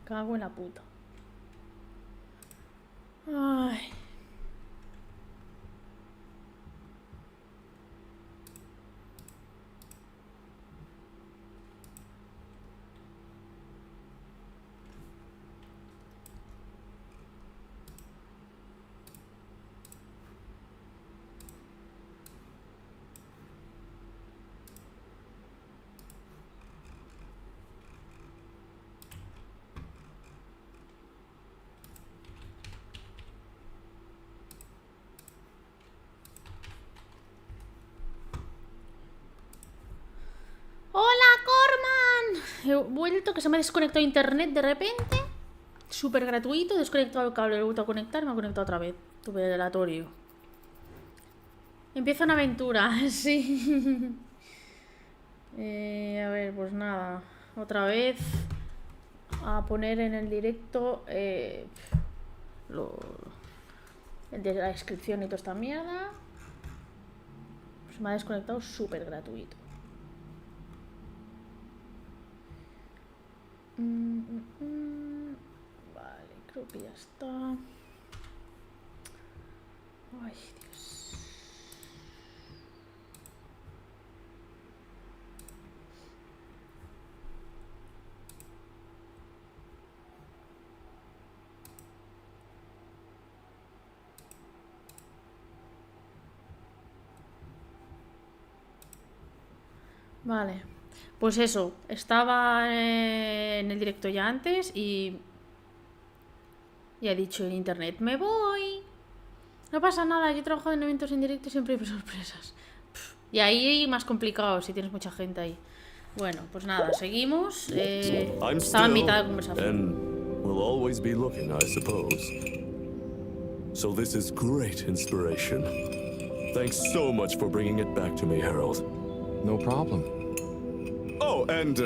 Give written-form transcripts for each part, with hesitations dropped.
Cago en la puta. Ay. He vuelto, que se me ha desconectado internet de repente. Súper gratuito, he desconectado el cable, lo he vuelto a conectar y me ha conectado otra vez. Tuve aleatorio. Empieza una aventura, sí. A ver, pues nada. Otra vez a poner en el directo el de la descripción y toda esta mierda. Se me ha desconectado súper gratuito. Vale, creo que ya está. Ay, Dios. Vale. Pues eso, estaba en el directo ya antes y he dicho en internet, me voy. No pasa nada, yo he trabajado en eventos en directo y siempre hay sorpresas. Y ahí más complicado si tienes mucha gente ahí. Bueno, pues nada, seguimos. Estaba en mitad de conversación. Will always be looking, I suppose. So this is great inspiration. Thanks so much for bringing it back to me, Harold. No problem. Oh, and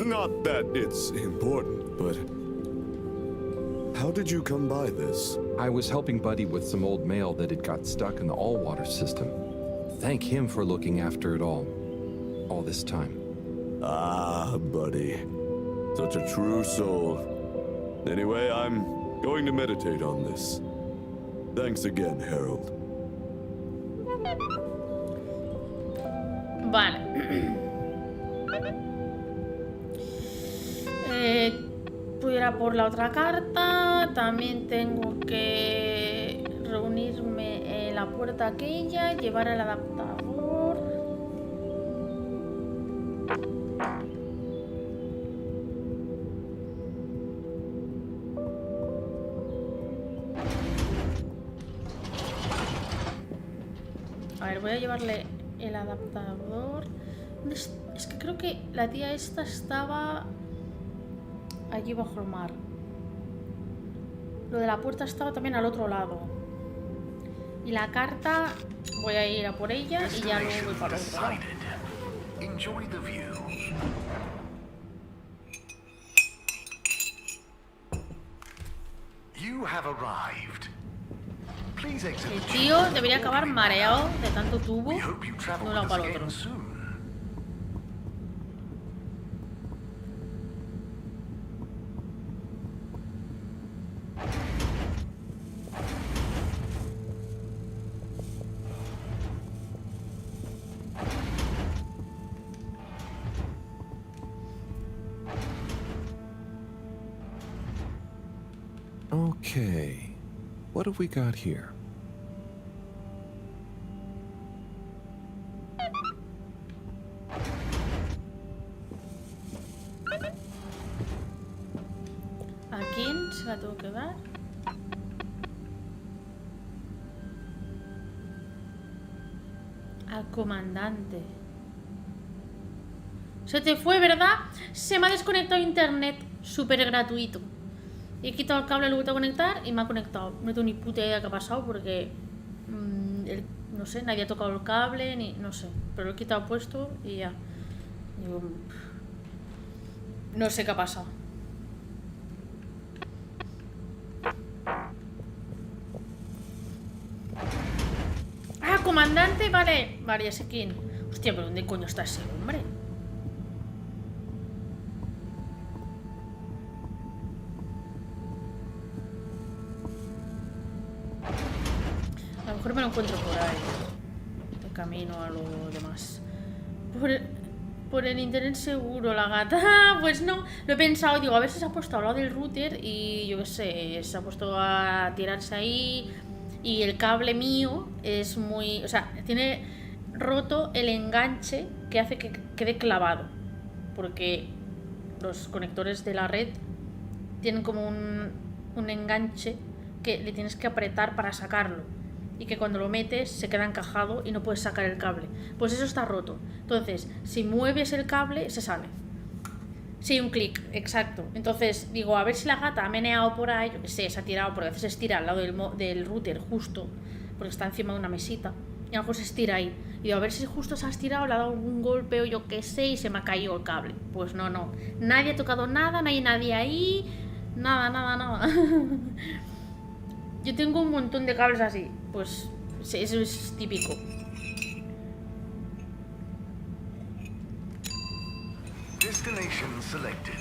not that it's important, but how did you come by this? I was helping Buddy with some old mail that had got stuck in the all-water system. Thank him for looking after it all this time. Ah, Buddy. Such a true soul. Anyway, I'm going to meditate on this. Thanks again, Harold. Vale. Pudiera por la otra carta. También tengo que reunirme en la puerta aquella, llevar el adaptador. A ver, voy a llevarle el adaptador. Es que creo que la tía esta estaba allí bajo el mar. Lo de la puerta estaba también al otro lado. Y la carta voy a ir a por ella y ya luego voy para el otro lado. Enjoy the view. You have arrived. Please exit. El tío debería acabar mareado de tanto tubo We hope you de travel un lado with us para el otro. again soon. Okay, what have we got here? ¿A quién se la tengo que dar? Al comandante. Se te fue, ¿verdad? Se me ha desconectado internet. Súper gratuito. He quitado el cable, lo he vuelto a conectar y me ha conectado. No tengo ni puta idea qué ha pasado porque... no sé, nadie ha tocado el cable, ni... no sé. Pero lo he quitado puesto y ya. Digo, no sé qué ha pasado. Ah, comandante, vale. Vale, ya sé quién. Hostia, pero ¿dónde coño está ese hombre? mejor me lo encuentro por ahí. De camino a lo demás. Por el internet seguro, la gata. Pues no, lo he pensado, digo, a ver si se ha puesto al lado del router y yo qué sé, se ha puesto a tirarse ahí. Y el cable mío es muy... O sea, tiene roto el enganche que hace que quede clavado. Porque los conectores de la red tienen como un enganche que le tienes que apretar para sacarlo. Y que cuando lo metes se queda encajado y no puedes sacar el cable. Pues eso está roto. Entonces, si mueves el cable, se sale. Sí, un clic, exacto. Entonces, digo, a ver si la gata ha meneado por ahí, yo qué sé, se ha tirado, porque a veces se estira al lado del router justo, porque está encima de una mesita, y a lo mejor se estira ahí. Y digo, a ver si justo se ha estirado, le ha dado algún golpe o yo qué sé, y se me ha caído el cable. Pues no. Nadie ha tocado nada, no hay nadie ahí, nada. Yo tengo un montón de cables así, pues eso es típico. Destination selected.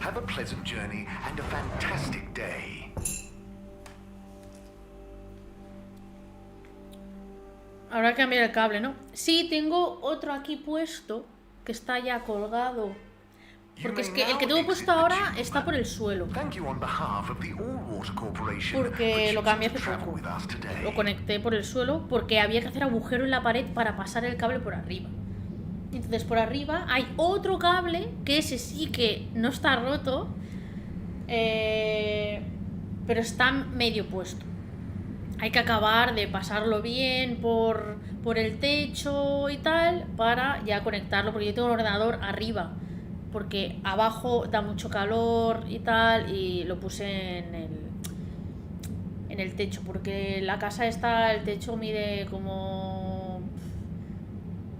Have a pleasant journey and a fantastic day. Habrá que cambiar el cable, ¿no? Sí, tengo otro aquí puesto que está ya colgado. Porque es que el que tengo puesto ahora está por el suelo. Porque lo cambié hace poco. Lo conecté por el suelo porque había que hacer agujero en la pared para pasar el cable por arriba. Entonces por arriba hay otro cable que ese sí que no está roto, pero está medio puesto. Hay que acabar de pasarlo bien por el techo y tal para ya conectarlo, porque yo tengo el ordenador arriba, porque abajo da mucho calor y tal, y lo puse en el techo, porque la casa está, el techo mide como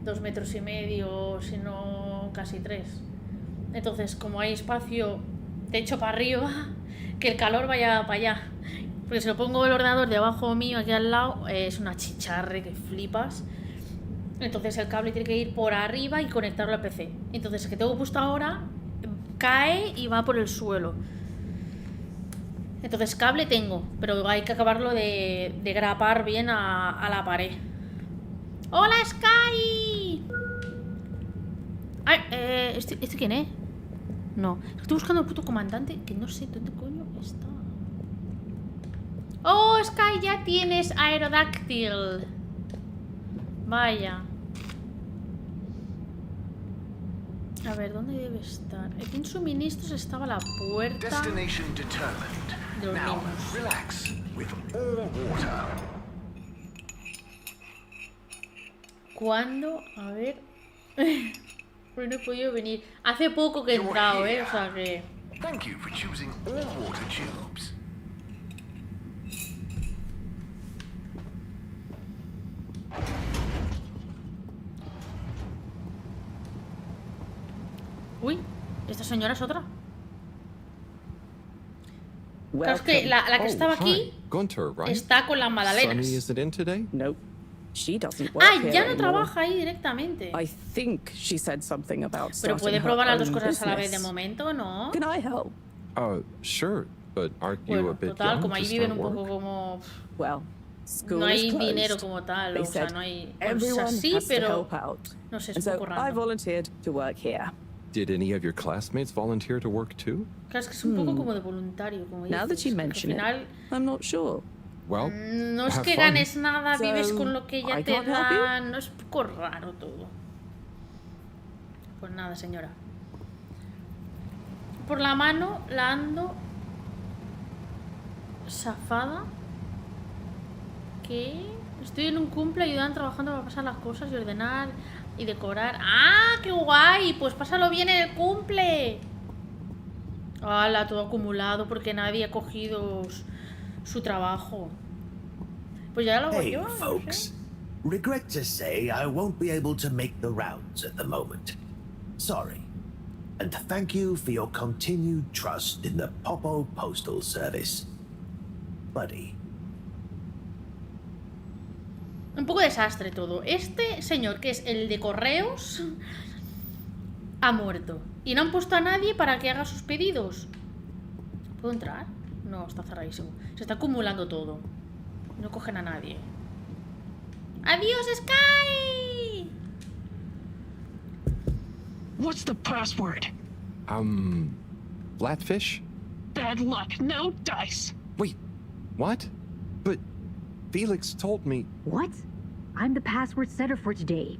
2,5 metros, si no casi 3. Entonces, como hay espacio techo para arriba, que el calor vaya para allá. Porque si lo pongo el ordenador debajo mío, aquí al lado, es una chicharre que flipas. Entonces el cable tiene que ir por arriba y conectarlo al PC. Entonces el que tengo puesto ahora cae y va por el suelo. Entonces cable tengo, pero hay que acabarlo de grapar bien a la pared. ¡Hola, Sky! Ay, ¿este quién es? No, estoy buscando al puto comandante que no sé dónde coño está. ¡Oh, Sky! Ya tienes aerodáctil. Vaya. A ver, ¿dónde debe estar? Aquí en suministros estaba la puerta de los niños. ¿Cuándo? A ver. Pues no he podido venir. Hace poco que he entrado, o sea que... Thank you for choosing all water tubes. Uy, ¿esta señora es otra? Claro, es que la que estaba aquí Gunter, right? está con las magdalenas. Sunny isn't in today? Nope. She doesn't work Ah, here ya no anymore. trabaja ahí directamente. I think she said something about Pero starting puede her probar las dos own cosas a la vez de business. momento, ¿no? Can I help? Sure, but aren't you a Bueno, bit total, young como to ahí viven start un poco work? como... Well, school No hay is closed. dinero como tal, They o sea, said no hay... Bueno, o everyone sea, sí, has to pero... help out. No sé, And es un so poco I random. volunteered to work here. Did any of your classmates volunteer to work too? Claro, es que es un poco como de voluntario, como Now that dices. you Al mention final, it, I'm not sure. Well, no es have que fun. ganes nada, So, vives con lo que ya I te can't help you? dan. No, es un poco raro todo. Pues nada, señora. Por la mano la ando zafada. ¿Qué? Estoy en un cumple ayudando, trabajando para pasar las cosas y ordenar y decorar. ¡Ah, qué guay! Pues pásalo bien en el cumple. ¡Hala! Todo acumulado porque nadie ha cogido su trabajo. Pues ya lo hago Hey, yo. no sé. folks. Regret to say I won't be able to make the rounds at the moment. Sorry. And thank you for your continued trust in the Popo Postal Service. Buddy. Un poco desastre todo. Este señor, que es el de correos, ha muerto. Y no han puesto a nadie para que haga sus pedidos. ¿Puedo entrar? No, está cerradísimo. Se está acumulando todo. No cogen a nadie. ¡Adiós, Sky! What's the password? Flatfish? Bad luck, no dice. Wait, what? But Felix told me. What? I'm the password setter for today.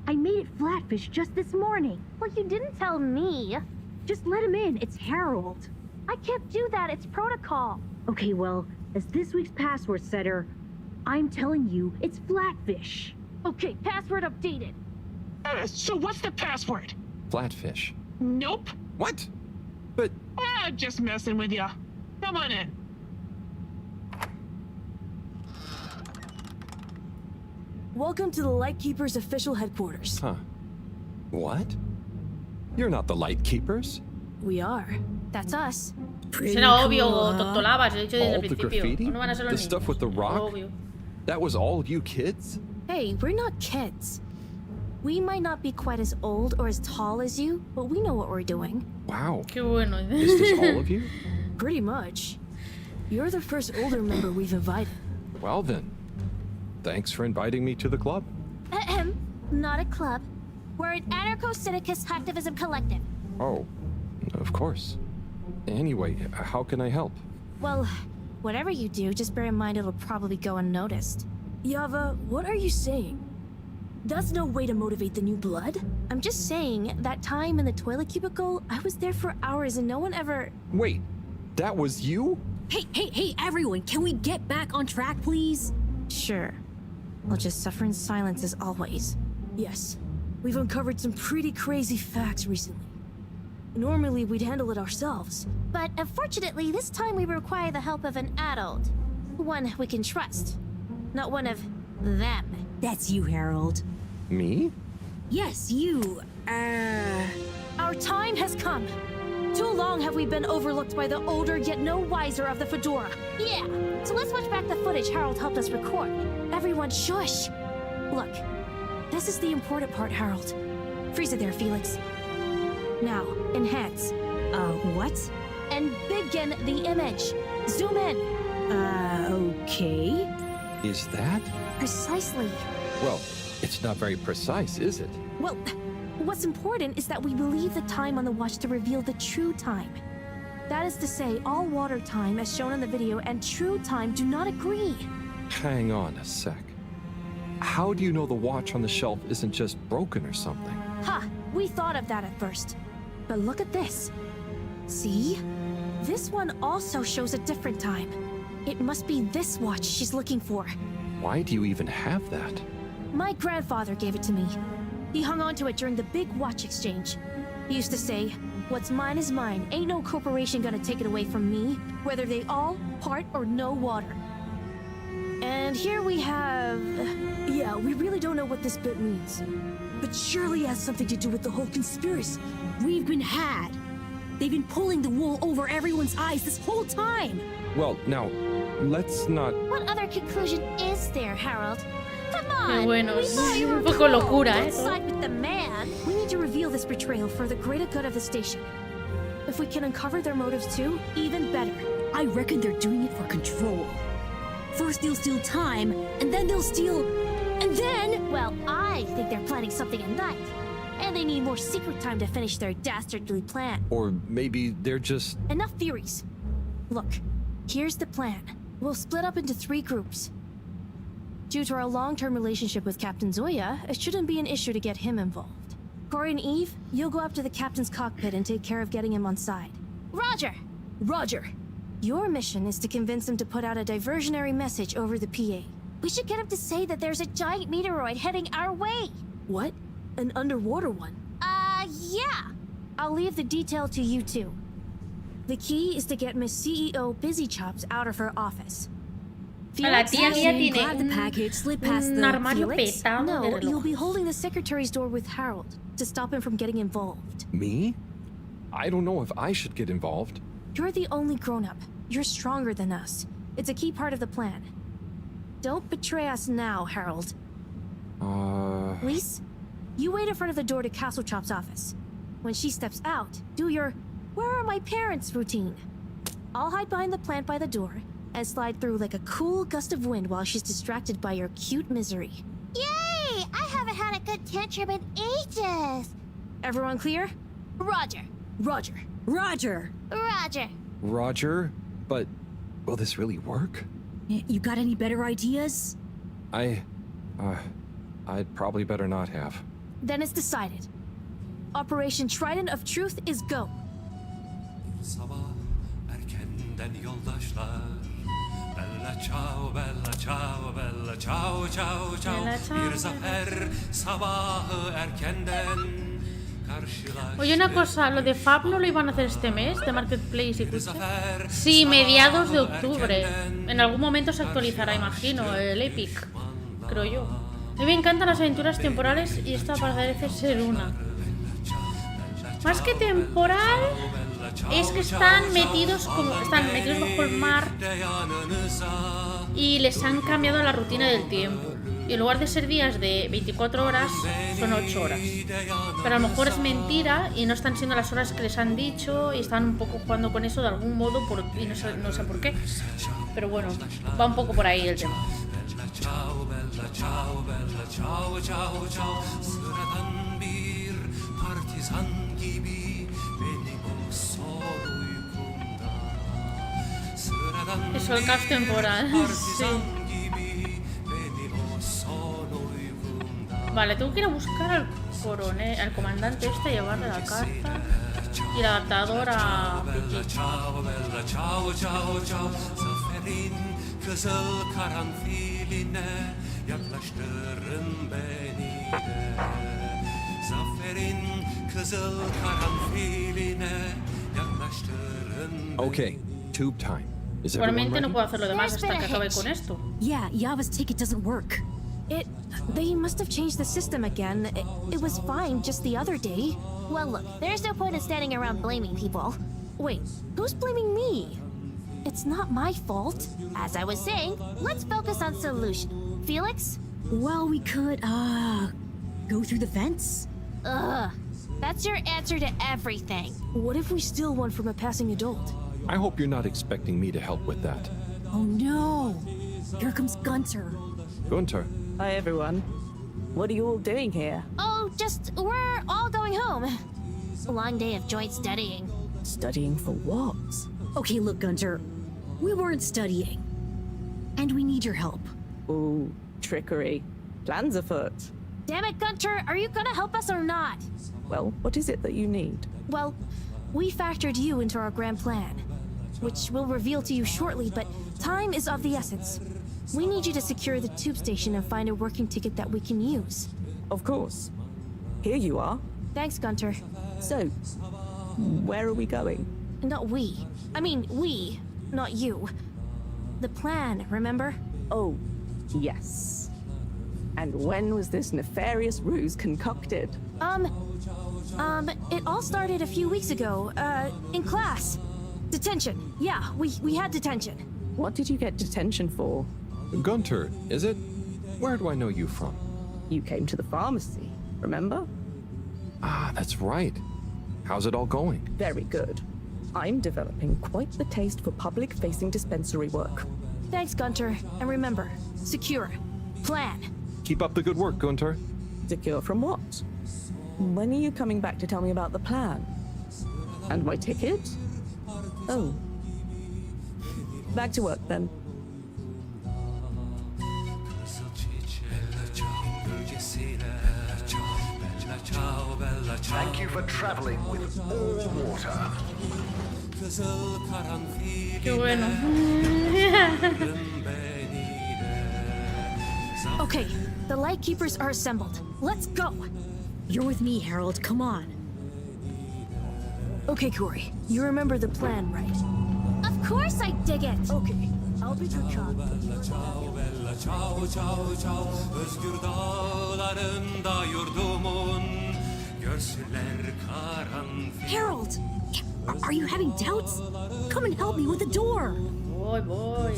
I made it Flatfish just this morning. Well, you didn't tell me. Just let him in. It's Harold. I can't do that. It's protocol. Okay, well, as this week's password setter, I'm telling you, it's Flatfish. Okay, password updated. So what's the password? Flatfish. Nope. What? But Just messing with ya. Come on in. Welcome to the Lightkeepers' official headquarters. Huh. What? You're not the Lightkeepers? We are. That's us. Pretty Será obvio, cool, huh? tontolabas, lo he dicho desde All el the principio. graffiti? ¿O no van a ser The los stuff niños? with the rock? Obvio. That was all you kids? Hey, we're not kids. We might not be quite as old or as tall as you, but we know what we're doing. Wow. Qué bueno. Is this all of you? Pretty much. You're the first older member we've invited. Well then. Thanks for inviting me to the club. Ahem. Not a club. We're an anarcho-syndicist hacktivism collective. Oh, of course. Anyway, how can I help? Well, whatever you do, just bear in mind it'll probably go unnoticed. Yava, what are you saying? That's no way to motivate the new blood. I'm just saying, that time in the toilet cubicle, I was there for hours and no one ever... Wait, that was you? Hey, everyone, can we get back on track, please? Sure. I'll just suffer in silence as always. Yes, we've uncovered some pretty crazy facts recently. Normally, we'd handle it ourselves. But unfortunately, this time we require the help of an adult. One we can trust. Not one of them. That's you, Harold. Me? Yes, you. Our time has come. Too long have we been overlooked by the older yet no wiser of the Fedora. Yeah, so let's watch back the footage Harold helped us record. Everyone shush. Look, this is the important part, Harold. Freeze it there, Felix. Now, enhance. What? And begin the image. Zoom in. Okay. Is that? Precisely. Well, it's not very precise, is it? Well, what's important is that we believe the time on the watch to reveal the true time. That is to say, all water time, as shown in the video, and true time do not agree. Hang on a sec. How do you know the watch on the shelf isn't just broken or something? Ha! We thought of that at first. But look at this. See? This one also shows a different time. It must be this watch she's looking for. Why do you even have that? My grandfather gave it to me. He hung on to it during the big watch exchange. He used to say, "What's mine is mine. Ain't no corporation gonna take it away from me, whether they all, part, or no water." And here we have... Yeah, we really don't know what this bit means. But surely it has something to do with the whole conspiracy. We've been had. They've been pulling the wool over everyone's eyes this whole time. Well, now, let's not... What other conclusion is there, Harold? Come on! Qué bueno, We thought es you were un poco cool. locura, Don't ¿eh? side with the man. We need to reveal this betrayal for the greater good of the station. If we can uncover their motives too, even better. I reckon they're doing it for control. First they'll steal time, and then they'll steal... And then... Well, I think they're planning something at night. And they need more secret time to finish their dastardly plan. Or maybe they're just... Enough theories. Look, here's the plan. We'll split up into 3 groups. Due to our long-term relationship with Captain Zoya, it shouldn't be an issue to get him involved. Corey and Eve, you'll go up to the captain's cockpit and take care of getting him on side. Roger! Roger. Your mission is to convince him to put out a diversionary message over the PA. We should get him to say that there's a giant meteoroid heading our way. What? An underwater one? Yeah. I'll leave the detail to you two. The key is to get Miss CEO Busy Chops out of her office. La tía Mía tiene grab the package, slip past un the... armario Felix? petado de No, you'll relojes. be holding the secretary's door with Harold to stop him from getting involved. Me? I don't know if I should get involved. You're the only grown-up. You're stronger than us. It's a key part of the plan. Don't betray us now, Harold. Lise, you wait in front of the door to Castle Chop's office. When she steps out, do your "Where are my parents?" routine. I'll hide behind the plant by the door. and slide through like a cool gust of wind while she's distracted by your cute misery. Yay! I haven't had a good tantrum in ages. Everyone clear? Roger. Roger. Roger. Roger. Roger? But will this really work? You got any better ideas? I'd probably better not have. Then it's decided. Operation Trident of Truth is go. Sabah erkenden yoldaşlar. Bella ciao, bella ciao, bella ciao, ciao, ciao. Bella ciao, Bir zafer sabahı erkenden. Oye, una cosa, lo de Fab no lo iban a hacer este mes, de Marketplace y Cucha. Sí, mediados de octubre. En algún momento se actualizará, imagino, el Epic, creo yo. A mí me encantan las aventuras temporales y esta parece ser una. Más que temporal, es que están metidos bajo el mar y les han cambiado la rutina del tiempo. Y en lugar de ser días de 24 horas, son 8 horas. Pero a lo mejor es mentira y no están siendo las horas que les han dicho y están un poco jugando con eso de algún modo y no sé por qué. Pero bueno, va un poco por ahí el tema. Eso, el caos temporal. Sí. Vale, tengo que ir a buscar al coronel, al comandante este, llevarle la carta y el adaptador a Vicky. Okay, tube time. Is everyone Igualmente no ready? puedo hacer lo demás hasta que acabe con esto. Yeah, Yava's ticket doesn't work. They must have changed the system again. It was fine just the other day. Well, look, there's no point in standing around blaming people. Wait, who's blaming me? It's not my fault. As I was saying, let's focus on solution. Felix? Well, we could, go through the fence? Ugh. That's your answer to everything. What if we steal one from a passing adult? I hope you're not expecting me to help with that. Oh no! Here comes Gunter. Gunter, Hi, everyone. What are you all doing here? Oh, we're all going home. A long day of joint studying. Studying for what? Okay, look, Gunter. We weren't studying. And we need your help. Ooh, trickery. Plans afoot. Damn it, Gunter, are you gonna help us or not? Well, what is it that you need? Well, we factored you into our grand plan, which we'll reveal to you shortly, but time is of the essence. We need you to secure the tube station and find a working ticket that we can use. Of course. Here you are. Thanks, Gunter. So, where are we going? Not we. I mean, we, not you. The plan, remember? Oh, yes. And when was this nefarious ruse concocted? It all started a few weeks ago, in class. Detention. Yeah, we had detention. What did you get detention for? Gunter, is it? Where do I know you from? You came to the pharmacy, remember? Ah, that's right. How's it all going? Very good. I'm developing quite the taste for public-facing dispensary work. Thanks, Gunter. And remember, secure. Plan. Keep up the good work, Gunter. Secure from what? When are you coming back to tell me about the plan? And my ticket? Oh. Back to work, then. Thank you for traveling with all water. Qué bueno. Okay, the Lightkeepers are assembled. Let's go! You're with me, Harold. Come on. Okay, Corey. You remember the plan, right? Of course I dig it. Okay, I'll be your child. Özgür dağlarında yurdumun görsünler karanfil. Harold! Are you having doubts? Come and help me with the door. Voy.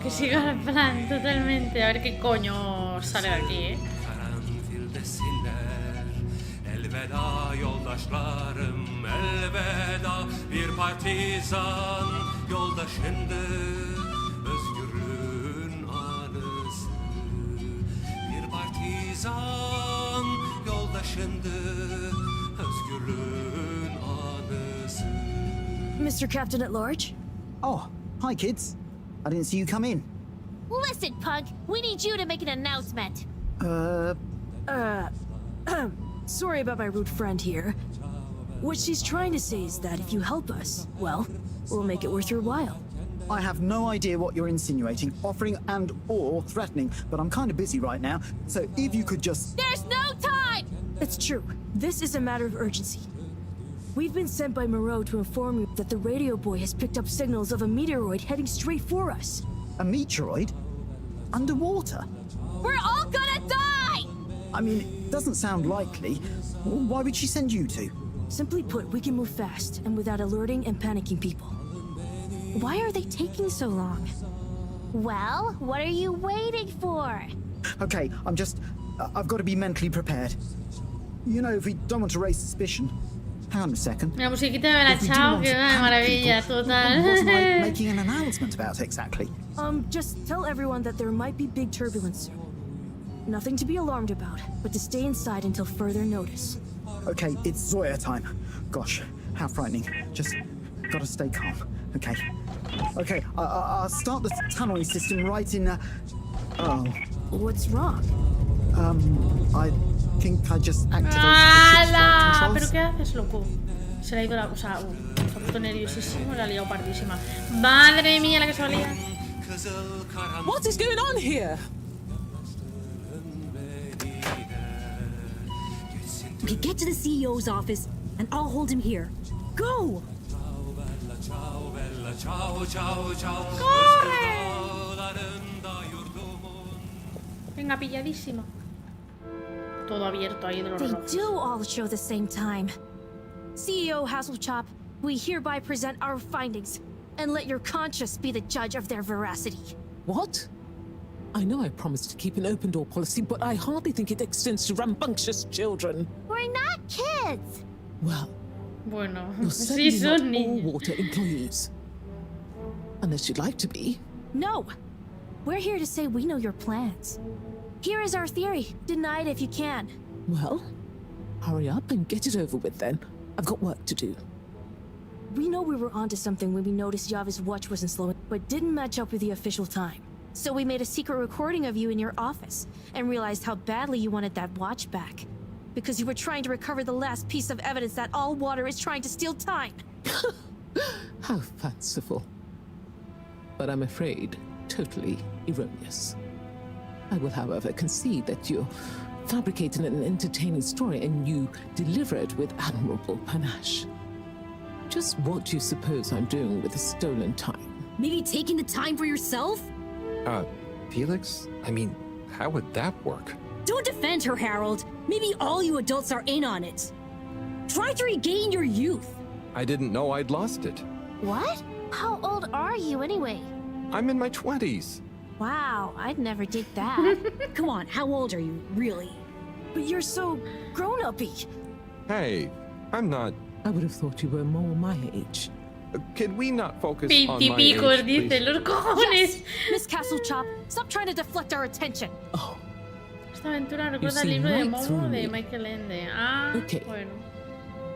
Que siga el plan totalmente. A ver qué coño sale de aquí, Karanfildesinler. Elveda yoldaşlarım, elveda bir partizan yoldaşındır. an yoldaşındı, özgürlüğün anısı. Mr. Captain at Large? Oh, hi kids. I didn't see you come in. Listen, Pug, we need you to make an announcement. Sorry about my rude friend here. What she's trying to say is that if you help us, well, we'll make it worth your while. I have no idea what you're insinuating, offering and or threatening, but I'm kind of busy right now, so if you could just... There's no time! It's true. This is a matter of urgency. We've been sent by Moreau to inform you that the radio boy has picked up signals of a meteoroid heading straight for us. A meteoroid? Underwater? We're all gonna die! I mean, it doesn't sound likely. Why would she send you two? Simply put, we can move fast and without alerting and panicking people. Why are they taking so long? Well, what are you waiting for? Okay, I've got to be mentally prepared. You know, if we don't want to raise suspicion... Hang on a second. La musiquita de la Chao, que una maravilla, total. What was I making an announcement about exactly? Just tell everyone that there might be big turbulence soon. Nothing to be alarmed about, but to stay inside until further notice. Okay, it's Zoya time. Gosh, how frightening. Just gotta stay calm. Okay. Okay, I'll start the tunneling system right in... Oh. What's wrong? I think I just activated ¡Hala! the ¿Pero ship's qué haces, loco? Se le ha ido la... O sea, se ha puesto nerviosísimo, la ha liado pardísima. ¡Madre mía, la que se va a liar! What is going on here? Okay, get to the CEO's office, and I'll hold him here. Go! ¡Corre! Venga, pilladísima. Todo abierto ahí de los They rojos. do all show the same time. CEO Hasselchop, we hereby present our findings, and let your conscience be the judge of their veracity. What? I know I promised to keep an open door policy, but I hardly think it extends to rambunctious children. We're not kids! Well, Bueno, you're sí certainly son not all niños. water employees. Unless you'd like to be. No! We're here to say we know your plans. Here is our theory. Deny it if you can. Well, hurry up and get it over with then. I've got work to do. We know we were onto something when we noticed Yava's watch wasn't slowing, but didn't match up with the official time. So we made a secret recording of you in your office, and realized how badly you wanted that watch back. Because you were trying to recover the last piece of evidence that all water is trying to steal time. How fanciful. But I'm afraid, totally erroneous. I will, however, concede that you fabricated an entertaining story and you deliver it with admirable panache. Just what do you suppose I'm doing with the stolen time? Maybe taking the time for yourself? Felix? I mean, how would that work? Don't defend her, Harold. Maybe all you adults are in on it. Try to regain your youth. I didn't know I'd lost it. What? How old are you anyway? I'm in my 20s. Wow, I'd never did that. Come on, how old are you, really? But you're so grown-uppy. Hey, I'm not... I would have thought you were more my age. Can we not focus on my Veintipicos, age, dice, please? los cojones. Miss Castlechop, stop trying to deflect our attention. Oh, Esta aventura recuerda see el libro de right through Momo de me. Michael Ende. Ah, Okay. bueno.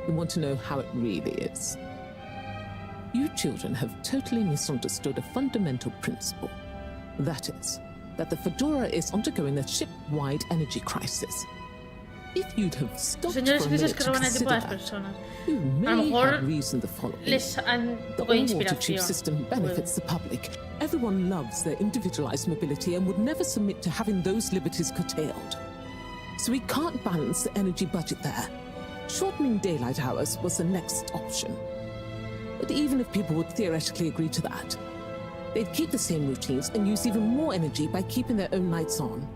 you want to know how it really is. You children have totally misunderstood a fundamental principle. That is, that the Fedora is undergoing a ship-wide energy crisis. If you'd have stopped Señores for a grises minute que to roban el tiempo consider a las that, personas. you A lo may mejor have reasoned the following. Les dan un The poco de all-water tube inspiración. system benefits the public. Everyone loves their individualized mobility and would never submit to having those liberties curtailed. So we can't balance the energy budget there. Shortening daylight hours was the next option. But even if people would theoretically agree to that, they'd keep the same routines and use even more energy by keeping their own lights on.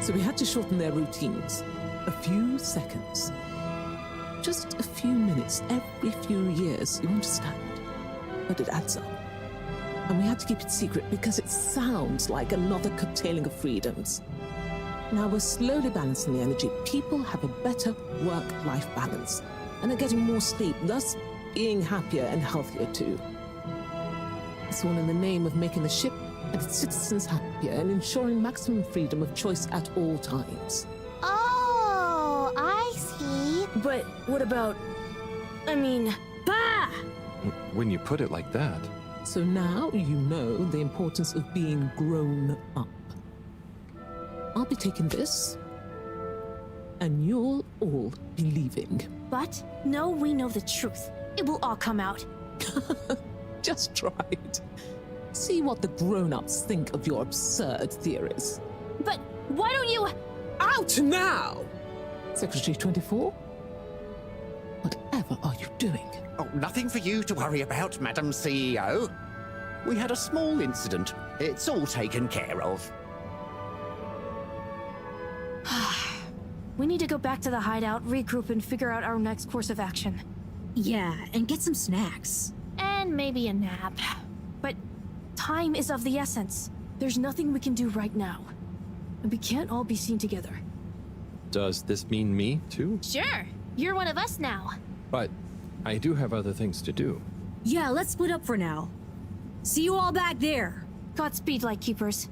So we had to shorten their routines. A few seconds. Just a few minutes every few years, you understand? But it adds up. And we had to keep it secret because it sounds like another curtailing of freedoms. Now we're slowly balancing the energy. People have a better work-life balance and are getting more sleep, thus being happier and healthier too. It's all in the name of making the ship and its citizens happier and ensuring maximum freedom of choice at all times. Oh, I see. But what about... I mean... Bah! When you put it like that. So now you know the importance of being grown up. I'll be taking this, and you'll all be leaving. But, no, we know the truth. It will all come out. Just try it. See what the grown-ups think of your absurd theories. But why don't you... Out now! Secretary 24? Whatever are you doing? Oh, nothing for you to worry about, Madam CEO. We had a small incident. It's all taken care of. We need to go back to the hideout, regroup, and figure out our next course of action. Yeah, and get some snacks. And maybe a nap. But time is of the essence. There's nothing we can do right now. And we can't all be seen together. Does this mean me, too? Sure, you're one of us now. But I do have other things to do. Yeah, let's split up for now. See you all back there. Godspeed, Lightkeepers.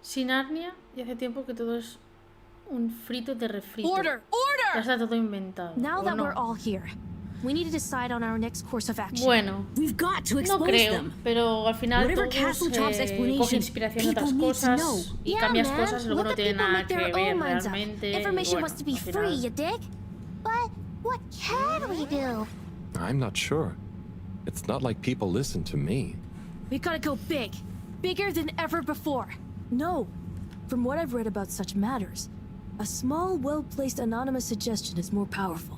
Sin Narnia, y hace tiempo que todo es un frito de refrito. Order! Ya está todo inventado. Now ¿o that no? we're all here, we need to decide on our next course of action. Bueno, We've got to no expose creo, them. pero al final Whatever todos Castletop's coge explanation, inspiración de people otras need to know. cosas y Yeah, cambias man. cosas, luego Let no the tiene people nada make que their ver own minds up. realmente. Information Bueno, wants to be al free, final- you dig? But what can we do? I'm not sure. It's not like people listen to me. We gotta go big. Bigger than ever before. No. From what I've read about such matters, a small, well-placed anonymous suggestion is more powerful.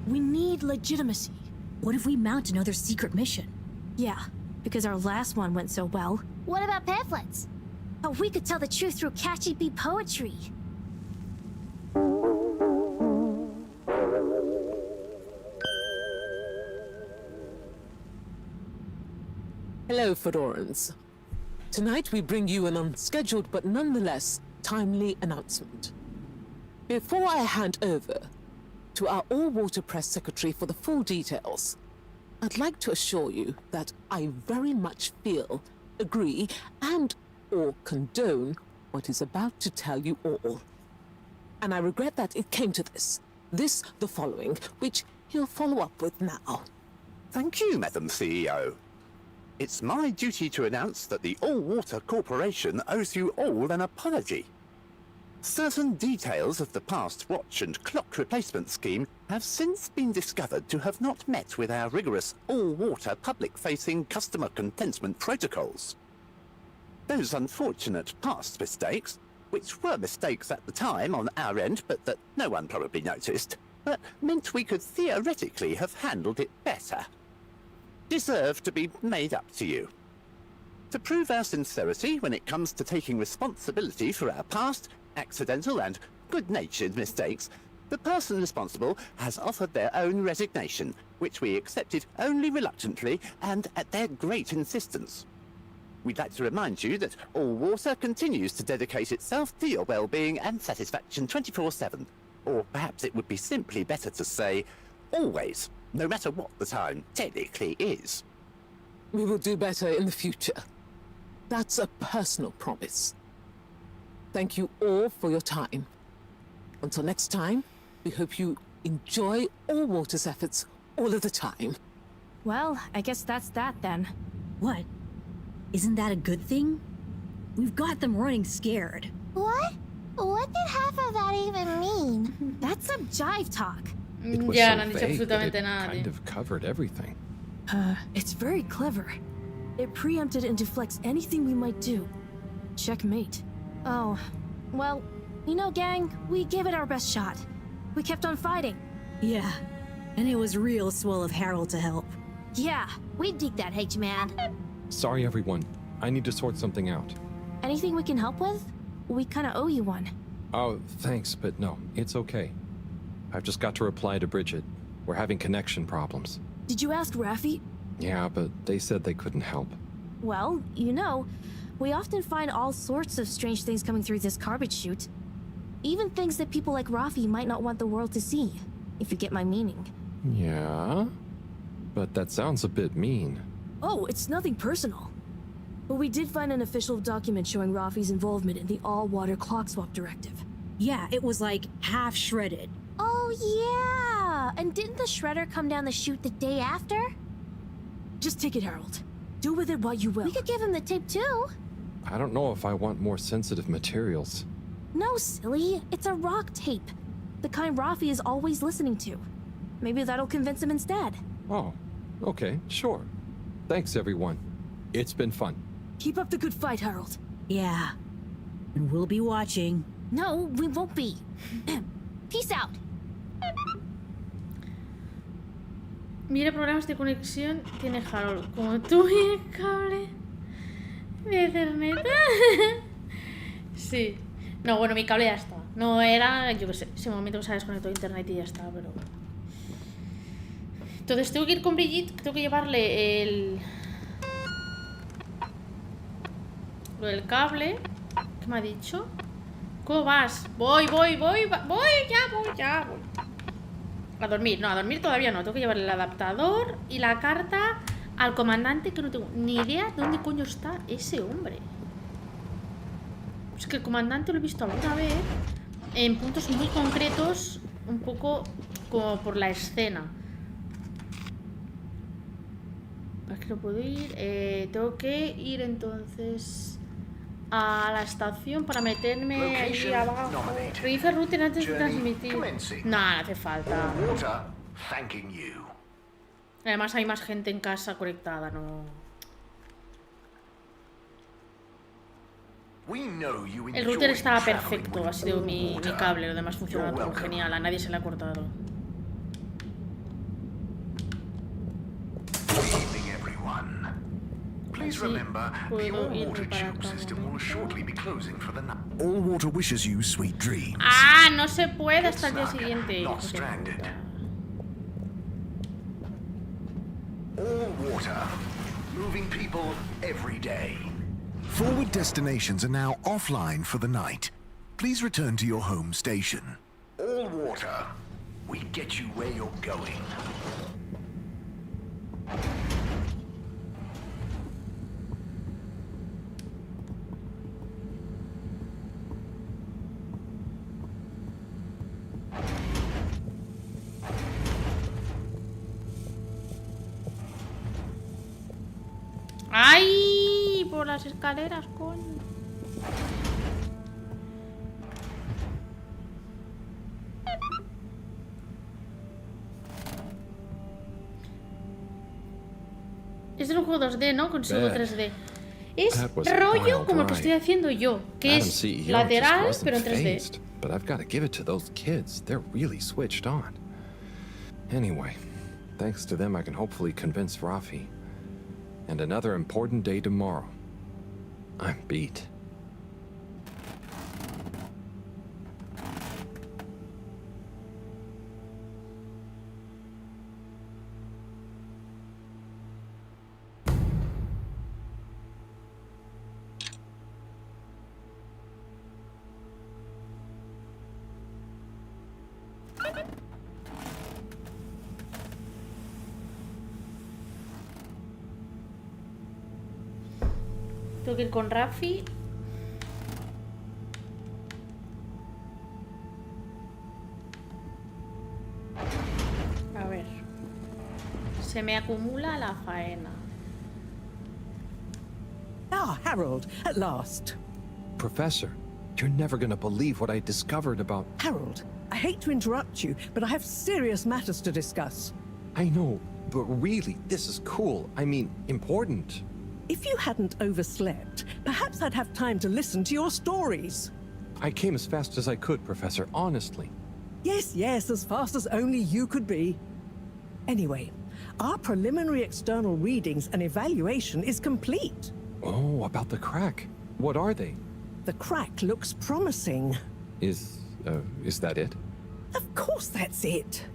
We need legitimacy. What if we mount another secret mission? Yeah, because our last one went so well. What about pamphlets? Oh, we could tell the truth through catchy beat poetry. Hello, Fedorans. Tonight we bring you an unscheduled but nonetheless timely announcement. Before I hand over to our all-water press secretary for the full details, I'd like to assure you that I very much feel, agree, and/or condone what is about to tell you all. And I regret that it came to this, the following, which he'll follow up with now. Thank you, Madam CEO. It's my duty to announce that the All-Water Corporation owes you all an apology. Certain details of the past watch and clock replacement scheme have since been discovered to have not met with our rigorous all-water public-facing customer contentment protocols. Those unfortunate past mistakes, which were mistakes at the time on our end but that no one probably noticed, but meant we could theoretically have handled it better, deserve to be made up to you. To prove our sincerity when it comes to taking responsibility for our past, accidental and good-natured mistakes, the person responsible has offered their own resignation, which we accepted only reluctantly and at their great insistence. We'd like to remind you that All Water continues to dedicate itself to your well-being and satisfaction 24/7. Or perhaps it would be simply better to say, always, no matter what the time technically is. We will do better in the future. That's a personal promise. Thank you all for your time. Until next time, we hope you enjoy All Water's efforts all of the time. Well, I guess that's that then. What? Isn't that a good thing? We've got them running scared. What? What did half of that even mean? That's some jive talk. It was Ya, so no han dicho vague that absolutamente it nada, kind tío. of covered everything. It's very clever. It preempted and deflects anything we might do. Checkmate. Oh, well, you know, gang, we gave it our best shot. We kept on fighting. Yeah, and it was real swell of Harold to help. Yeah, We dig that, H-Man. Sorry, everyone. I need to sort something out. anything we can help with? We kinda owe you one. Oh, thanks, but no, it's okay. I've just got to reply to Bridget. We're having connection problems. Did you ask Raffi? Yeah, but they said they couldn't help. Well, you know, we often find all sorts of strange things coming through this garbage chute. Even things that people like Raffi might not want the world to see, if you get my meaning. Yeah? But that sounds a bit mean. Oh, it's nothing personal. But we did find an official document showing Rafi's involvement in the all-water clock swap directive. Yeah, it was like half shredded. Oh, yeah! And didn't the shredder come down the chute the day after? Just take it, Harold. Do with it what you will. We could give him the tape, too. I don't know if I want more sensitive materials. No, silly. It's a rock tape. The kind Rafi is always listening to. Maybe that'll convince him instead. Oh, okay, sure. Thanks, everyone. It's been fun. Keep up the good fight, Harold. Yeah. And we'll be watching. No, we won't be. Peace out. Mira programas de conexión tiene Harold. Como tú y el cable de Ethernet. Sí. No, bueno, mi cable ya está. No era, yo qué sé, ese momento que se ha desconectado internet y ya está, pero... Entonces tengo que ir con Brigitte, tengo que llevarle el... Lo del cable. ¿Qué me ha dicho? ¿Cómo vas? Voy. A dormir, no, a dormir todavía no. Tengo que llevarle el adaptador y la carta al comandante, que no tengo ni idea de dónde coño está ese hombre. Es que el comandante lo he visto alguna vez en puntos muy concretos, un poco como por la escena. ¿Para qué no puedo ir? Tengo que ir entonces a la estación para meterme ahí abajo. Redice router antes de transmitir. No, no hace falta. Además hay más gente en casa conectada, no. El router estaba perfecto, ha sido mi cable, lo demás funcionaba todo genial, a nadie se le ha cortado. Please remember, the all-water tube system will shortly be closing for the night. All-water wishes you sweet dreams. Ah, no se puede hasta el día siguiente. Not stranded. All-water, moving people every day. Forward destinations are now offline for the night. Please return to your home station. All-water, we get you where you're going. ¡Ay! Por las escaleras, coño. Es de un juego 2D, ¿no? Consigo 3D. Es rollo como el que estoy haciendo yo, que es lateral, pero en 3D. But I've got to give it to those kids. They're really switched on. Anyway, thanks to them I can hopefully convince Rafi. And another important day tomorrow. I'm beat. Tengo que ir con Rafi. A ver. Se me acumula la faena. Ah, Harold, at last. Professor, you're never gonna believe what I discovered about... Harold, I hate to interrupt you, but I have serious matters to discuss. I know, but really, this is cool. I mean, important. If you hadn't overslept, perhaps I'd have time to listen to your stories. I came as fast as I could, Professor, honestly. Yes, as fast as only you could be. Anyway, our preliminary external readings and evaluation is complete. Oh, about the crack. What are they? The crack looks promising. Is that it? Of course that's it.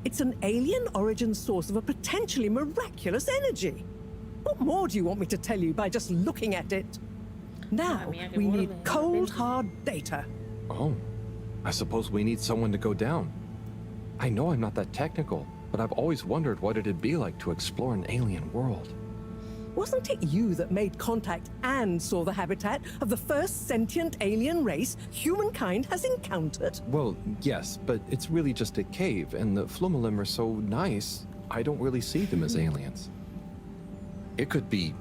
It's an alien origin source of a potentially miraculous energy. What more do you want me to tell you by just looking at it? Now, we need cold, hard data. Oh, I suppose we need someone to go down. I know I'm not that technical, but I've always wondered what it'd be like to explore an alien world. Wasn't it you that made contact and saw the habitat of the first sentient alien race humankind has encountered? Well, yes, but it's really just a cave, and the Flumelum are so nice, I don't really see them as aliens. It could be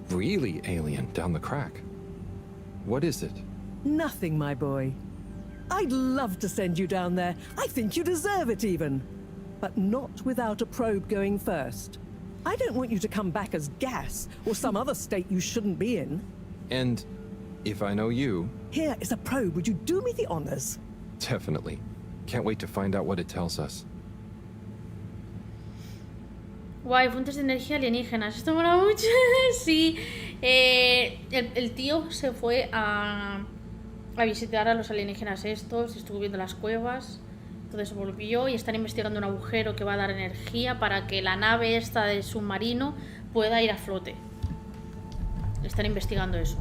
really alien down the crack. What is it? Nothing, my boy. I'd love to send you down there. I think you deserve it even. But not without a probe going first. I don't want you to come back as gas or some other state you shouldn't be in. And if I know you... Here is a probe. Would you do me the honors? Definitely. Can't wait to find out what it tells us. Guay, fuentes de energía alienígenas. Esto mola mucho. Sí. El tío se fue a visitar a los alienígenas estos. Estuvo viendo las cuevas. Entonces volvió y están investigando un agujero que va a dar energía para que la nave esta del submarino pueda ir a flote. Están investigando eso.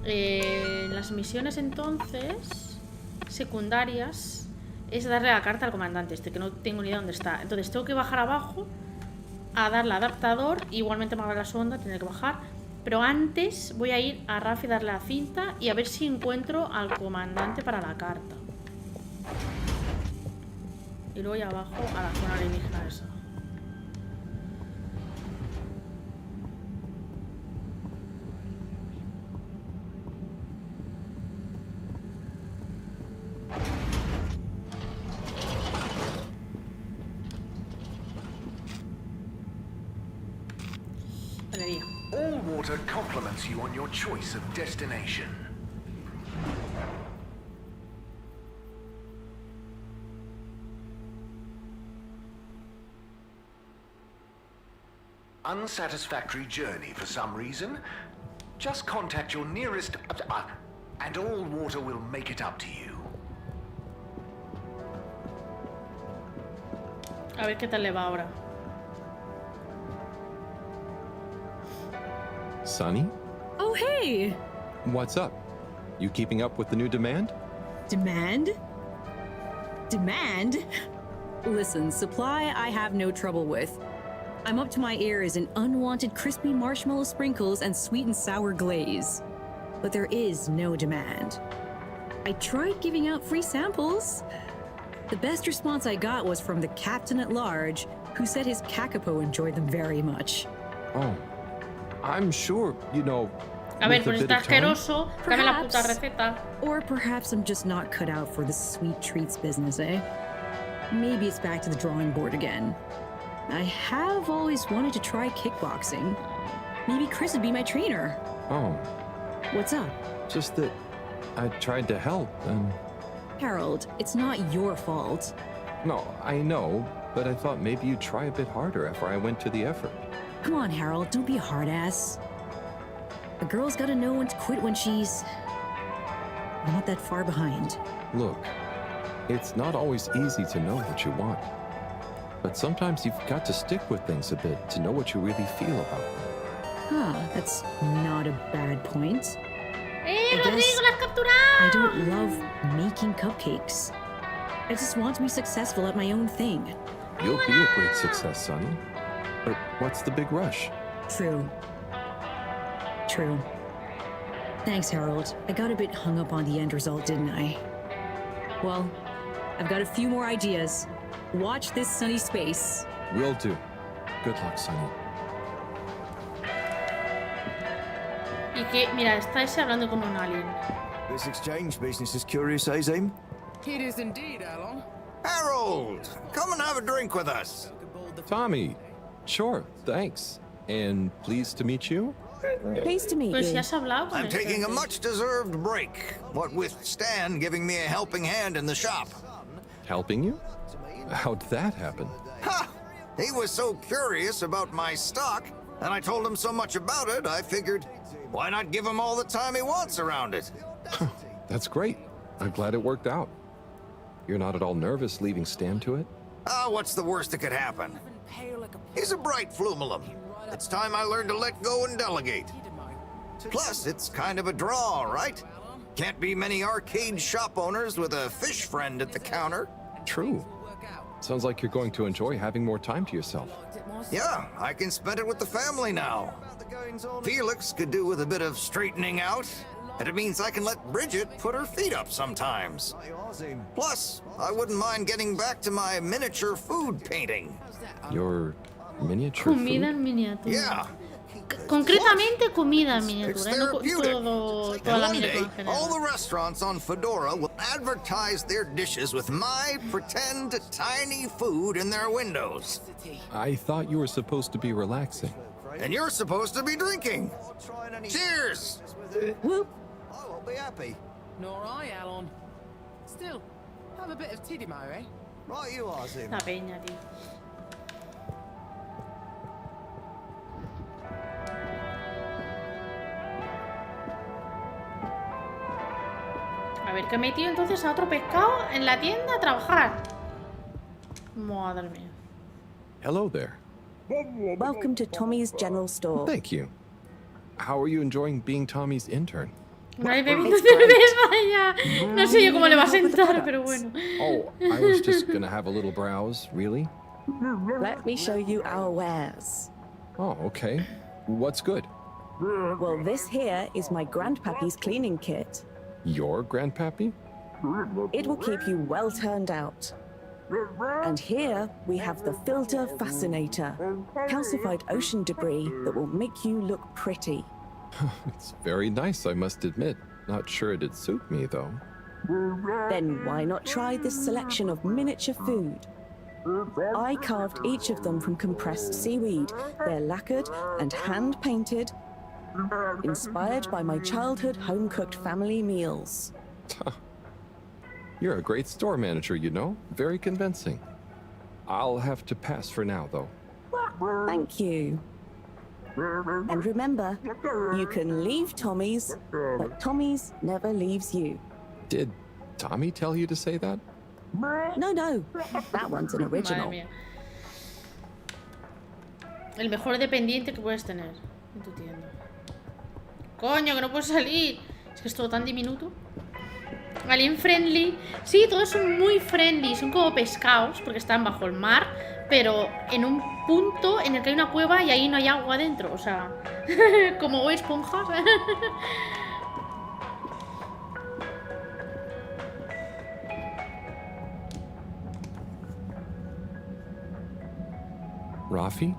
Las misiones entonces secundarias es darle la carta al comandante este, que no tengo ni idea dónde está. Entonces tengo que bajar abajo a darle adaptador. Igualmente me va a la sonda, tendré que bajar. Pero antes voy a ir a Raf y darle la cinta y a ver si encuentro al comandante para la carta. Y luego ya abajo a la zona alienígena esa. Galería. All water compliments you on your choice of destination. Unsatisfactory journey for some reason? Just contact your nearest... and all water will make it up to you. A ver qué tal le va ahora. Sunny? Oh, hey! What's up? You keeping up with the new demand? Demand? Demand? Listen, supply I have no trouble with. I'm up to my ears in unwanted crispy marshmallow sprinkles and sweet and sour glaze. But there is no demand. I tried giving out free samples. The best response I got was from the captain at large, who said his Kakapo enjoyed them very much. Oh, I'm sure, you know, a ver, pues with a bit está of time. asqueroso. Dame la puta receta. Or perhaps I'm just not cut out for the sweet treats business, eh? Maybe it's back to the drawing board again. I have always wanted to try kickboxing. Maybe Chris would be my trainer. Oh, What's up? just that I tried to help and... Harold, it's not your fault. No, I know, but I thought maybe you'd try a bit harder after I went to the effort. Come on, Harold, don't be a hard ass. A girl's gotta know when to quit when she's not that far behind. Look, it's not always easy to know what you want. But sometimes you've got to stick with things a bit to know what you really feel about them. Huh, that's not a bad point. I Rodrigo, guess la has capturado. I don't love making cupcakes. I just want to be successful at my own thing. You'll be a great success, Sonny. But what's the big rush? True. True. Thanks, Harold. I got a bit hung up on the end result, didn't I? Well, I've got a few more ideas. Watch this sunny space. Will do. Good luck, Sonny. Y que, mira, está ese hablando con un alien. This exchange business is curious, eh, Zane? It is indeed, Alan. Harold, come and have a drink with us. Tommy, sure, thanks. And pleased to meet you? Pleased to meet Pues you. ya has hablado con I'm este, taking a entonces. much-deserved break, what with Stan giving me a helping hand in the shop. Helping you? How'd that happen? Ha! He was so curious about my stock, and I told him so much about it, I figured, why not give him all the time he wants around it? That's great. I'm glad it worked out. You're not at all nervous leaving Stan to it? Ah, what's the worst that could happen? He's a bright flumalum. It's time I learned to let go and delegate. Plus, it's kind of a draw, right? Can't be many arcade shop owners with a fish friend at the counter. True. Sounds like you're going to enjoy having more time to yourself. Yeah, I can spend it with the family now. Felix could do with a bit of straightening out, and it means I can let Bridget put her feet up sometimes. Plus, I wouldn't mind getting back to my miniature food painting. Your miniature Comida food? en miniatura. Yeah. Concretamente comida en It's miniatura, no therapeutic. toda la And one day, miniatura en all general. the restaurants on Fedora will advertise their dishes with my pretend tiny food in their windows. I thought you were supposed to be relaxing. And you're supposed to be drinking. Cheers! Whoop. I won't be happy. Nor I, Alon. Still, have a bit of Tidimo, eh? Right you are, Zim. La peña, tío. A ver, que he metido entonces a otro pescado en la tienda a trabajar. Madre mía. Hello there. Welcome to Tommy's General Store. Thank you. How are you enjoying being Tommy's intern? No hay bebido cerveza ya. No sé yo cómo le va a sentar, pero bueno. Oh, I was just gonna have a little browse, really? Let me show you our wares. Oh, okay. What's good? Well, this here is my grandpappy's cleaning kit. Your grandpappy? It will keep you well turned out. And here we have the filter fascinator, calcified ocean debris that will make you look pretty. It's very nice, I must admit. Not sure it'd suit me, though. Then why not try this selection of miniature food? I carved each of them from compressed seaweed. They're lacquered and hand-painted, inspired by my childhood home-cooked family meals. You're a great store manager, you know. Very convincing. I'll have to pass for now, though. Thank you. And remember, you can leave Tommy's, but Tommy's never leaves you. Did Tommy tell you to say that? No. That one's an original. Madre mía. El mejor dependiente que puedes tener en tu tienda. Coño, que no puedes salir. Es que es todo tan diminuto. Alien friendly. Sí, todos son muy friendly. Son como pescados porque están bajo el mar, pero en un punto en el que hay una cueva y ahí no hay agua dentro. O sea, como esponjas. Rafi?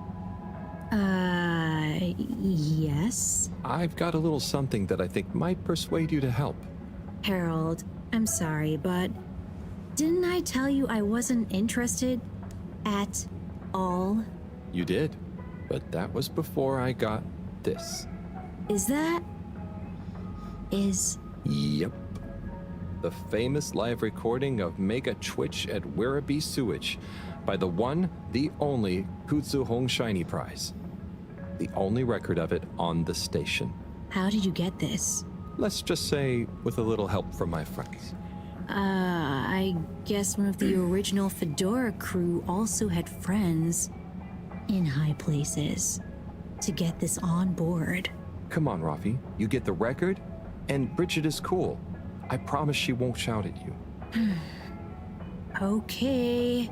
Yes? I've got a little something that I think might persuade you to help. Harold, I'm sorry, but didn't I tell you I wasn't interested at all? You did, but that was before I got this. Yep. The famous live recording of Mega Twitch at Werribee Sewage by the one, the only Kutsu Hong Shiny Prize. The only record of it on the station. How did you get this? Let's just say with a little help from my friends. I guess one of the original Fedora crew also had friends in high places to get this on board. Come on, Rafi. You get the record, and Bridget is cool. I promise she won't shout at you. Okay.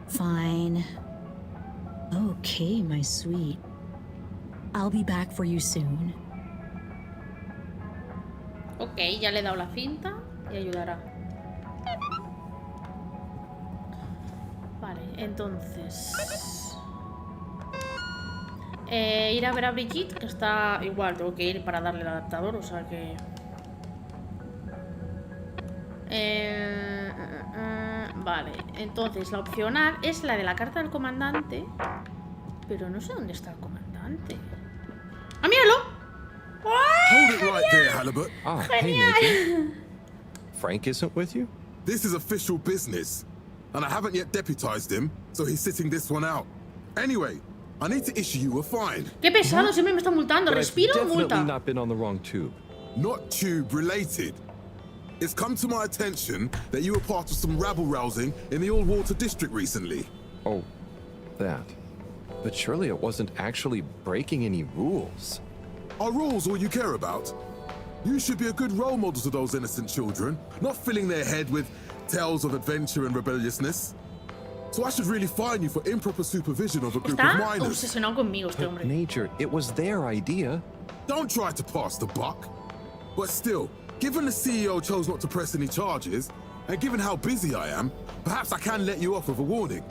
Fine. Okay, my sweet. I'll be back for you soon. Ok, ya le he dado la cinta y ayudará. Vale, entonces... ir a ver a Brigitte, que está igual, tengo que ir para darle el adaptador, o sea que... Vale, entonces la opcional es la de la carta del comandante, pero no sé dónde está el comandante. ¡Ah, míralo! Hold it right there, Halibut. Ah, hey, Major. Frank isn't with you? This is official business, and I haven't yet deputized him, so he's sitting this one out. Anyway, I need to issue you a fine. ¡Qué pesado! Siempre me está multando. But ¿Respiro o I've definitely multa? not been on the wrong tube. Not tube related. It's come to my attention that you were part of some rabble-rousing in the All-Water District recently. Oh, that. But surely it wasn't actually breaking any rules. Are rules all you care about? You should be a good role model to those innocent children, not filling their head with tales of adventure and rebelliousness. So I should really fine you for improper supervision of a group of Está minors. obsesionado conmigo este hombre. Major, it was their idea. Don't try to pass the buck. But still, given the CEO chose not to press any charges, and given how busy I am, perhaps I can let you off with a warning.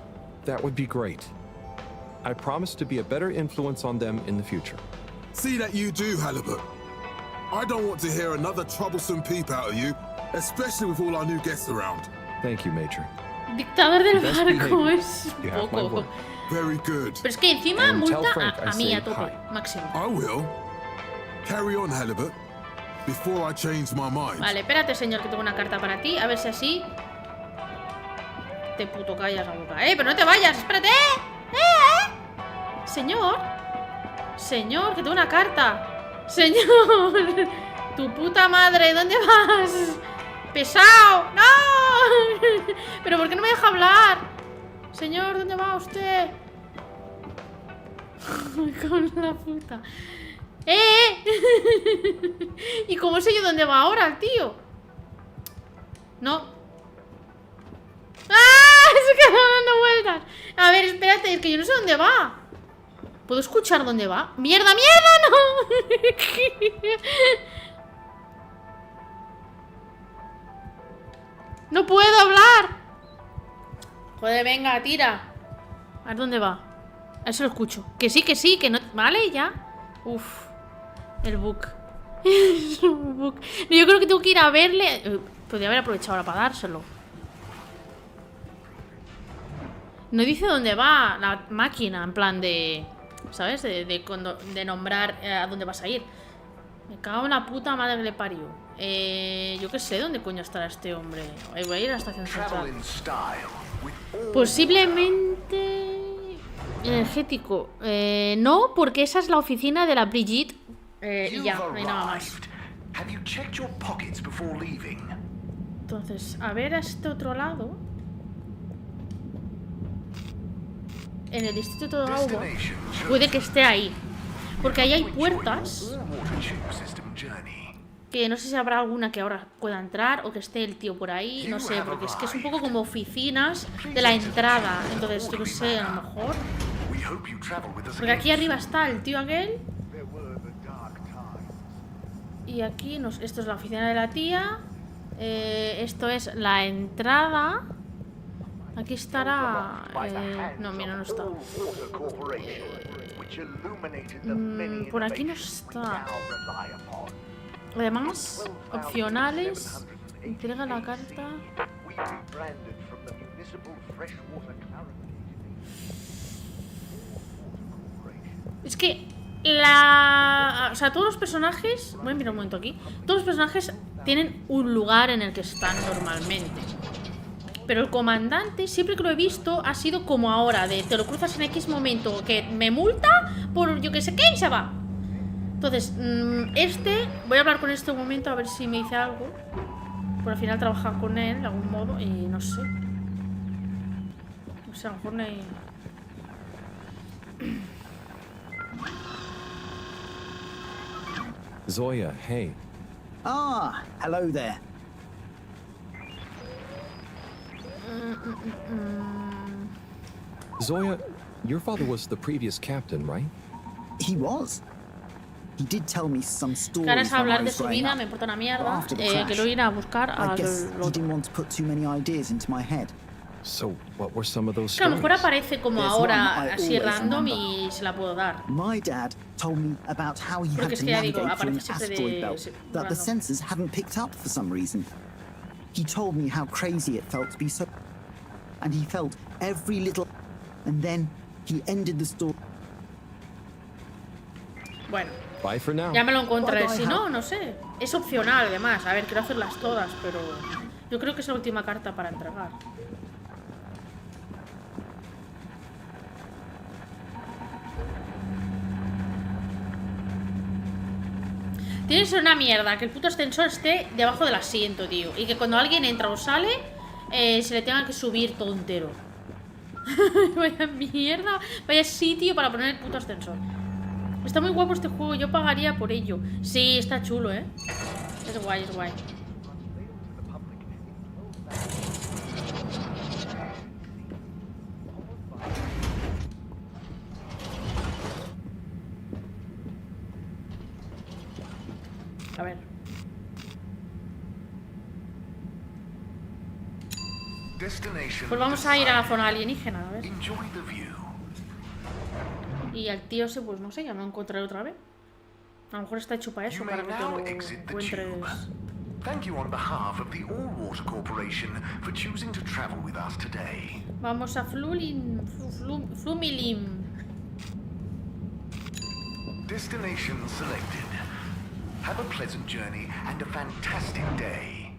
That would be great. I promise to be a better influence on them in the future. See that you do, Halibut. I don't want to hear another troublesome peep out of you, especially with all our new guests around. Thank you, Major. Dictador del Best barco behavior. es You have my poco. word. Very good. Pero es que encima And tell multa Frank I a mí say a tope, hi. máximo. I will. Carry on, Halibut. Before I change my mind. Vale, espérate, señor, que tengo una carta para ti. A ver si así te puto callas la boca. Pero no te vayas, espérate. Señor. Señor, que tengo una carta. Señor. Tu puta madre, ¿dónde vas? ¡Pesado! ¡No! ¿Pero por qué no me deja hablar? Señor, ¿dónde va usted? Con la puta. ¿Y cómo sé yo dónde va ahora el tío? No. ¡Ah! Se queda dando vueltas. A ver, espérate, es que yo no sé dónde va. ¿Puedo escuchar dónde va? ¡Mierda, mierda! ¡No! ¡No puedo hablar! Joder, venga, tira. A ver dónde va. A ver si lo escucho. Que sí, que no. Vale, ya. Uf. El book. Es un book. Yo creo que tengo que ir a verle. Podría haber aprovechado ahora para dárselo. No dice dónde va la máquina, en plan de... ¿Sabes? De nombrar a dónde vas a ir. Me cago en la puta madre que le parió. Yo qué sé dónde coño estará este hombre. Voy a ir a la estación central. Posiblemente... energético. No, porque esa es la oficina de la Brigitte. Y ya, no hay nada más. Entonces, a ver a este otro lado. En el distrito de agua. Puede que esté ahí. Porque ahí hay puertas. Que no sé si habrá alguna que ahora pueda entrar. O que esté el tío por ahí. No sé, porque es que es un poco como oficinas de la entrada. Entonces, yo qué sé, a lo mejor. Porque aquí arriba está el tío aquel. Y aquí esto es la oficina de la tía. Esto es la entrada. Aquí estará... no, mira, no está. Por aquí no está. Además, opcionales. Entrega la carta. Es que o sea, todos los personajes... Voy a mirar un momento aquí. Todos los personajes tienen un lugar en el que están normalmente. Pero el comandante, siempre que lo he visto, ha sido como ahora, de te lo cruzas en X momento, que me multa por yo que sé qué y se va. Entonces, voy a hablar con este un momento a ver si me dice algo. Por al final trabajar con él de algún modo y no sé. No sé, a lo mejor no hay... Zoya, hey. Ah, hello there. Zoya, your father was the previous captain, right? He was. He did tell me some stories. Ganas a when I hablar de was su growing vida, up. me importa una mierda. After the crash, Que lo iré a buscar I a guess he didn't want to put too many ideas into my head. So, what were some of those que a lo mejor stories? aparece como There's ahora, one I así always random remember. y se la puedo dar. My dad told me about how he Porque had es to que ya digo, navigate through an aparece siempre asteroid de... belt that the sensors hadn't picked up for some reason. He told me how crazy it felt to be so... And he felt every little... And then he ended the story. Bueno, Bye for now. ya me lo encontraré. Bye bye, Si Hal. no, no sé. Es opcional, además. A ver, quiero hacerlas todas, pero... Yo creo que es la última carta para entregar. Tiene que ser una mierda que el puto ascensor esté debajo del asiento, tío. Y que cuando alguien entra o sale, se le tenga que subir todo entero. Vaya mierda. Vaya sitio para poner el puto ascensor. Está muy guapo este juego, yo pagaría por ello. Sí, está chulo, ¿eh? Es guay, es guay. A ver. Pues vamos a ir a la zona alienígena, a ver. Y al tío ese, pues no sé, ya me lo encontraré otra vez. A lo mejor está hecho para eso, para que te lo encuentres. Thank you on behalf of the All-Water Corporation for choosing to travel with us today. Vamos a Flumilim. Destination selected. Have a pleasant journey and a fantastic day.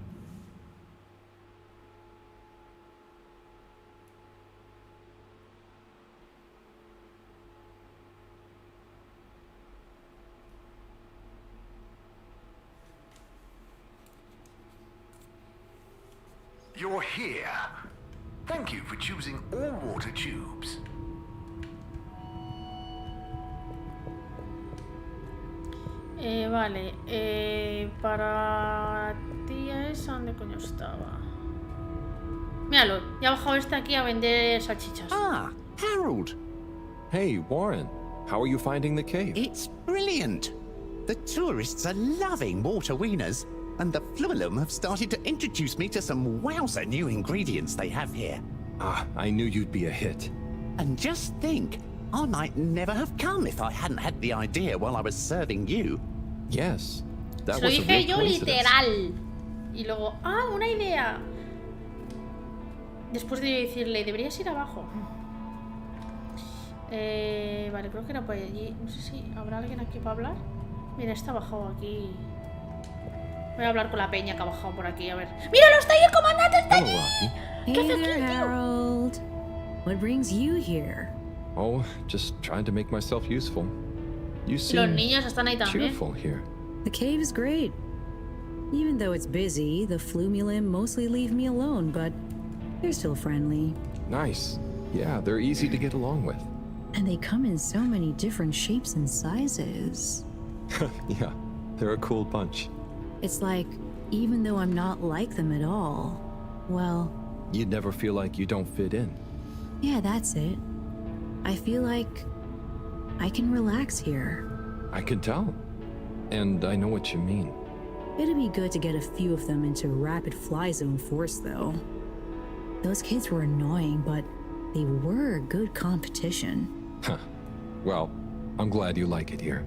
You're here. Thank you for choosing all water tubes. Vale, para ti es... ¿Dónde coño estaba? Míralo, ya ha bajado este aquí a vender salchichas. Ah, Harold. Hey, Warren. How are you finding the cave? It's brilliant. The tourists are loving water wieners, and the Fluilum have started to introduce me to some wowzer new ingredients they have here. Ah, I knew you'd be a hit. And just think, I might never have come if I hadn't had the idea while I was serving you. Yes, that Se lo was a dije real yo coincidence. literal. Y luego, una idea. Después de decirle, deberías ir abajo. Vale, creo que era por allí. No sé si habrá alguien aquí para hablar. Mira, está bajado aquí. Voy a hablar con la peña que ha bajado por aquí, a ver. ¡Míralo! ¡Está ahí el comandante! ¡Está allí! ¿Qué hace aquí, tío? Harold. What brings you here? Oh, just trying to make myself useful. You Los seem niños están ahí también. cheerful here. The cave is great. Even though it's busy, the Flumilim mostly leave me alone, but they're still friendly. Nice. Yeah, they're easy to get along with. And they come in so many different shapes and sizes. Yeah, they're a cool bunch. It's like, even though I'm not like them at all, well... You'd never feel like you don't fit in. Yeah, that's it. I feel like I can relax here. I can tell. And I know what you mean. It'd be good to get a few of them into rapid fly zone force, though. Those kids were annoying, but they were good competition. Huh. Well, I'm glad you like it here.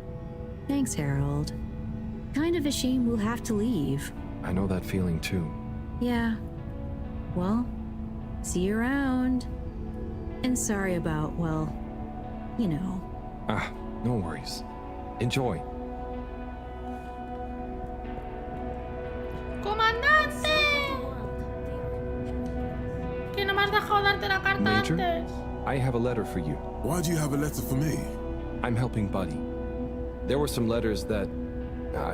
Thanks, Harold. Kind of a shame we'll have to leave. I know that feeling too. Yeah. Well, see you around. And sorry about, well, you know. Ah, no worries. Enjoy. ¡Comandante! Que no me has dejado darte la carta Major, antes. I have a letter for you. Why do you have a letter for me? I'm helping Buddy. There were some letters that...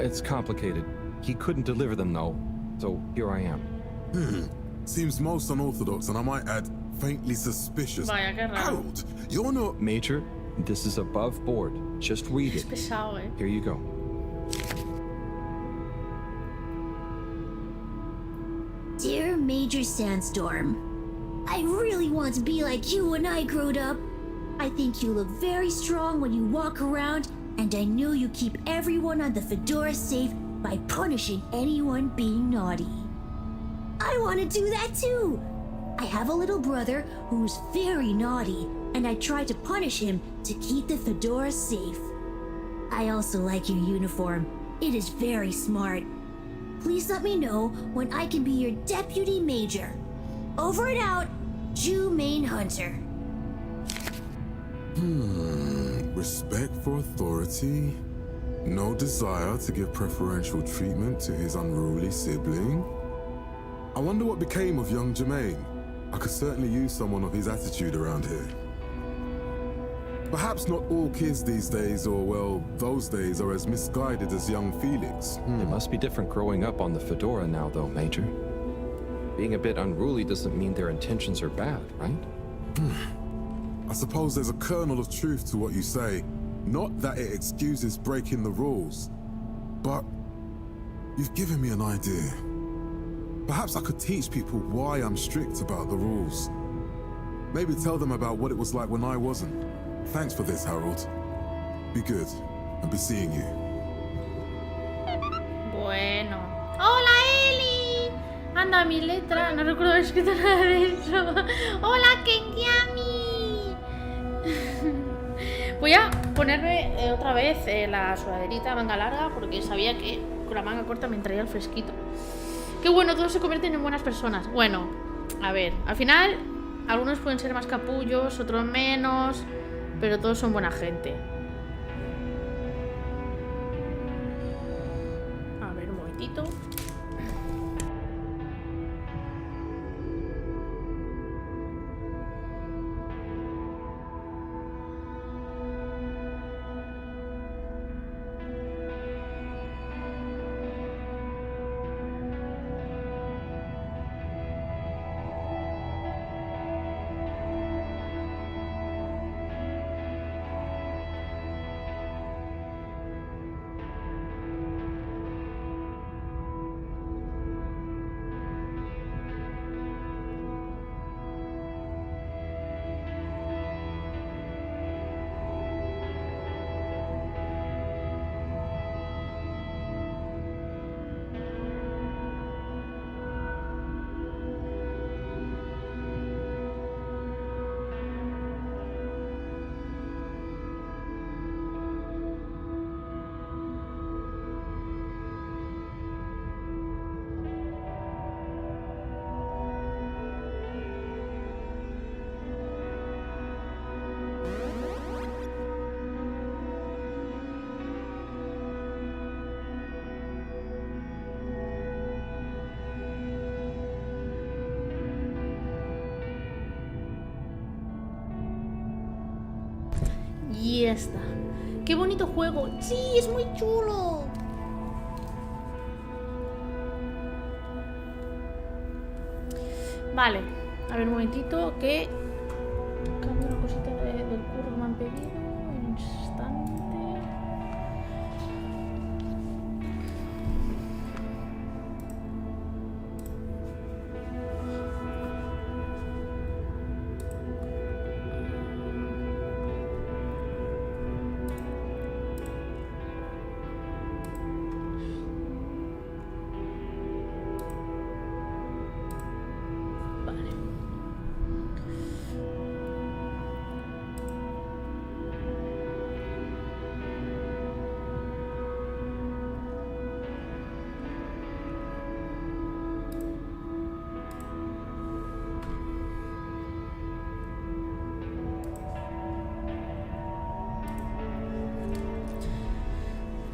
it's complicated. He couldn't deliver them, though. So here I am. Seems most unorthodox, and I might add, faintly suspicious. Vaya, qué raro. Harold, you're not... Major, this is above board. Just read Es it. pesado, eh. Here you go. Dear Major Sandstorm, I really want to be like you when I growed up. I think you look very strong when you walk around, and I know you keep everyone on the Fedora safe by punishing anyone being naughty. I want to do that too. I have a little brother who's very naughty, and I try to punish him to keep the Fedora safe. I also like your uniform. It is very smart. Please let me know when I can be your deputy major. Over and out, Jew Main Hunter. Respect for authority. No desire to give preferential treatment to his unruly sibling. I wonder what became of young Jermaine. I could certainly use someone of his attitude around here. Perhaps not all kids these days, or well, those days, are as misguided as young Felix. It must be different growing up on the Fedora now, though, Major. Being a bit unruly doesn't mean their intentions are bad, right? I suppose there's a kernel of truth to what you say. Not that it excuses breaking the rules, but you've given me an idea. Perhaps I could teach people why I'm strict about the rules. Maybe tell them about what it was like when I wasn't. Thanks for this, Harold. Be good, and be seeing you. anda mi letra. No recuerdo haber escrito nada de eso. ¡Hola, Kenkiami! Voy a ponerme otra vez la sudaderita manga larga porque sabía que con la manga corta me entraría el fresquito. Qué bueno, todos se convierten en buenas personas. Bueno, a ver, al final algunos pueden ser más capullos, otros menos, pero todos son buena gente. A ver, un momentito. Y ya está. ¡Qué bonito juego! ¡Sí, es muy chulo! Vale, a ver un momentito que cambio una cosita del curro que me han pedido. Un instante.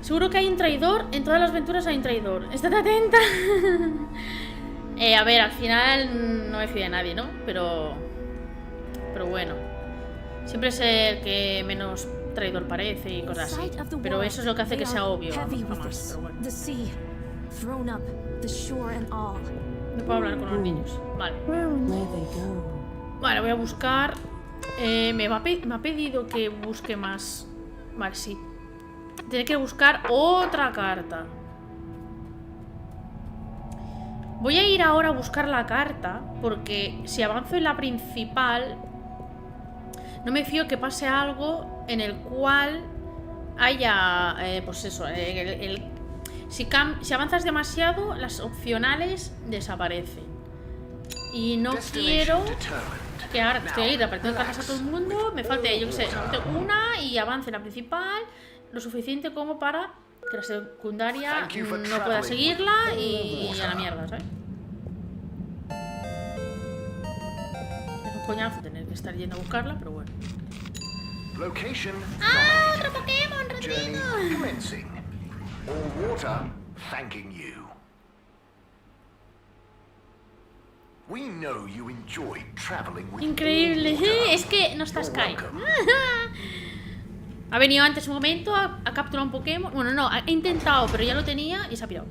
Seguro que hay un traidor. En todas las aventuras hay un traidor. Estate atenta. A ver, al final no me fío de nadie, ¿no? Pero bueno. Siempre es el que menos traidor parece y cosas así. Pero eso es lo que hace que sea obvio. Jamás, pero bueno. No puedo hablar con los niños. Vale. Vale, voy a buscar. Me ha pedido que busque más. Vale, sí. Tiene que buscar otra carta. Voy a ir ahora a buscar la carta, porque si avanzo en la principal, no me fío que pase algo en el cual haya, pues eso, si avanzas demasiado, las opcionales desaparecen. Y no quiero que ahora que estoy ahí repartiendo cartas a todo el mundo, me falte, yo qué sé, una y avance en la principal lo suficiente como para que la secundaria no pueda seguirla y a la mierda, ¿sabes? Es un coñazo tener que estar yendo a buscarla, pero bueno. ¡Ah! ¡Otro Pokémon, ratito! Increíble, es que no está Sky. Ha venido antes un momento, ha capturado un Pokémon. Bueno, no, he intentado, pero ya lo tenía y se ha pirado.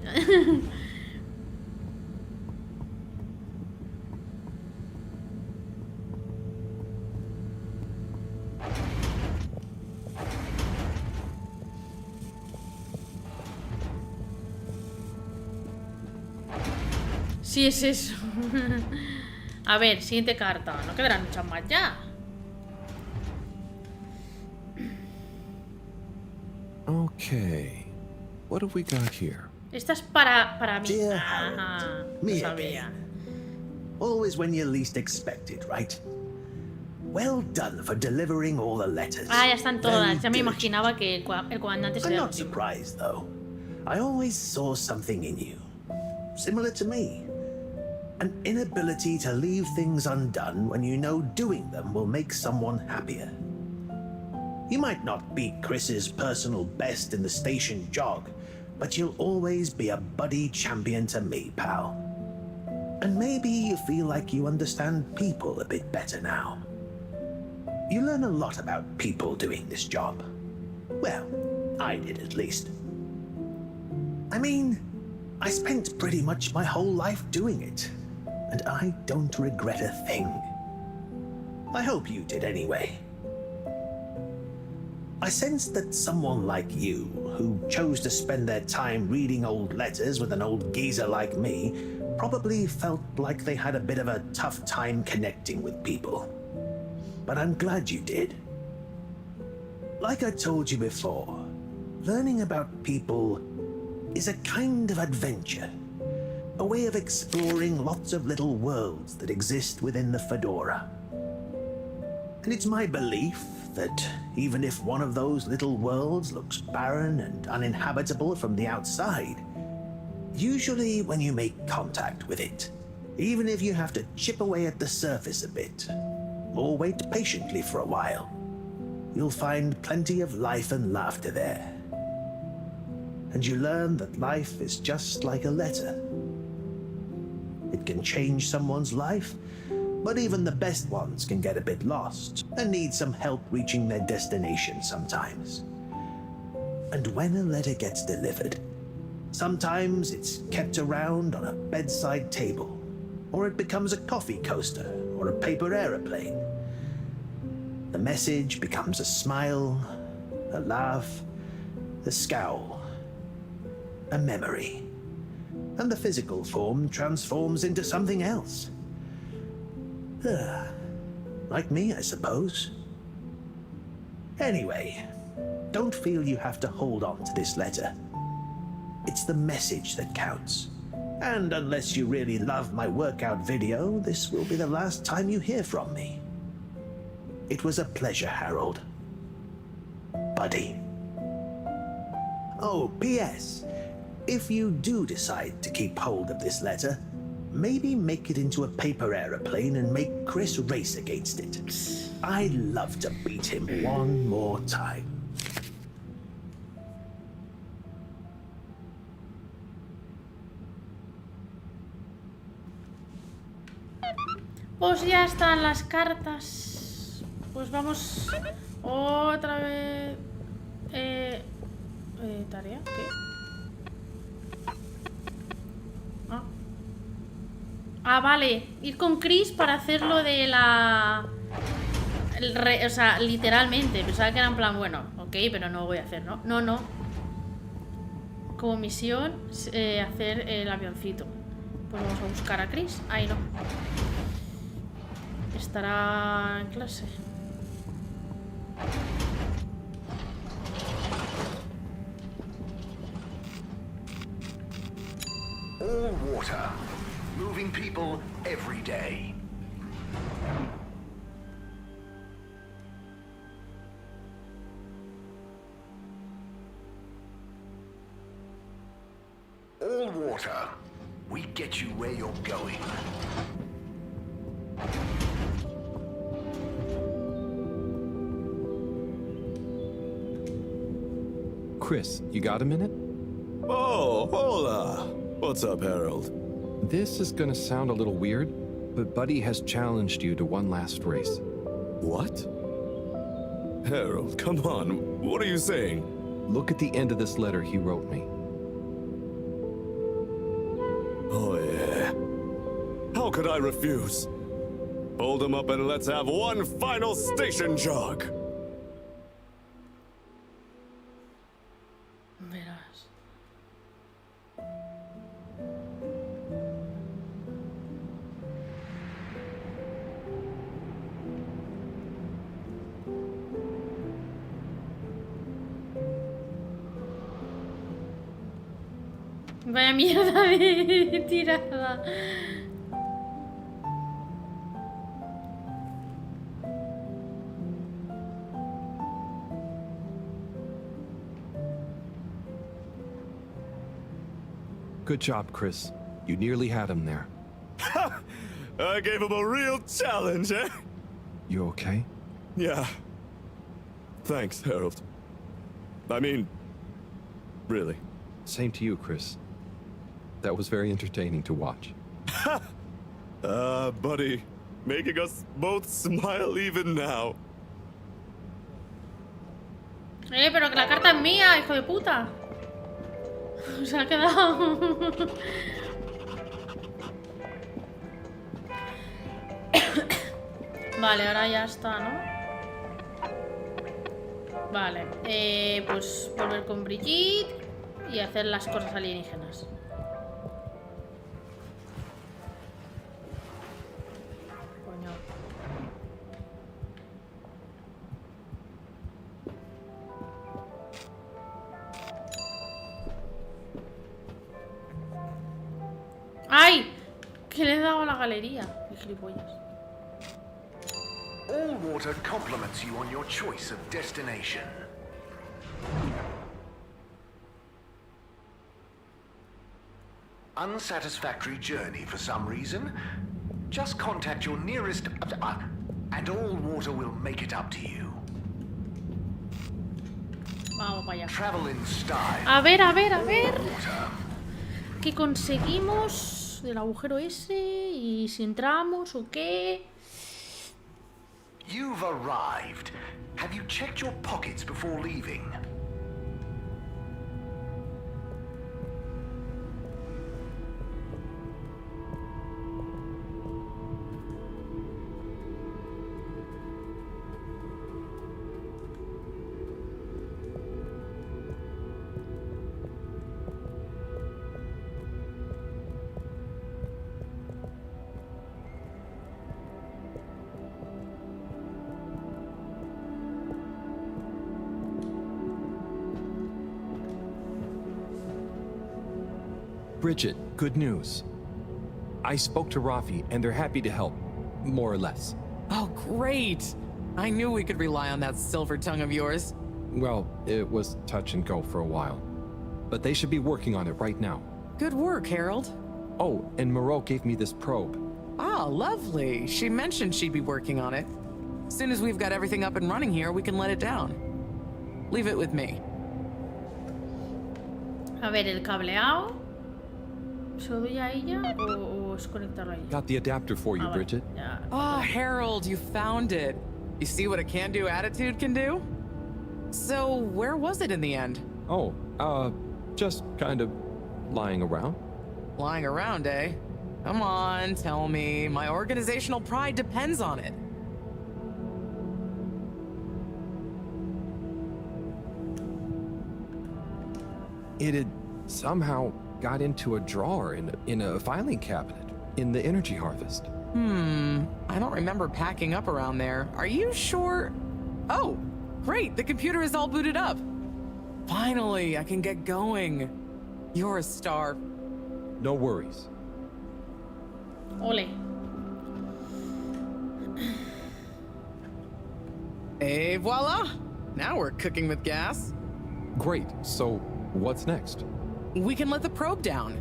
Sí, es eso. A ver, siguiente carta. No quedarán muchas más ya. Okay, what have we got here? Esta es para mí. Dear Ajá, Harold, lo me sabía. again. Always when you least expect it, right? Well done for delivering all the letters. Ah, ya están todas. Very Ya me diligent. imaginaba que el comandante I'm sería el not último. surprised, though. I always saw something in you, similar to me. An inability to leave things undone when you know doing them will make someone happier. You might not be Chris's personal best in the station jog, but you'll always be a buddy champion to me, pal. And maybe you feel like you understand people a bit better now. You learn a lot about people doing this job. Well, I did at least. I mean, I spent pretty much my whole life doing it, and I don't regret a thing. I hope you did anyway. I sensed that someone like you, who chose to spend their time reading old letters with an old geezer like me, probably felt like they had a bit of a tough time connecting with people. But I'm glad you did. Like I told you before, learning about people is a kind of adventure. A way of exploring lots of little worlds that exist within the Fedora. And it's my belief that even if one of those little worlds looks barren and uninhabitable from the outside, usually when you make contact with it, even if you have to chip away at the surface a bit, or wait patiently for a while, you'll find plenty of life and laughter there. And you learn that life is just like a letter. It can change someone's life, but even the best ones can get a bit lost and need some help reaching their destination sometimes. And when a letter gets delivered, sometimes it's kept around on a bedside table, or it becomes a coffee coaster or a paper aeroplane. The message becomes a smile, a laugh, a scowl, a memory. And the physical form transforms into something else. Like me, I suppose. Anyway, don't feel you have to hold on to this letter. It's the message that counts. And unless you really love my workout video, this will be the last time you hear from me. It was a pleasure, Harold. Buddy. Oh, P.S. If you do decide to keep hold of this letter, maybe make it into a paper aeroplane and make Chris race against it. I'd love to beat him one more time. Pues ya están las cartas. Pues vamos otra vez. ¿Tarea? ¿Qué? Ah, vale. Ir con Chris para hacer lo de la... o sea, literalmente. Pensaba que era en plan, bueno, ok, pero no voy a hacer, ¿no? No, no. Como misión, hacer el avioncito. Pues vamos a buscar a Chris. Ahí no. Estará en clase. All water. Moving people every day. All water. We get you where you're going. Chris, you got a minute? Oh, hola. What's up, Harold? This is gonna sound a little weird, but Buddy has challenged you to one last race. What? Harold, come on. What are you saying? Look at the end of this letter he wrote me. Oh, yeah. How could I refuse? Hold him up and let's have one final station jog. Verás. Vaya mierda de tirada. Good job, Chris. You nearly had him there. I gave him a real challenge, eh? You okay? Yeah. Thanks, Harold. I mean, really. Same to you, Chris. That was very entertaining to watch. Buddy, making us both smile even now. Pero que la carta es mía, hijo de puta. Se ha quedado. Vale, ahora ya está, ¿no? Vale, pues volver con Brigitte y hacer las cosas alienígenas. Coño. ¡Ay! Que le he dado a la galería. Qué gilipollas. All water compliments you on your choice of destination. Unsatisfactory journey for some reason? Just contact your nearest... and all water will make it up to you. Vamos para allá. Travel in style. A ver, a ver, a ver. ¿Qué conseguimos del agujero ese? ¿Y si entramos o qué? You've arrived. Have you checked your pockets before leaving? Bridget, good news. I spoke to Rafi, and they're happy to help, more or less. Oh, great! I knew we could rely on that silver tongue of yours. Well, it was touch and go for a while. But they should be working on it right now. Good work, Harold. Oh, and Moreau gave me this probe. Ah, lovely. She mentioned she'd be working on it. As soon as we've got everything up and running here, we can let it down. Leave it with me. A ver, el cableado. ¿Se lo doy a ella o es conectarlo a ella? Got the adapter for you, Bridget. Ya. Ah, Harold, you found it. You see what a can-do attitude can do? So, where was it in the end? Oh, just kind of lying around. Lying around, eh? Come on, tell me. My organizational pride depends on it. It had somehow got into a drawer in a filing cabinet in the energy harvest. I don't remember packing up around there. Are you sure? Oh, great, the computer is all booted up. Finally, I can get going. You're a star. No worries. Ole. Et voila! Now we're cooking with gas. Great, so what's next? We can let the probe down.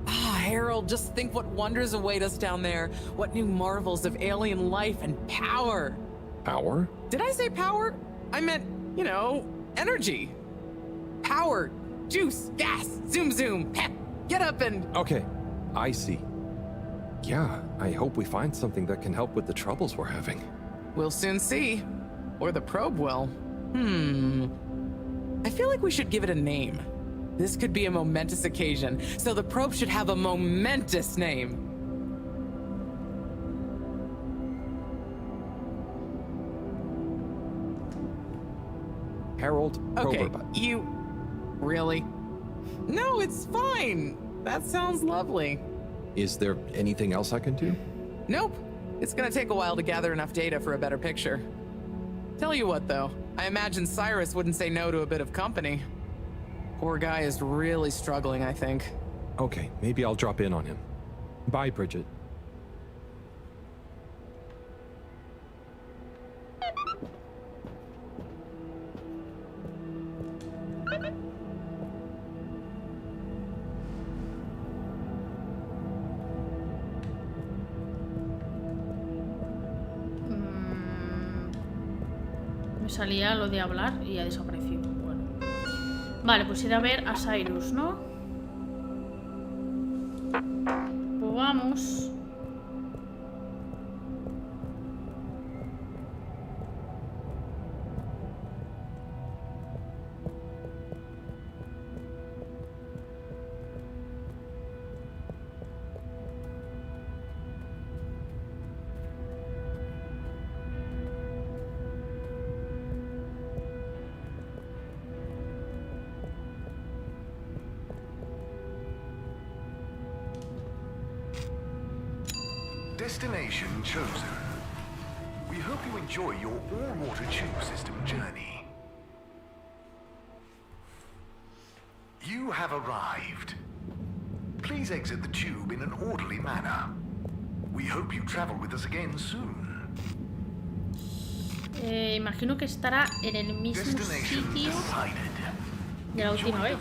Ah, Harold, just think what wonders await us down there. What new marvels of alien life and power. Power? Did I say power? I meant, you know, energy. Power, juice, gas, zoom zoom, pep, get up and... Okay, I see. Yeah, I hope we find something that can help with the troubles we're having. We'll soon see. Or the probe will. I feel like we should give it a name. This could be a momentous occasion, so the probe should have a momentous name. Harold Okay, Proberbot. you... Really? No, it's fine. That sounds lovely. Is there anything else I can do? Nope. It's gonna take a while to gather enough data for a better picture. Tell you what, though. I imagine Cyrus wouldn't say no to a bit of company. Poor guy is really struggling, I think. Okay, maybe I'll drop in on him. Bye, Bridget. Me salía lo de hablar y ya desapareció. Bueno. Vale, pues ir a ver a Cyrus, ¿no? Pues vamos. Destination chosen. We hope you enjoy your all-water tube system journey. You have arrived. Please exit the tube in an orderly manner. We hope you travel with us again soon. Imagino que estará en el mismo sitio de la última vez.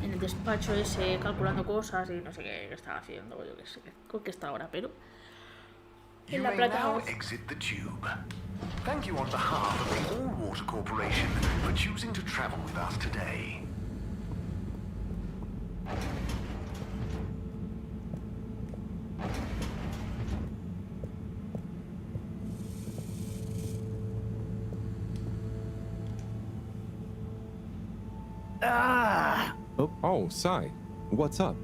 En el despacho ese, calculando cosas y no sé qué estaba haciendo, yo qué sé, con qué está ahora, pero... You may now exit the tube. Thank you on behalf of the All Water Corporation for choosing to travel with us today. Oh, Sai. What's up?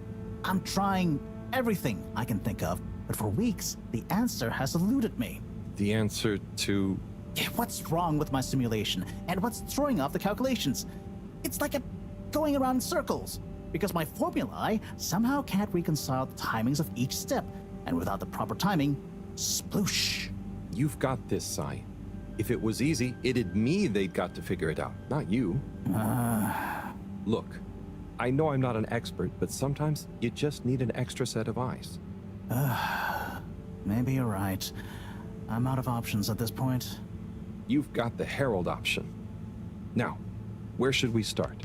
I'm trying everything I can think of, but for weeks, the answer has eluded me. The answer to... What's wrong with my simulation, and what's throwing off the calculations? It's like going around in circles, because my formulae somehow can't reconcile the timings of each step, and without the proper timing, sploosh. You've got this, Sai. If it was easy, it'd me they'd got to figure it out, not you. Look, I know I'm not an expert, but sometimes you just need an extra set of eyes. Maybe you're right. I'm out of options at this point. You've got the Herald option. Now, where should we start?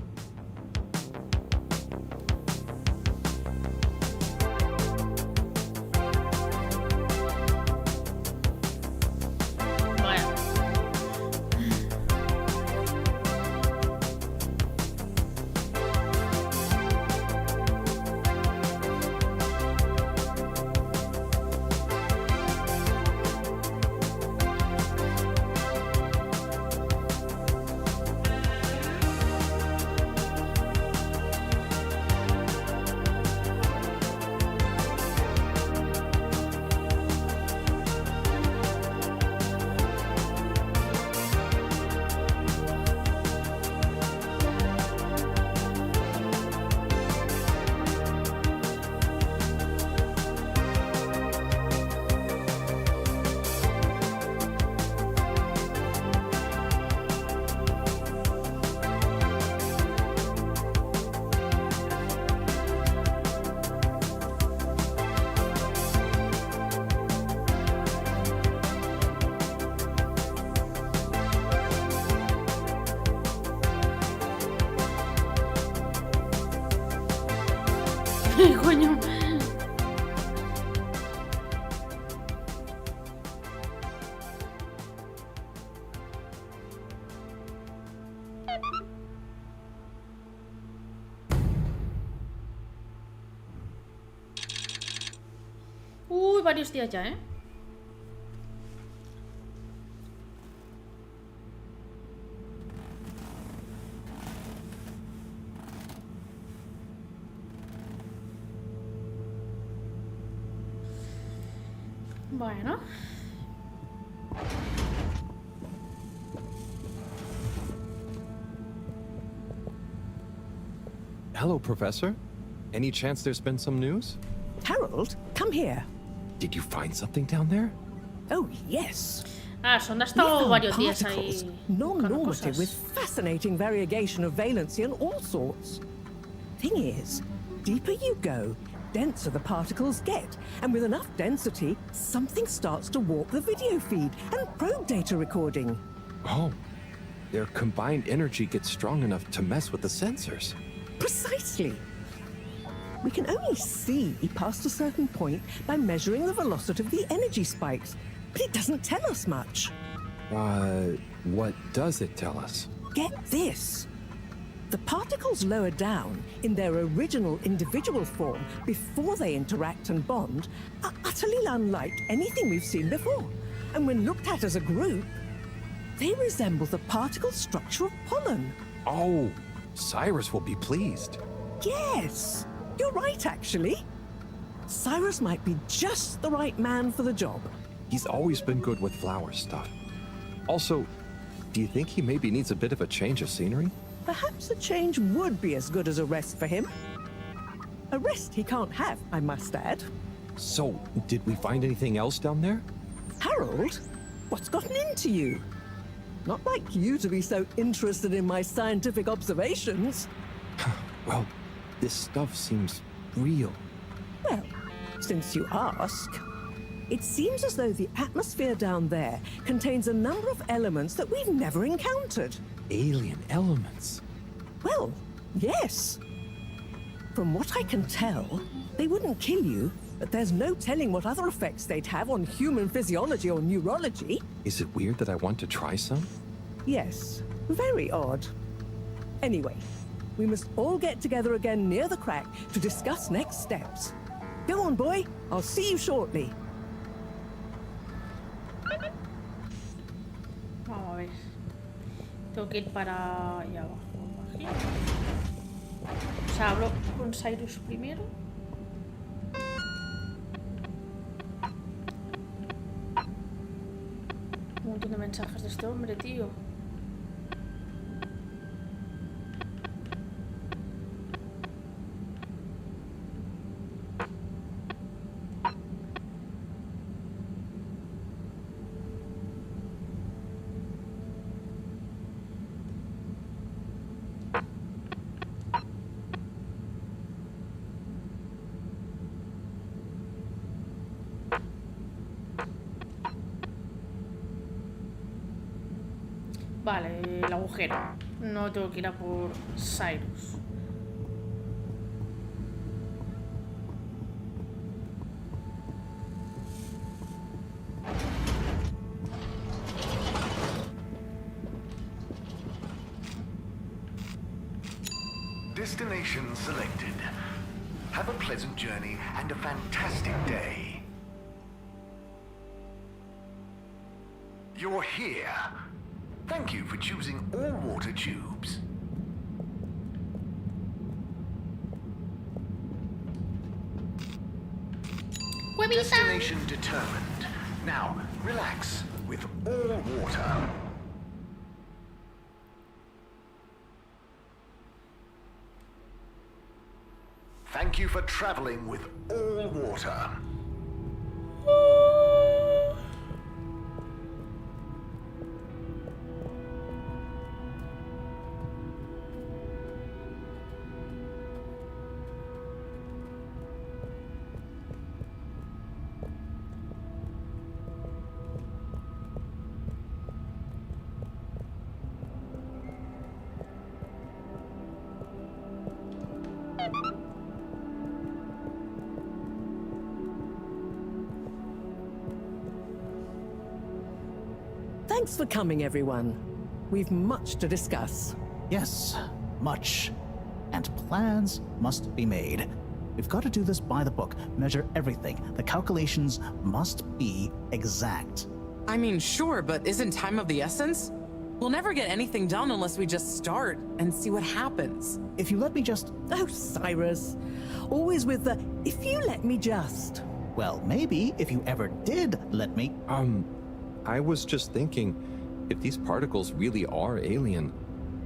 Coño. Uy, varios días ya, ¿eh? Bueno. Hello, Professor. Any chance there's been some news? Harold, come here. Did you find something down there? Oh, yes. Sonda ha estado varios días ahí. Non-normative with fascinating variegation of valency and all sorts. Thing is, deeper you go, denser the particles get. And with enough density, something starts to warp the video feed and probe data recording. Oh, their combined energy gets strong enough to mess with the sensors. Precisely. We can only see past a certain point by measuring the velocity of the energy spikes, but it doesn't tell us much. What does it tell us? Get this. The particles lower down in their original individual form before they interact and bond are utterly unlike anything we've seen before. And when looked at as a group, they resemble the particle structure of pollen. Oh, Cyrus will be pleased. Yes, you're right, actually. Cyrus might be just the right man for the job. He's always been good with flower stuff. Also, do you think he maybe needs a bit of a change of scenery? Perhaps a change would be as good as a rest for him. A rest he can't have, I must add. So, did we find anything else down there? Harold, what's gotten into you? Not like you to be so interested in my scientific observations. Well, this stuff seems real. Well, since you ask, it seems as though the atmosphere down there contains a number of elements that we've never encountered. Alien elements? Well, yes. From what I can tell, they wouldn't kill you, but there's no telling what other effects they'd have on human physiology or neurology. Is it weird that I want to try some? Yes, very odd. Anyway, we must all get together again near the crack to discuss next steps. Go on, boy. I'll see you shortly. Vamos a ver. Tengo que ir para allá abajo. Aquí. O sea, hablo con Cyrus primero. Un montón de mensajes de este hombre, tío. Vale, el agujero. No tengo que ir a por Cyrus. Destination selected. Have a pleasant journey and a fantastic day. You're here. Thank you for choosing all water tubes. Destination determined. Now, relax with all water. Thank you for traveling with all water. Thanks for coming, everyone. We've much to discuss. Yes, much. And plans must be made. We've got to do this by the book, measure everything. The calculations must be exact. I mean, sure, but isn't time of the essence? We'll never get anything done unless we just start and see what happens. If you let me just... Oh, Cyrus. Always with the, if you let me just. Well, maybe if you ever did let me... I was just thinking, if these particles really are alien,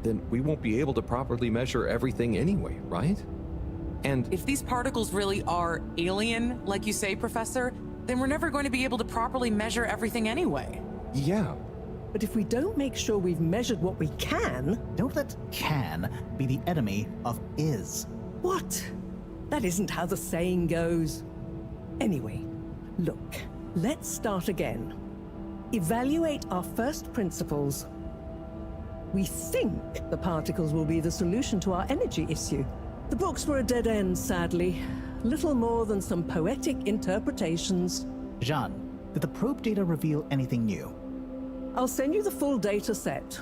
then we won't be able to properly measure everything anyway, right? And if these particles really are alien, like you say, Professor, then we're never going to be able to properly measure everything anyway. Yeah. But if we don't make sure we've measured what we can... Don't let can be the enemy of is. What? That isn't how the saying goes. Anyway, look, let's start again. Evaluate our first principles. We think the particles will be the solution to our energy issue. The books were a dead end, sadly. Little more than some poetic interpretations. Jean, did the probe data reveal anything new? I'll send you the full data set.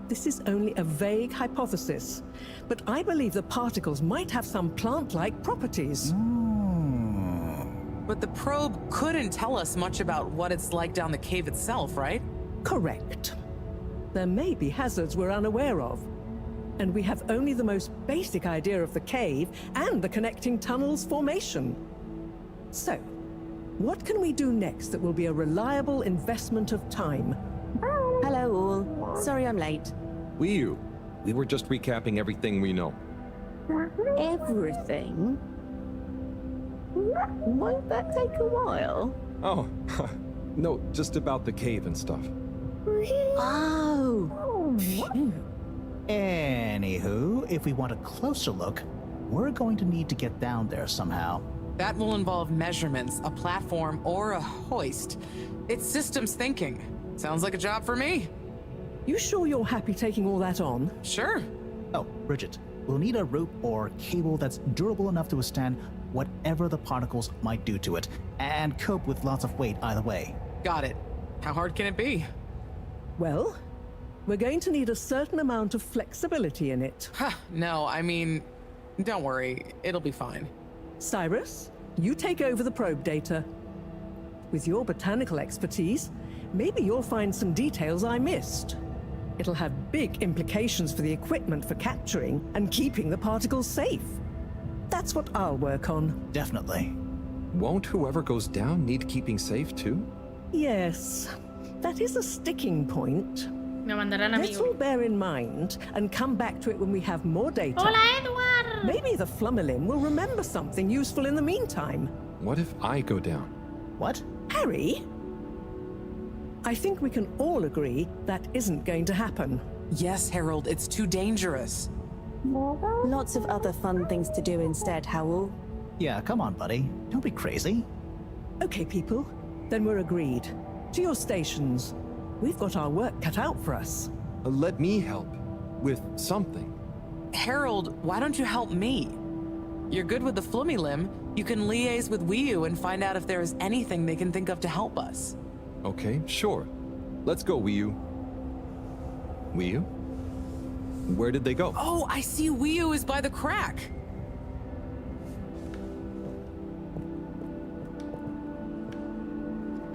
This is only a vague hypothesis, but I believe the particles might have some plant-like properties. But the probe couldn't tell us much about what it's like down the cave itself, right? Correct. There may be hazards we're unaware of, and we have only the most basic idea of the cave and the connecting tunnels formation. So, what can we do next that will be a reliable investment of time? Hello all. Sorry I'm late. We were just recapping everything we know. Everything? Won't that take a while? Oh, no, just about the cave and stuff. Oh. Anywho, if we want a closer look, we're going to need to get down there somehow. That will involve measurements, a platform, or a hoist. It's systems thinking. Sounds like a job for me. You sure you're happy taking all that on? Sure. Oh, Bridget, we'll need a rope or cable that's durable enough to withstand whatever the particles might do to it, and cope with lots of weight either way. Got it. How hard can it be? Well, we're going to need a certain amount of flexibility in it. No, I mean, don't worry. It'll be fine. Cyrus, you take over the probe data. With your botanical expertise, maybe you'll find some details I missed. It'll have big implications for the equipment for capturing and keeping the particles safe. That's what I'll work on. Definitely. Won't whoever goes down need keeping safe too? Yes, that is a sticking point. Me mandarán a mí. Let's all bear in mind and come back to it when we have more data. Hola, Edward! Maybe the Flummerlin will remember something useful in the meantime. What if I go down? What? Harry? I think we can all agree that isn't going to happen. Yes, Harold, it's too dangerous. Lots of other fun things to do instead, Howell. Yeah, come on, buddy. Don't be crazy. Okay, people. Then we're agreed. To your stations. We've got our work cut out for us. Let me help. With something. Harold, why don't you help me? You're good with the Flummy Limb. You can liaise with Wiu and find out if there is anything they can think of to help us. Okay, sure. Let's go, Wiu. Wiu? Where did they go? Oh, I see Wiu is by the crack.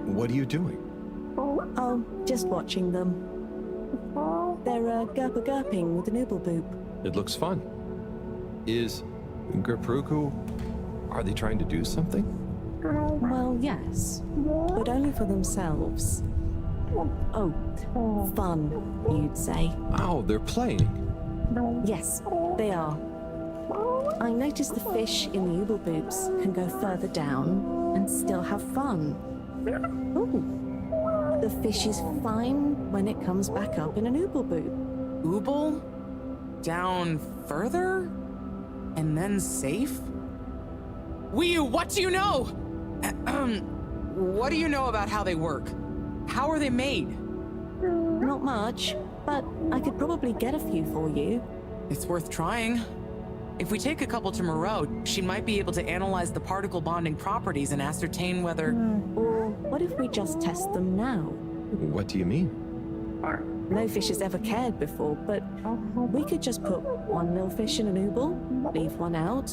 What are you doing? Oh, just watching them. They're gurping with an ooble boop. It looks fun. Is Gerpruku... Are they trying to do something? Well, yes. But only for themselves. Oh, fun, you'd say. Oh, they're playing. Yes, they are. I noticed the fish in the ooble boops can go further down and still have fun. Ooh. The fish is fine when it comes back up in an ooble boop. Ooble? Down further? And then safe? Wiu, what do you know? What do you know about how they work? How are they made? Not much, but I could probably get a few for you. It's worth trying. If we take a couple to Moreau, she might be able to analyze the particle bonding properties and ascertain whether... Or what if we just test them now? What do you mean? No fish has ever cared before, but we could just put one little fish in an ooble, leave one out,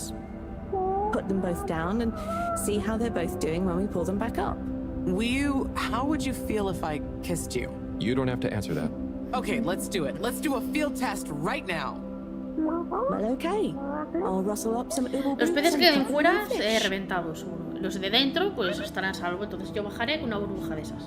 put them both down, and see how they're both doing when we pull them back up. Wiu, how would you feel if I kissed you? You don't have to answer that. Okay, let's do it. Let's do a field test right now. Well, okay. I'll rustle up some ooble Los peces boots que queden and fuera, fish. reventados, seguro. Los de dentro, pues estarán a salvo. Entonces yo bajaré con una burbuja de esas.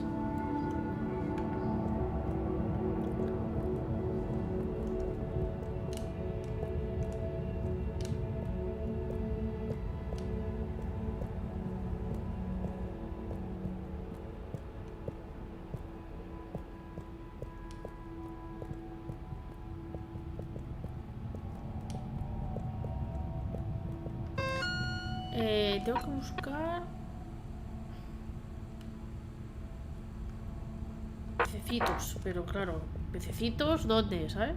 Tengo que buscar... Pececitos, pero claro, pececitos, ¿dónde, sabes?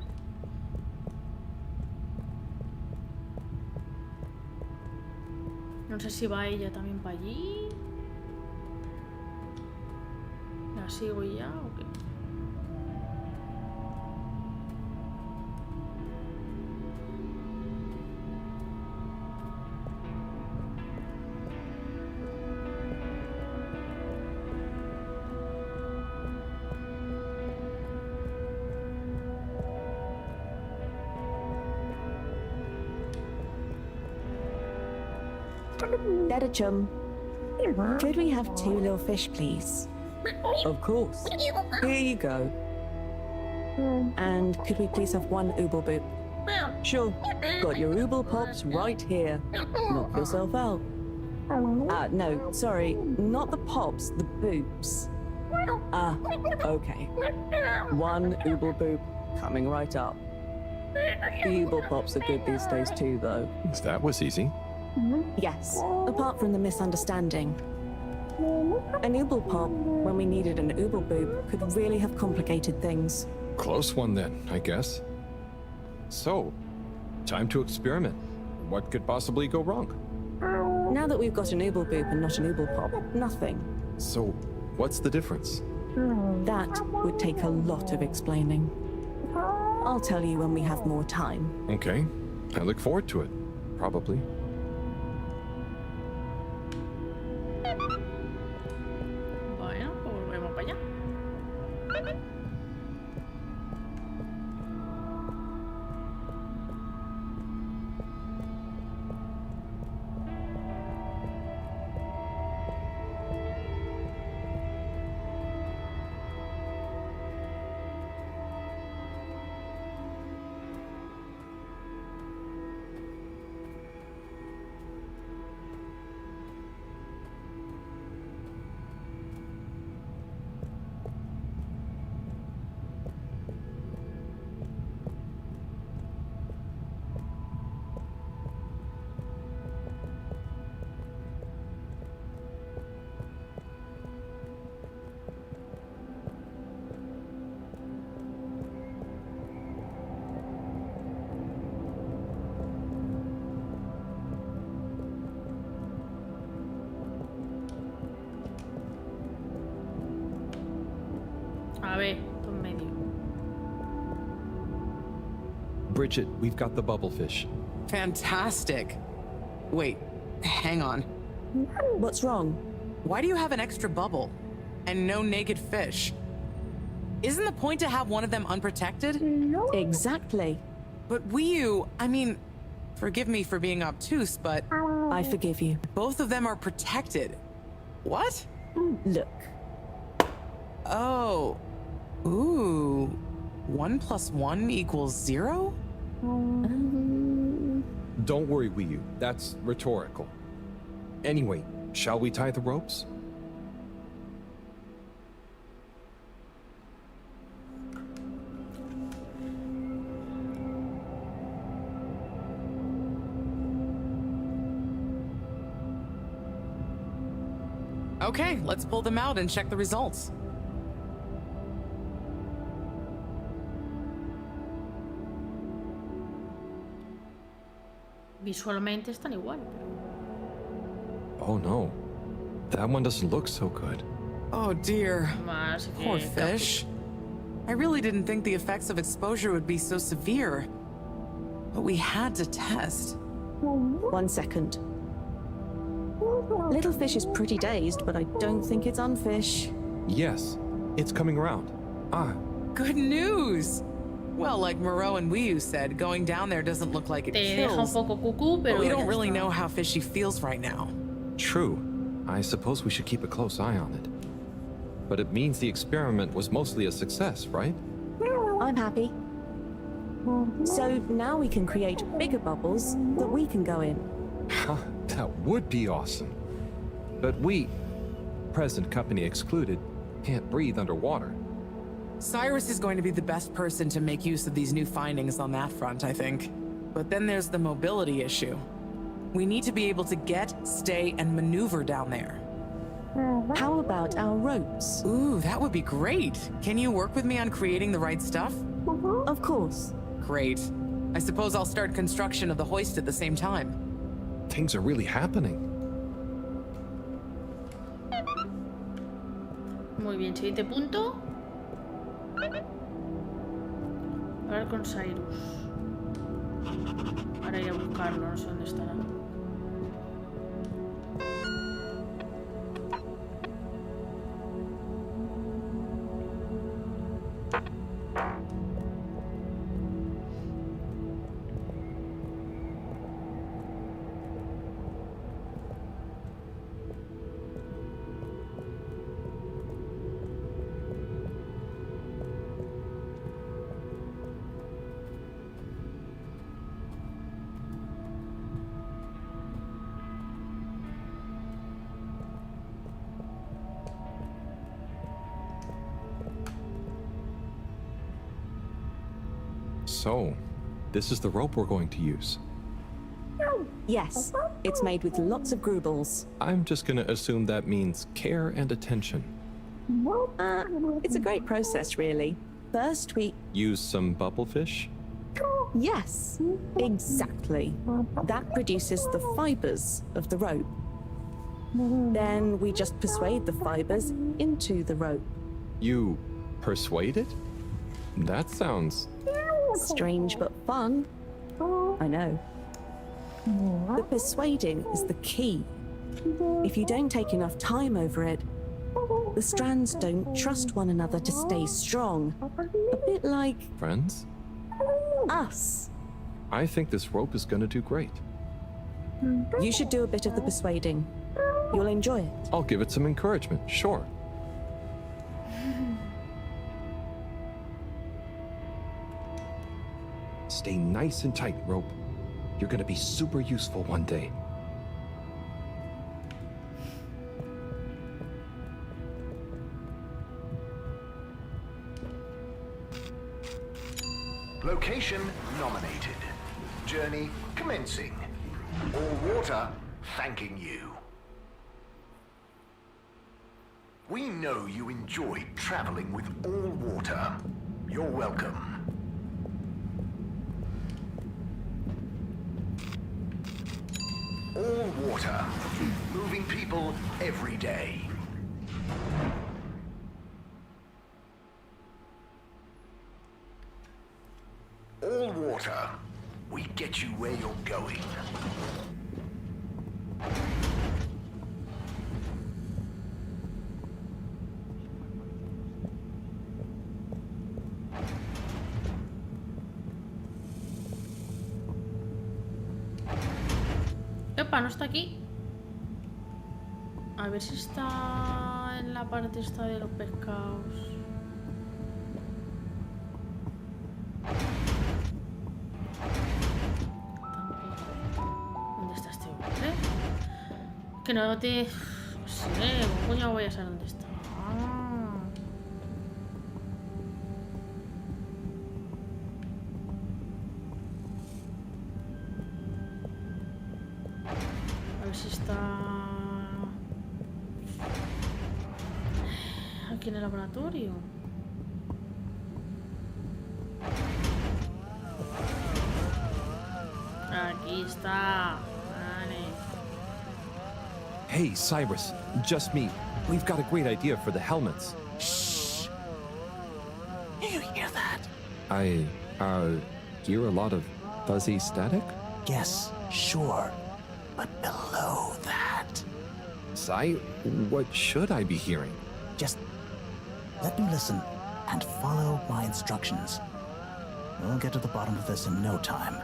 No sé si va ella también para allí. ¿La sigo ya o qué? Better chum. Could we have 2 little fish, please? Of course. Here you go. And could we please have 1 ooble boop? Sure. Got your ooble pops right here. Knock yourself out. No, sorry. Not the pops, the boops. Okay. 1 ooble boop coming right up. The ooble pops are good these days too, though. That was easy. Yes, apart from the misunderstanding. An ooble pop, when we needed an ooble boop, could really have complicated things. Close one then, I guess. So, time to experiment. What could possibly go wrong? Now that we've got an ooble boop and not an ooble pop, nothing. So, what's the difference? That would take a lot of explaining. I'll tell you when we have more time. Okay, I look forward to it. Probably. Bueno, pues volvemos para allá. A ver, esto en medio. Bridget, we've got the bubblefish. Fantastic. Wait, hang on. What's wrong? Why do you have an extra bubble and no naked fish? Isn't the point to have one of them unprotected? Exactly. But I mean, forgive me for being obtuse, but... I forgive you. Both of them are protected. What? Look. Oh. Ooh. 1 + 1 = 0? Don't worry, Wii-U. That's rhetorical. Anyway, shall we tie the ropes? Okay, let's pull them out and check the results. Visualmente están igual, pero... Oh no. That one doesn't look so good. Oh dear. Más que Poor fish. I really didn't think the effects of exposure would be so severe. But we had to test. 1 second. Little fish is pretty dazed, but I don't think it's unfish. Yes, it's coming around. Good news! Well, like Moreau and Wii-U said, going down there doesn't look like it kills. But we don't really know how fishy feels right now. True. I suppose we should keep a close eye on it. But it means the experiment was mostly a success, right? I'm happy. So now we can create bigger bubbles that we can go in. That would be awesome. But we, present company excluded, can't breathe underwater. Cyrus is going to be the best person to make use of these new findings on that front, I think. But then there's the mobility issue. We need to be able to get, stay, and maneuver down there. How about our ropes? Ooh, that would be great. Can you work with me on creating the right stuff? Of course. Great. I suppose I'll start construction of the hoist at the same time. Things are really happening. Muy bien, siguiente punto. Hablar con Cyrus. Ahora ir a buscarlo, no sé dónde estará. So, this is the rope we're going to use. Yes, it's made with lots of grubles. I'm just gonna assume that means care and attention. It's a great process, really. First, we... Use some bubblefish? Yes, exactly. That produces the fibers of the rope. Then we just persuade the fibers into the rope. You persuade it? That sounds... Strange but fun. I know. The persuading is the key. If you don't take enough time over it, the strands don't trust one another to stay strong. A bit like... Friends? Us. I think this rope is gonna do great. You should do a bit of the persuading. You'll enjoy it. I'll give it some encouragement, sure. Stay nice and tight, rope. You're gonna be super useful one day. Location nominated. Journey commencing. All water thanking you. We know you enjoyed traveling with all water. You're welcome. All water, moving people every day. All water, we get you where you're going. Epa, no está aquí. A ver si está en la parte esta de los pescados. ¿Dónde está este hombre? Que no te... No sé, ¿cómo coño voy a saber dónde está? A ver si está... Aquí en el laboratorio. Aquí está. Vale. Hey, Cyrus, just me. We've got a great idea for the helmets. Shh. You hear that? I, hear a lot of fuzzy static? Yes, sure. But below that... Cy, what should I be hearing? Just let me listen and follow my instructions. We'll get to the bottom of this in no time.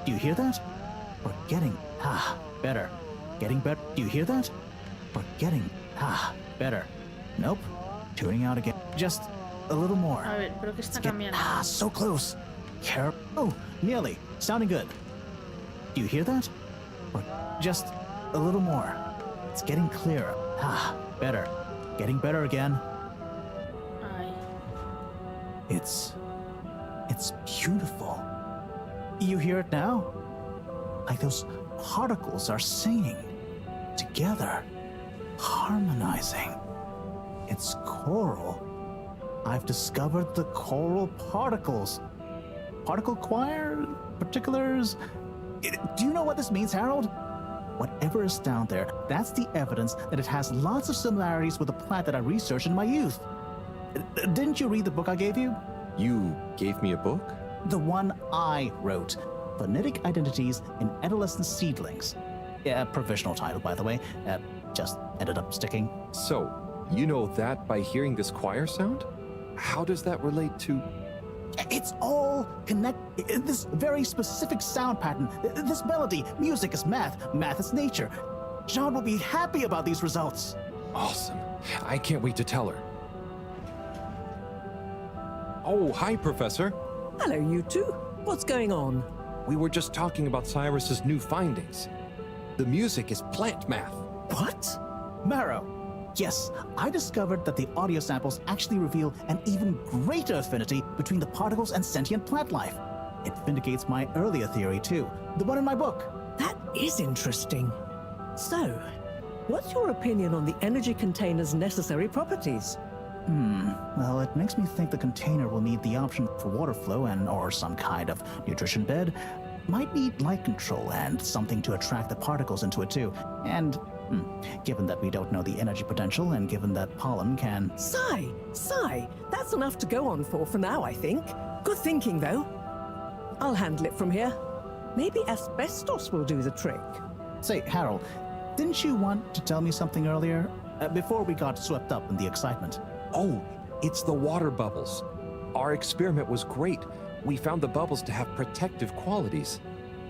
Do you hear that? We're getting, better. Getting better. Do you hear that? We're getting, better. Nope. Tuning out again. Just a little more. A ver, pero que está cambiando. So close. Oh, nearly. Sounding good. Do you hear that? We're just a little more. It's getting clearer. Better. Getting better again. Ay. It's It's beautiful. You hear it now? Like those particles are singing together, harmonizing. It's choral. I've discovered the choral particles. Particle choir? Particulars? Do you know what this means, Harold? Whatever is down there, that's the evidence that it has lots of similarities with the plant that I researched in my youth. Didn't you read the book I gave you? You gave me a book? The one I wrote. Phonetic Identities in Adolescent Seedlings. Yeah, provisional title, by the way. Just ended up sticking. So, you know that by hearing this choir sound? How does that relate to... It's all this very specific sound pattern. This melody. Music is math. Math is nature. John will be happy about these results. Awesome. I can't wait to tell her. Oh, hi, Professor. Hello, you two. What's going on? We were just talking about Cyrus's new findings. The music is plant math. What? Marrow. Yes, I discovered that the audio samples actually reveal an even greater affinity between the particles and sentient plant life. It vindicates my earlier theory, too. The one in my book. That is interesting. So, what's your opinion on the energy container's necessary properties? Well, it makes me think the container will need the option for water flow or some kind of nutrition bed. Might need light control and something to attract the particles into it too. And, given that we don't know the energy potential and given that pollen can... Sigh! That's enough to go on for now, I think. Good thinking, though. I'll handle it from here. Maybe asbestos will do the trick. Say, Harold, didn't you want to tell me something earlier? Before we got swept up in the excitement. Oh, it's the water bubbles. Our experiment was great. We found the bubbles to have protective qualities.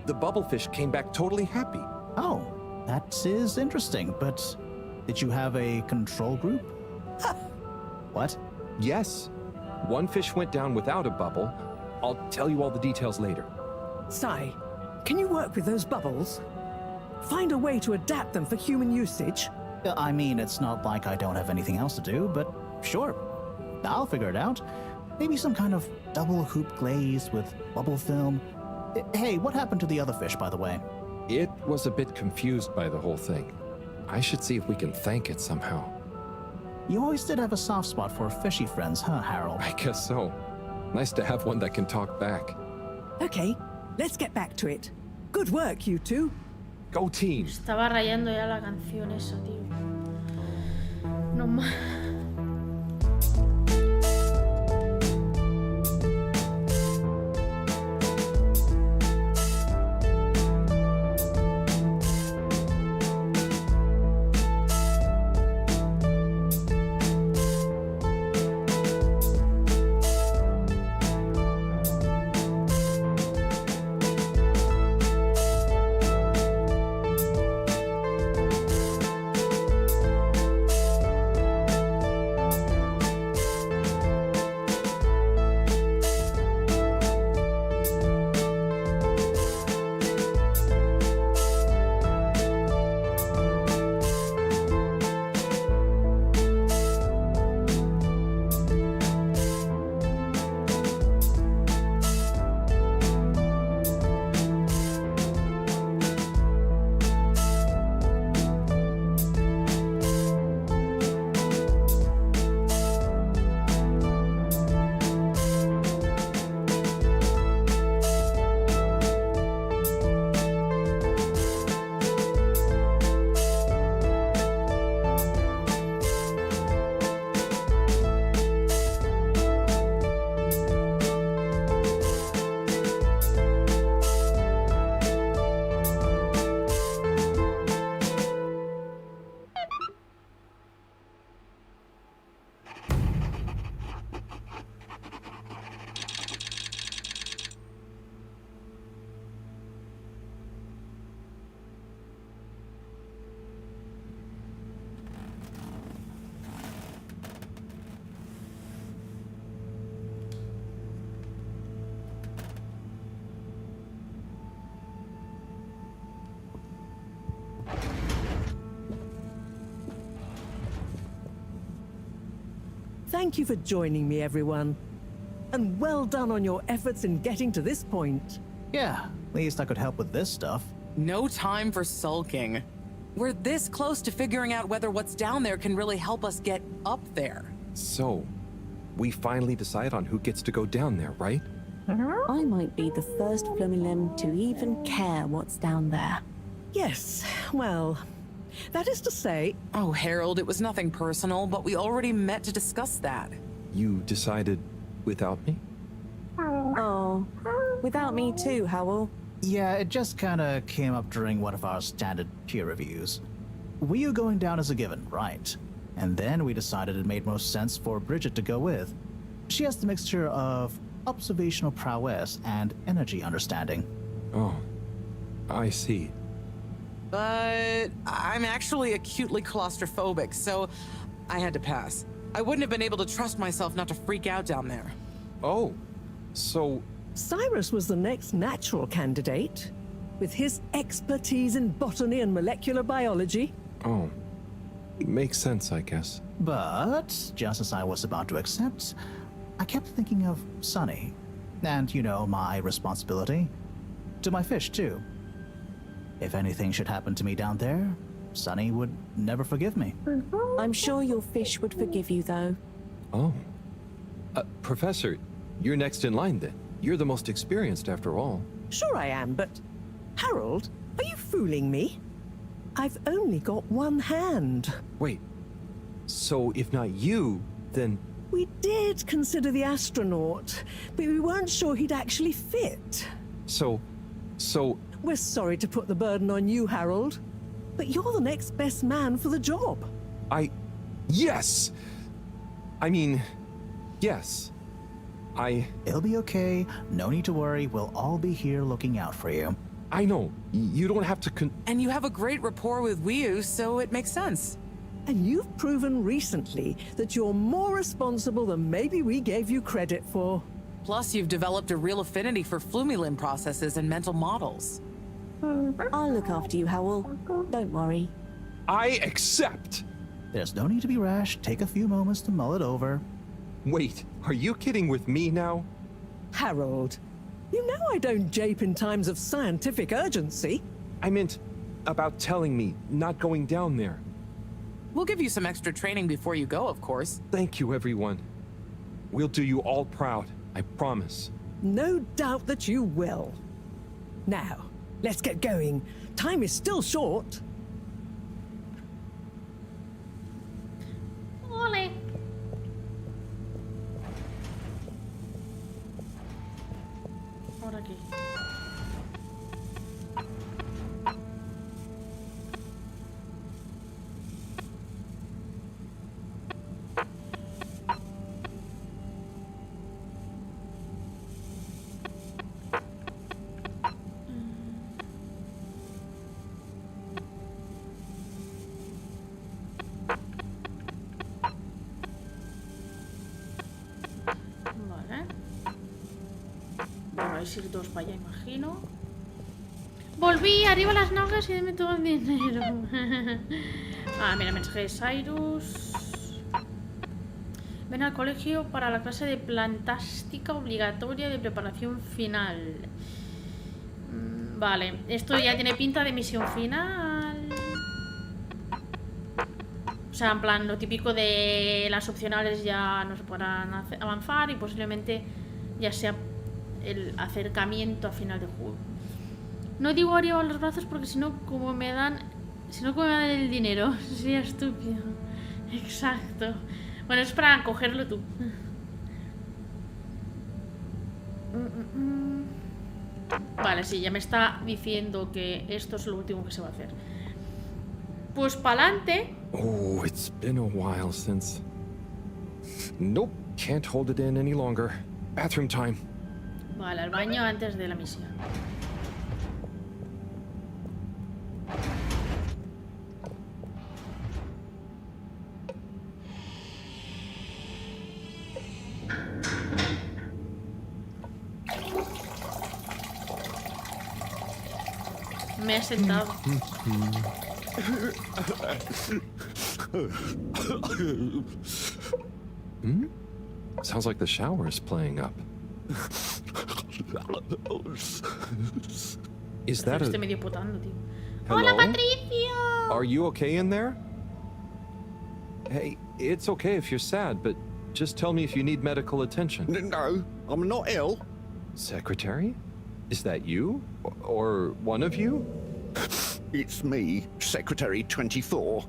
The bubblefish came back totally happy. Oh, that is interesting, but did you have a control group? What? Yes. One fish went down without a bubble. I'll tell you all the details later. Sai, can you work with those bubbles? Find a way to adapt them for human usage? I mean, it's not like I don't have anything else to do, but sure. I'll figure it out. Maybe some kind of double hoop glaze with bubble film. Hey, what happened to the other fish, by the way? It was a bit confused by the whole thing. I should see if we can thank it somehow. You always did have a soft spot for fishy friends, huh, Harold? I guess so. Nice to have one that can talk back. Okay, let's get back to it. Good work, you two. Go team. Estaba rayando ya la canción esa, tío. No más. Thank you for joining me, everyone. And well done on your efforts in getting to this point. Yeah, at least I could help with this stuff. No time for sulking. We're this close to figuring out whether what's down there can really help us get up there. So, we finally decide on who gets to go down there, right? I might be the first Flumilim to even care what's down there. Yes, well, that is to say... Oh, Harold, it was nothing personal, but we already met to discuss that. You decided without me? Oh, without me too, Howell. Yeah, it just kinda came up during one of our standard peer reviews. We were going down as a given, right? And then we decided it made most sense for Bridget to go with. She has the mixture of observational prowess and energy understanding. Oh, I see. But I'm actually acutely claustrophobic, so I had to pass. I wouldn't have been able to trust myself not to freak out down there. Oh, so... Cyrus was the next natural candidate, with his expertise in botany and molecular biology. Oh, makes sense, I guess. But, just as I was about to accept, I kept thinking of Sunny. And, you know, my responsibility. To my fish, too. If anything should happen to me down there, Sunny would never forgive me. I'm sure your fish would forgive you, though. Oh. Professor, you're next in line then. You're the most experienced after all. Sure I am, but... Harold, are you fooling me? I've only got one hand. Wait, so if not you, then... We did consider the astronaut, but we weren't sure he'd actually fit. So... We're sorry to put the burden on you, Harold, but you're the next best man for the job. Yes! I mean, yes. It'll be okay. No need to worry. We'll all be here looking out for you. I know. You don't have to And you have a great rapport with Wiu, so it makes sense. And you've proven recently that you're more responsible than maybe we gave you credit for. Plus, you've developed a real affinity for Flumilim processes and mental models. I'll look after you, Howell. Don't worry. I accept! There's no need to be rash. Take a few moments to mull it over. Wait, are you kidding with me now? Harold, you know I don't jape in times of scientific urgency. I meant about telling me, not going down there. We'll give you some extra training before you go, of course. Thank you, everyone. We'll do you all proud, I promise. No doubt that you will. Now, let's get going. Time is still short. Ole. Ahora aquí. Vais a ir dos para allá, imagino. Volví, arriba las nalgas y deme todo el dinero. Mira, mensaje de Cyrus. Ven al colegio para la clase de plantástica obligatoria de preparación final. Vale, esto ya tiene pinta de misión final. O sea, en plan, lo típico de las opcionales ya no se podrán avanzar y posiblemente ya sea el acercamiento a final de juego. No digo arriba los brazos porque si no, como me dan el dinero, sería estúpido. Exacto. Bueno, es para cogerlo tú. Vale, sí, ya me está diciendo que esto es lo último que se va a hacer. Pues pa'lante. Oh, it's been a while since... Nope, can't hold it in any longer. Bathroom time. Vale, al baño antes de la misión. Me he sentado. Sounds like the shower is playing up. Is that Estoy a... medio potando, tío. Hello? Hola, Patricio! Are you okay in there? Hey, it's okay if you're sad, but just tell me if you need medical attention. No, I'm not ill. Secretary? Is that you? Or one of you? It's me, Secretary 24.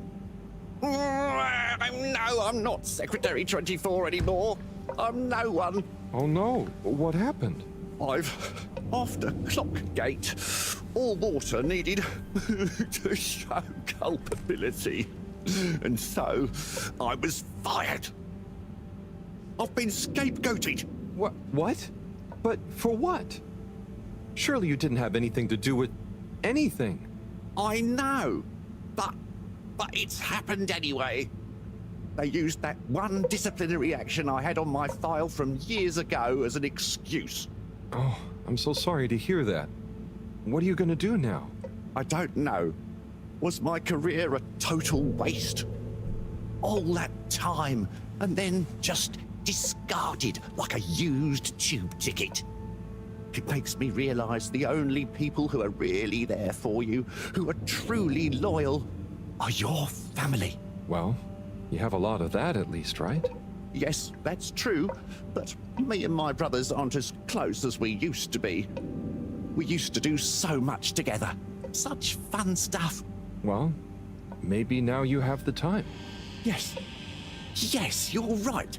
No, I'm not Secretary 24 anymore. I'm no one. Oh no, what happened? After Clockgate, all water needed to show culpability. And so, I was fired. I've been scapegoated. What? But for what? Surely you didn't have anything to do with anything. I know, but it's happened anyway. They used that one disciplinary action I had on my file from years ago as an excuse. Oh, I'm so sorry to hear that. What are you gonna do now? I don't know. Was my career a total waste? All that time, and then just discarded like a used tube ticket. It makes me realize the only people who are really there for you, who are truly loyal, are your family. Well, you have a lot of that at least, right? Yes, that's true, but me and my brothers aren't as close as we used to be. We used to do so much together. Such fun stuff. Well, maybe now you have the time. Yes. Yes, you're right.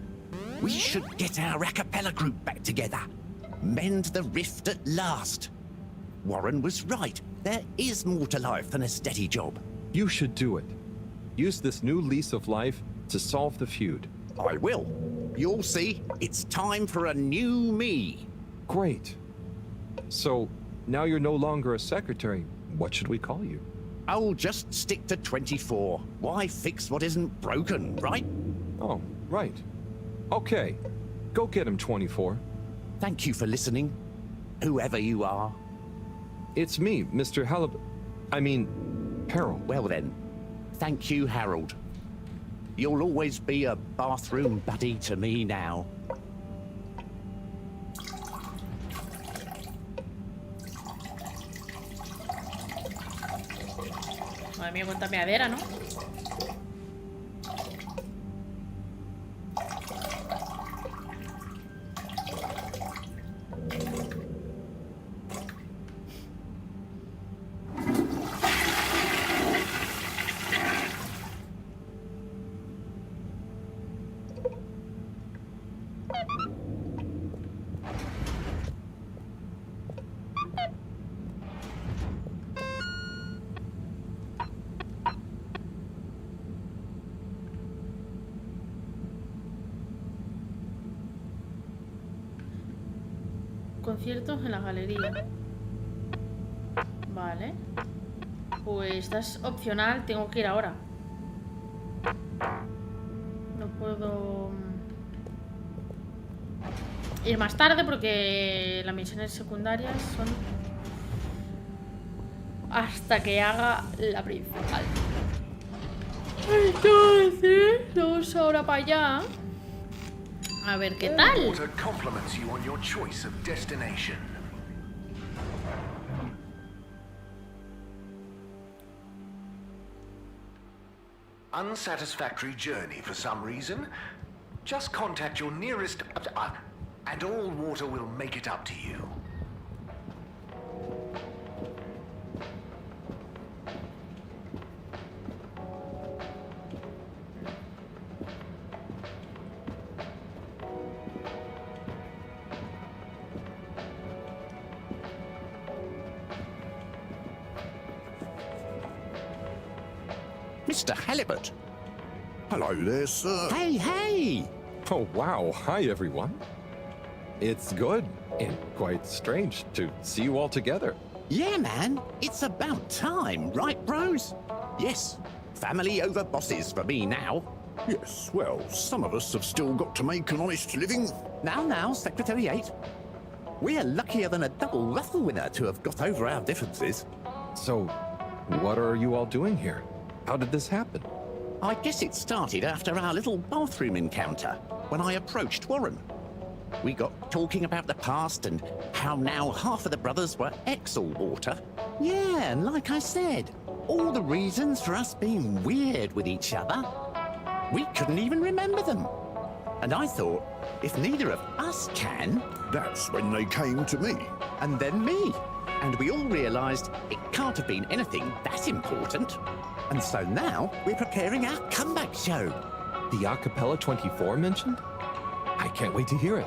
We should get our a cappella group back together. Mend the rift at last. Warren was right. There is more to life than a steady job. You should do it. Use this new lease of life to solve the feud. I will. You'll see. It's time for a new me. Great. So, now you're no longer a secretary. What should we call you? I'll just stick to 24. Why fix what isn't broken, right? Oh, right. Okay. Go get him, 24. Thank you for listening, whoever you are. It's me, Mr. Halibut. I mean, Harold. Well then, thank you, Harold. You'll always be a bathroom buddy to me now. Madre mía, cuánta meadera, ¿no? Conciertos en la galería. Vale. Pues esta es opcional, tengo que ir ahora. No puedo ir más tarde porque las misiones secundarias son hasta que haga la principal. Entonces, vamos ahora para allá. A ver qué tal. Water compliments you on your choice of destination. Unsatisfactory journey for some reason? Just contact your nearest and all water will make it up to you. Mr. Halibut. Hello there, sir. Hey! Oh, wow. Hi, everyone. It's good and quite strange to see you all together. Yeah, man. It's about time, right, bros? Yes. Family over bosses for me now. Yes, well, some of us have still got to make an honest living. Now, Secretary 8. We're luckier than a double raffle winner to have got over our differences. So, what are you all doing here? How did this happen? I guess it started after our little bathroom encounter, when I approached Warren. We got talking about the past and how now half of the brothers were ex-All-Water. Yeah, and like I said, all the reasons for us being weird with each other, we couldn't even remember them. And I thought, if neither of us can... That's when they came to me. And then me. And we all realised it can't have been anything that important. And so now we're preparing our comeback show. The Acapella 24 mentioned? I can't wait to hear it.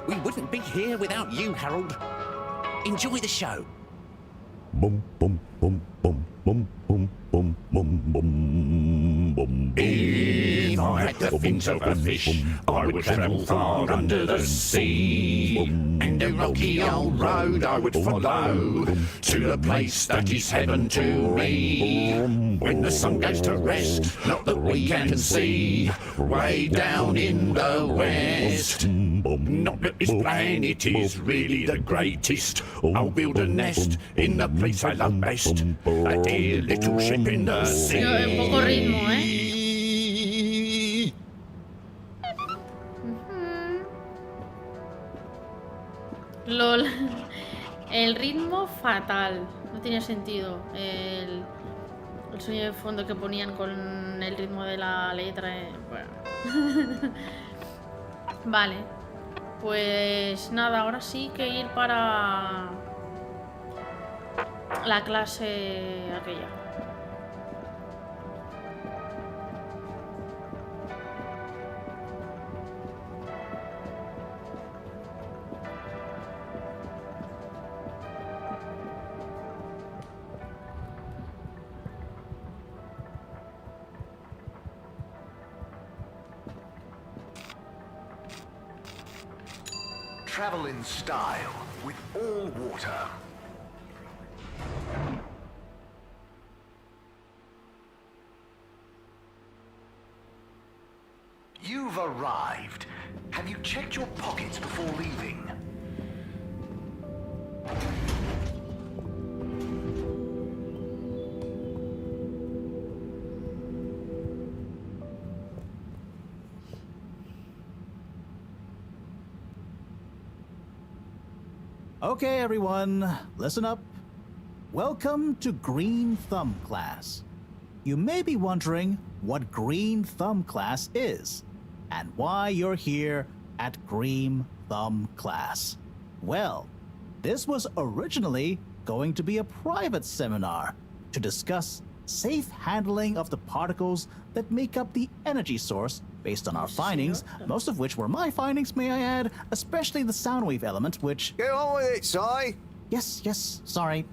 We wouldn't be here without you, Harold. Enjoy the show. Bum bum bum bum bum bum bum bum bum bum. If I had the fins of a fish, I would travel far under the sea. And a rocky old road I would follow to the place that is heaven to me. When the sun goes to rest, not that we can see, way down in the west. Not that this planet is really the greatest. I'll build a nest in the place I love best, a dear little ship in the sea. Poco ritmo, ¿eh? LOL. El ritmo fatal. No tiene sentido. El sonido de fondo que ponían con el ritmo de la letra. Bueno. Vale. Pues nada, ahora sí que ir para la clase aquella. Travel in style with all water. You've arrived. Have you checked your pockets before leaving? Okay, everyone, listen up. Welcome to Green Thumb class. You may be wondering what Green Thumb class is and why you're here at Green Thumb class. Well, this was originally going to be a private seminar to discuss safe handling of the particles that make up the energy source based on our findings, most of which were my findings, may I add, especially the sound wave element, which... Get on with it, Si! Yes, sorry.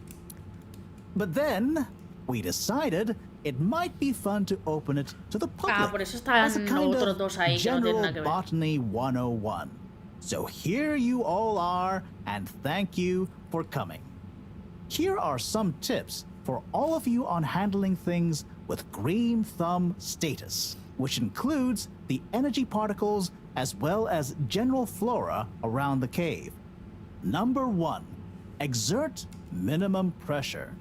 But then, we decided it might be fun to open it to the public por eso están as a kind otros dos ahí of que no tienen general nada que ver. botany 101. So here you all are, and thank you for coming. Here are some tips for all of you on handling things with Green Thumb status, which includes the energy particles as well as general flora around the cave. Number 1, exert minimum pressure.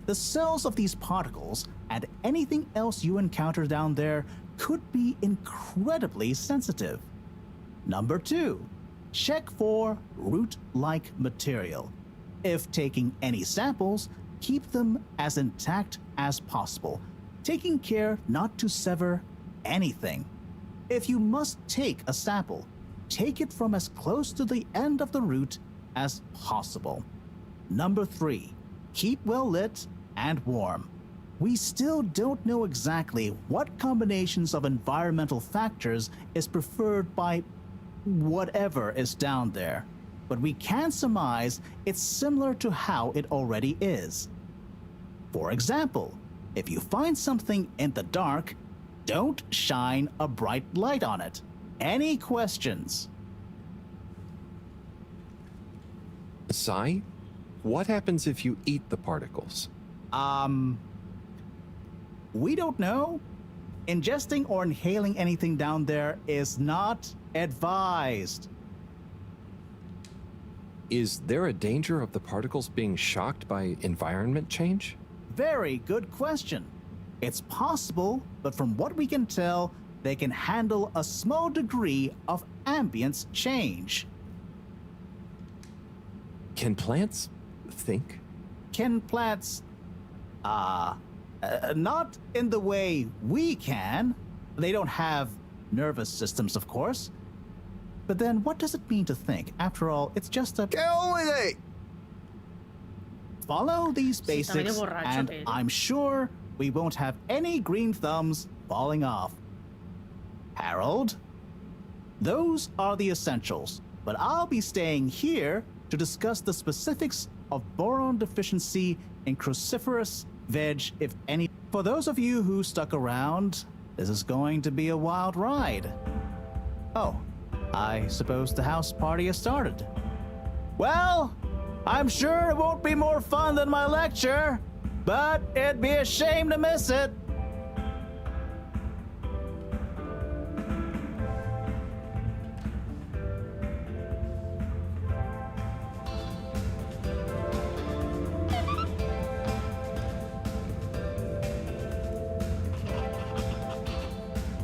The cells of these particles and anything else you encounter down there could be incredibly sensitive. Number 2, check for root-like material. If taking any samples, keep them as intact as possible, taking care not to sever anything. If you must take a sample, take it from as close to the end of the root as possible. Number 3, keep well lit and warm. We still don't know exactly what combinations of environmental factors is preferred by whatever is down there, but we can surmise it's similar to how it already is. For example, if you find something in the dark, don't shine a bright light on it. Any questions? Si, what happens if you eat the particles? We don't know. Ingesting or inhaling anything down there is not advised. Is there a danger of the particles being shocked by environment change? Very good question. It's possible, but from what we can tell, they can handle a small degree of ambience change. Can plants think? Can plants... not in the way we can. They don't have nervous systems, of course. But then what does it mean to think? After all, it's just a... Get on with it! Follow these basics, and I'm sure we won't have any green thumbs falling off. Harold? Those are the essentials, but I'll be staying here to discuss the specifics of boron deficiency in cruciferous veg, if any. For those of you who stuck around, this is going to be a wild ride. Oh, I suppose the house party has started. Well, I'm sure it won't be more fun than my lecture, but it'd be a shame to miss it.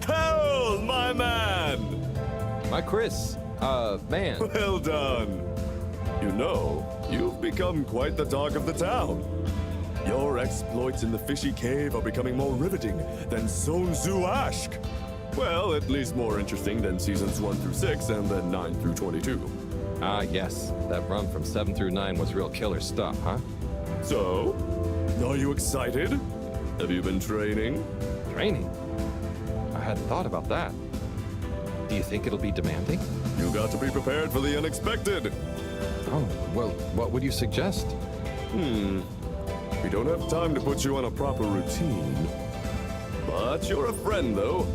Harold, my man! My Chris, man. Well done. You know, you've become quite the talk of the town. Your exploits in the fishy cave are becoming more riveting than Sun Tzu Ashk. Well, at least more interesting than seasons 1 through 6 and then 9 through 22. Ah, yes. That run from 7 through 9 was real killer stuff, huh? So, are you excited? Have you been training? Training? I hadn't thought about that. Do you think it'll be demanding? You got to be prepared for the unexpected. Oh, well, what would you suggest? We don't have time to put you on a proper routine. But you're a friend, though.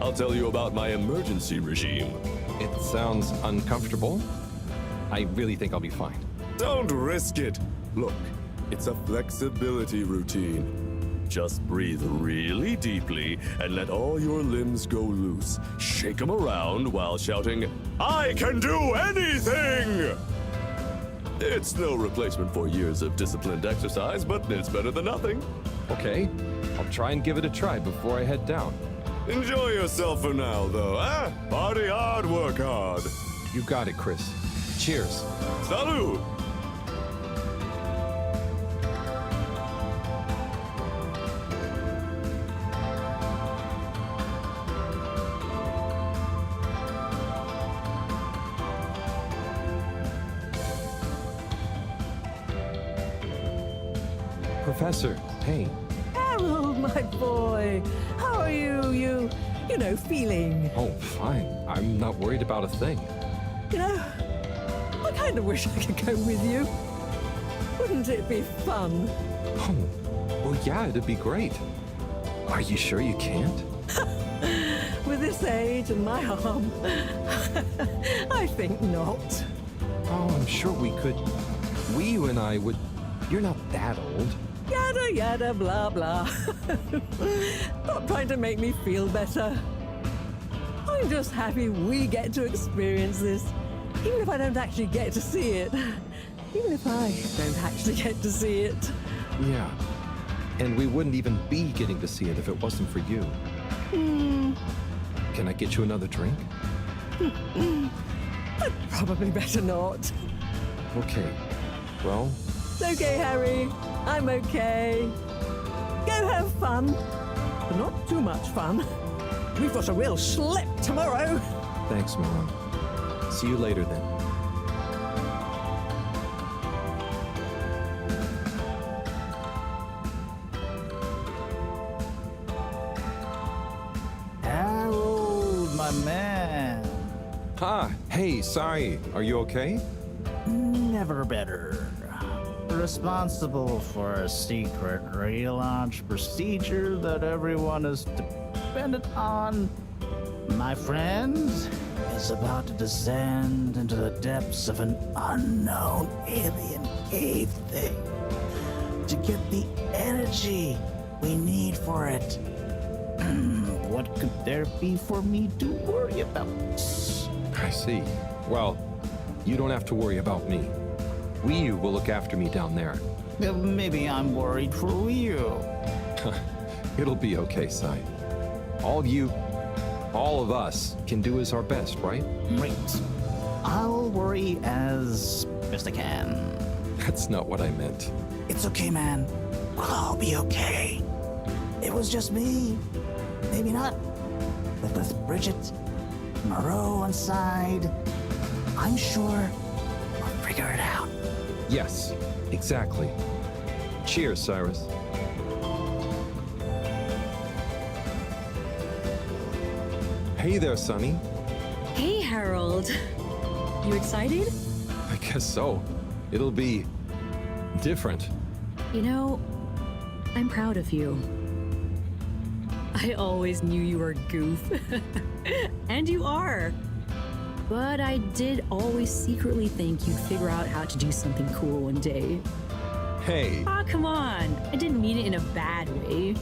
I'll tell you about my emergency regime. It sounds uncomfortable. I really think I'll be fine. Don't risk it. Look, it's a flexibility routine. Just breathe really deeply and let all your limbs go loose. Shake them around while shouting, "I can do anything!" It's no replacement for years of disciplined exercise, but it's better than nothing. Okay, I'll try and give it a try before I head down. Enjoy yourself for now, though, eh? Party hard, work hard. You got it, Chris. Cheers. Salud! Professor, hey. Harold, my boy. How are you, feeling? Oh, fine. I'm not worried about a thing. I kind of wish I could go with you. Wouldn't it be fun? Oh, well, yeah, it'd be great. Are you sure you can't? With this age and my arm, I think not. Oh, I'm sure we could. You and I would. You're not that old. Yada, yada, blah, blah. Stop trying to make me feel better. I'm just happy we get to experience this, even if I don't actually get to see it. Even if I don't actually get to see it. Yeah. And we wouldn't even be getting to see it if it wasn't for you. Can I get you another drink? I'd probably better not. Okay. Well... It's okay, Harry. I'm okay. Go have fun. But not too much fun. We've got a real schlep tomorrow. Thanks, Mom. See you later, then. Harold, my man. Ah, hey, sorry. Are you okay? Never better. Responsible for a secret relaunch procedure that everyone is dependent on. My friend is about to descend into the depths of an unknown alien cave thing to get the energy we need for it. What could there be for me to worry about? I see. Well, you don't have to worry about me. Ryu will look after me down there. Maybe I'm worried for Ryu. It'll be okay, Sai. All of us can do is our best, right? Great. I'll worry as best I can. That's not what I meant. It's okay, man. We'll all be okay. It was just me. Maybe not. But with Bridget, Moreau on side, I'm sure we'll figure it out. Yes, exactly. Cheers, Cyrus. Hey there, Sonny. Hey, Harold. You excited? I guess so. It'll be different. You know, I'm proud of you. I always knew you were a goof. And you are. But I did always secretly think you'd figure out how to do something cool one day. Hey. Aw, come on. I didn't mean it in a bad way.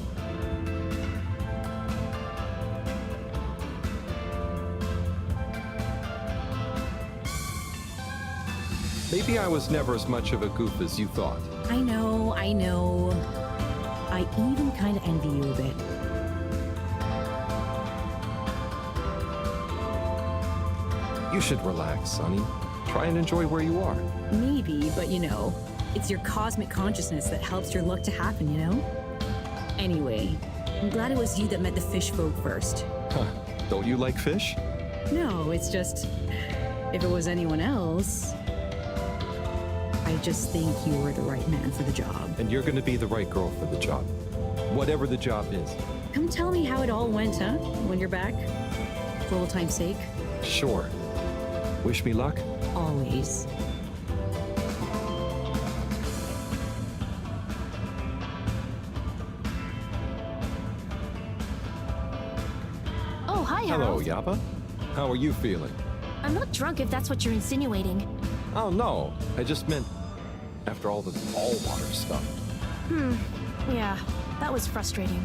Maybe I was never as much of a goof as you thought. I know. I even kind of envy you a bit. You should relax, Sonny. Try and enjoy where you are. Maybe, but you know, it's your cosmic consciousness that helps your luck to happen, you know? Anyway, I'm glad it was you that met the fish folk first. Huh. Don't you like fish? No, it's just, if it was anyone else, I just think you were the right man for the job. And you're gonna be the right girl for the job. Whatever the job is. Come tell me how it all went, huh? When you're back? For old time's sake? Sure. Wish me luck? Always. Oh, hi, Hello, Harold. Yapa. How are you feeling? I'm not drunk if that's what you're insinuating. Oh, no. I just meant after all the all-water stuff. Yeah, that was frustrating.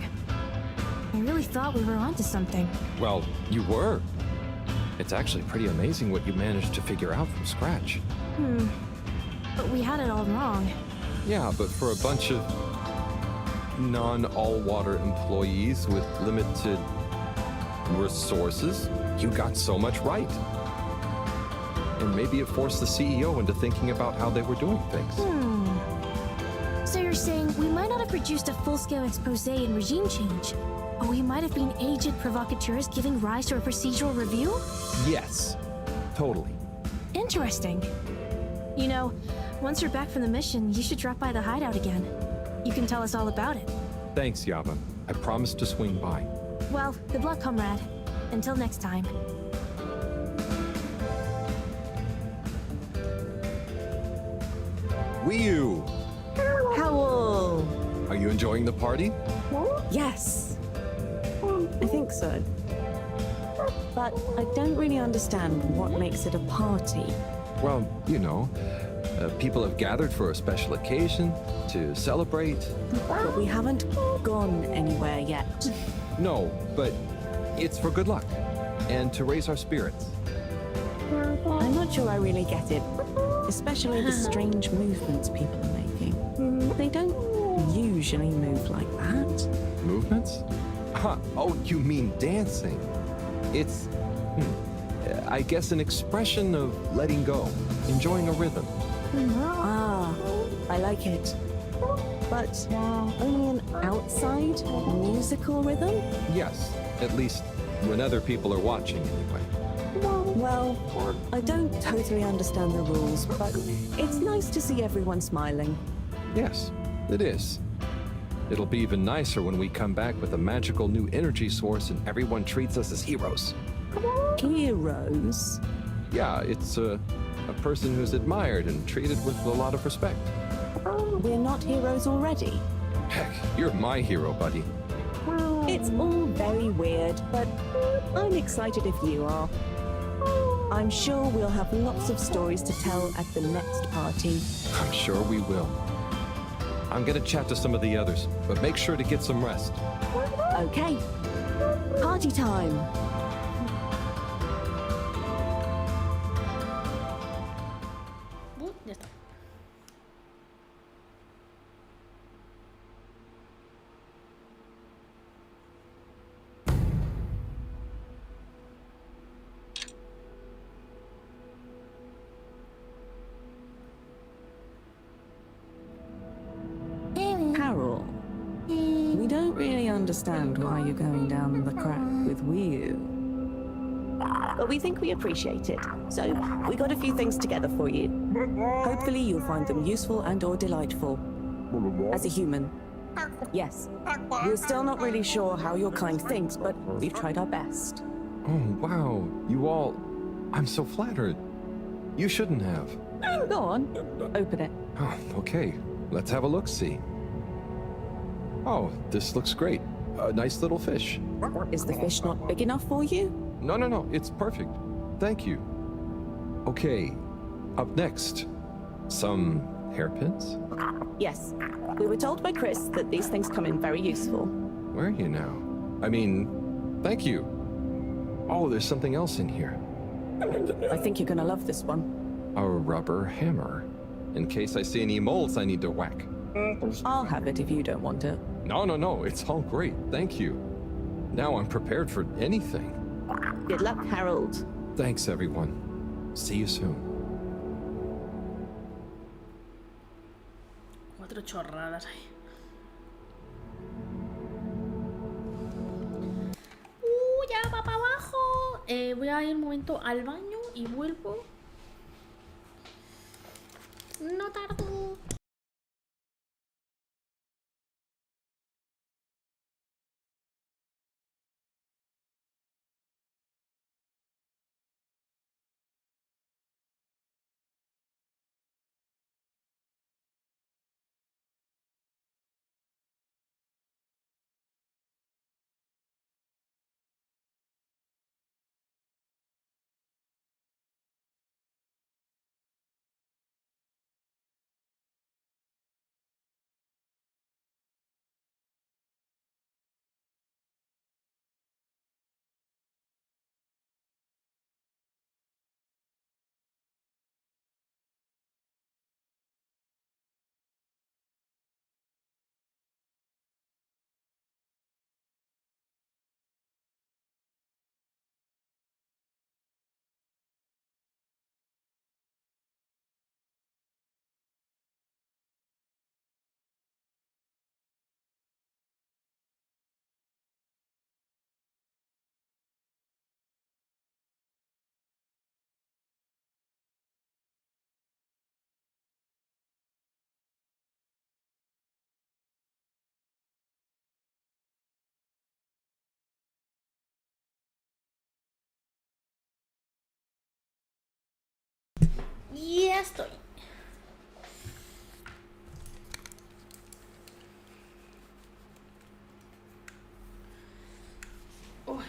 I really thought we were onto something. Well, you were. It's actually pretty amazing what you managed to figure out from scratch. But we had it all wrong. Yeah, but for a bunch of non-all-water employees with limited resources, you got so much right. And maybe it forced the CEO into thinking about how they were doing things. So you're saying we might not have produced a full-scale expose and regime change, but we might have been aged provocateurs giving rise to a procedural review? Yes, totally. Interesting. You know, once you're back from the mission, you should drop by the hideout again. You can tell us all about it. Thanks, Yaba. I promise to swing by. Well, good luck, comrade. Until next time. Wii-U! Howl! Are you enjoying the party? Yes. I think so. But I don't really understand what makes it a party. Well, you know, people have gathered for a special occasion to celebrate. But we haven't gone anywhere yet. No, but it's for good luck and to raise our spirits. I'm not sure I really get it, especially the strange movements people are making. They don't usually move like that. Movements? Huh. Oh, you mean dancing. It's, I guess, an expression of letting go, enjoying a rhythm. Ah, I like it. But only an outside musical rhythm? Yes, at least when other people are watching anyway. Well, I don't totally understand the rules, but it's nice to see everyone smiling. Yes, it is. It'll be even nicer when we come back with a magical new energy source and everyone treats us as heroes. Heroes? Yeah, it's a person who's admired and treated with a lot of respect. We're not heroes already. Heck, you're my hero, buddy. It's all very weird, but I'm excited if you are. I'm sure we'll have lots of stories to tell at the next party. I'm sure we will. I'm gonna chat to some of the others, but make sure to get some rest. Okay. Party time. Ya está. understand why you're going down the crack with Wii U. But we think we appreciate it, so we got a few things together for you. Hopefully you'll find them useful and or delightful. As a human. Yes, we're still not really sure how your kind thinks, but we've tried our best. Oh, wow. You all... I'm so flattered. You shouldn't have. Go on, open it. Oh, okay. Let's have a look-see. Oh, this looks great. A nice little fish. Is the fish not big enough for you? No, it's perfect. Thank you. Okay, up next, some hairpins? Yes, we were told by Chris that these things come in very useful. Where are you now? I mean, thank you. Oh, there's something else in here. I think you're gonna love this one. A rubber hammer. In case I see any moles I need to whack. I'll have it if you don't want it. No, it's all great. Thank you. Now I'm prepared for anything. Good luck, Harold. Thanks, everyone. See you soon. 4 chorradas ahí. Ya va para abajo. Voy a ir un momento al baño y vuelvo. No tardo. Ya estoy. Uy.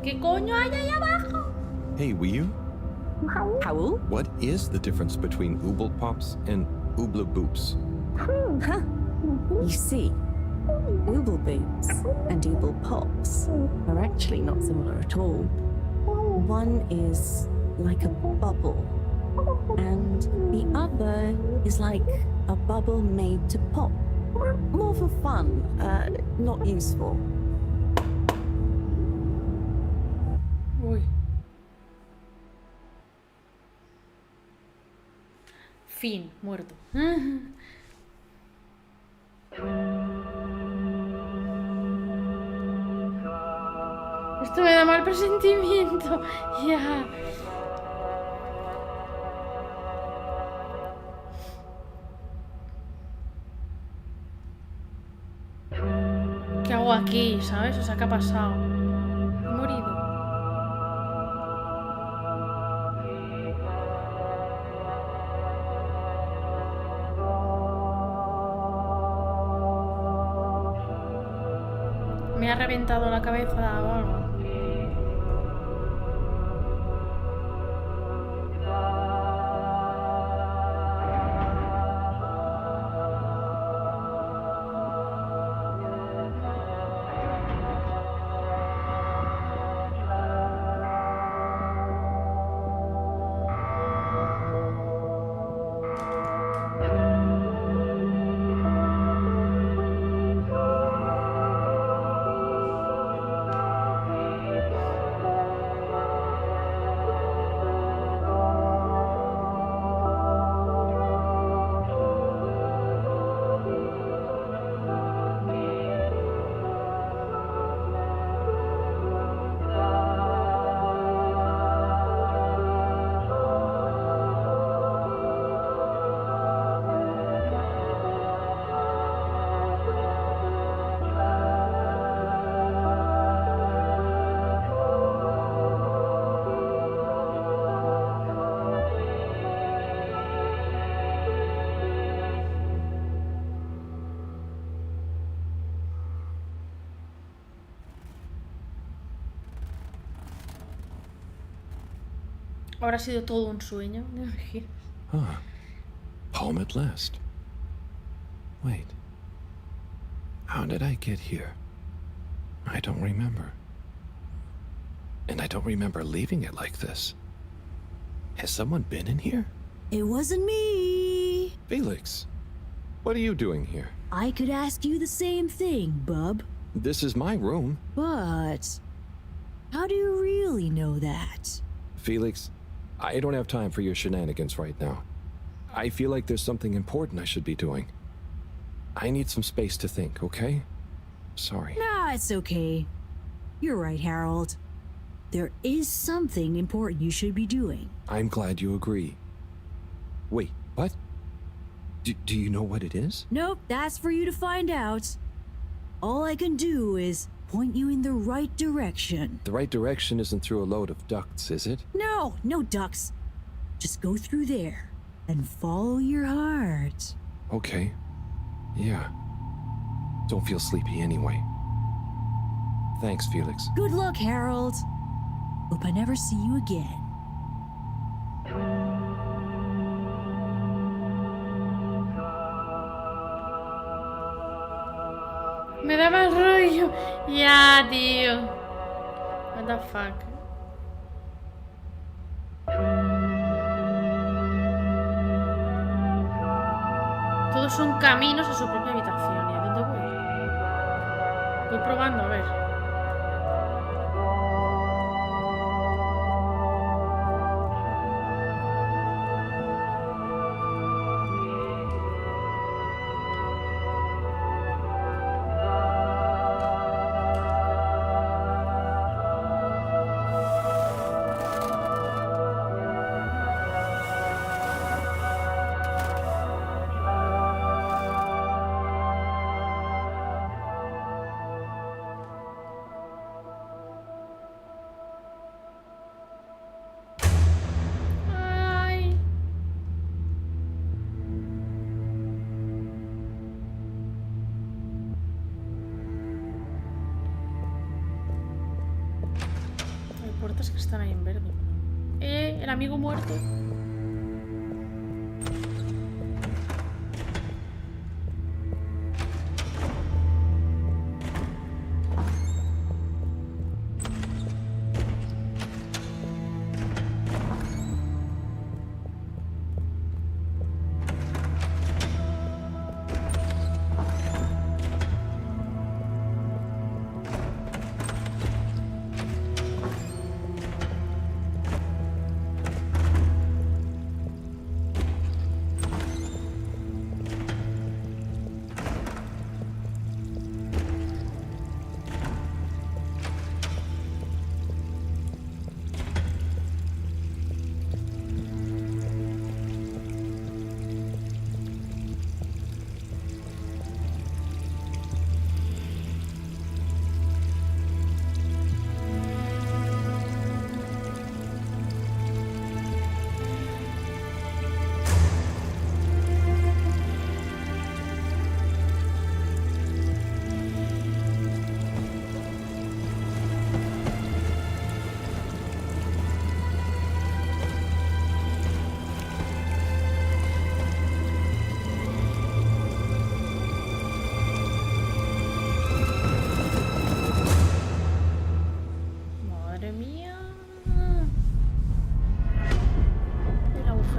¿Qué coño hay ahí abajo? Hey, Wii U? Howl? What is the difference between Ooble Pops and Ooble Boops? Huh. You see, Ooble Boops and Ooble Pops are actually not similar at all. One is like a bubble, and the other is like a bubble made to pop. More for fun, not useful. Uy. Fin, muerto. Esto me da mal presentimiento. Ya. ¿Qué hago aquí? ¿Sabes? O sea, ¿qué ha pasado? He morido. Me ha reventado la cabeza o algo. Habrá sido todo un sueño, ¿me imaginas? Huh. Home at last. Wait. How did I get here? I don't remember. And I don't remember leaving it like this. Has someone been in here? It wasn't me. Felix, what are you doing here? I could ask you the same thing, bub. This is my room. But how do you really know that? Felix, I don't have time for your shenanigans right now. I feel like there's something important I should be doing. I need some space to think, okay? Sorry. Nah, it's okay. You're right, Harold. There is something important you should be doing. I'm glad you agree. Wait, what? Do you know what it is? Nope, that's for you to find out. All I can do is point you in the right direction. The right direction isn't through a load of ducts, is it? No, no ducks. Just go through there and follow your heart. Okay. Yeah. Don't feel sleepy anyway. Thanks, Felix. Good luck, Harold. Hope I never see you again. Me da mal rollo. Ya, tío. What the fuck. Todos son caminos a su propia habitación. ¿Y a dónde voy? Voy probando, a ver. Puertas que están ahí en verde. El amigo muerto.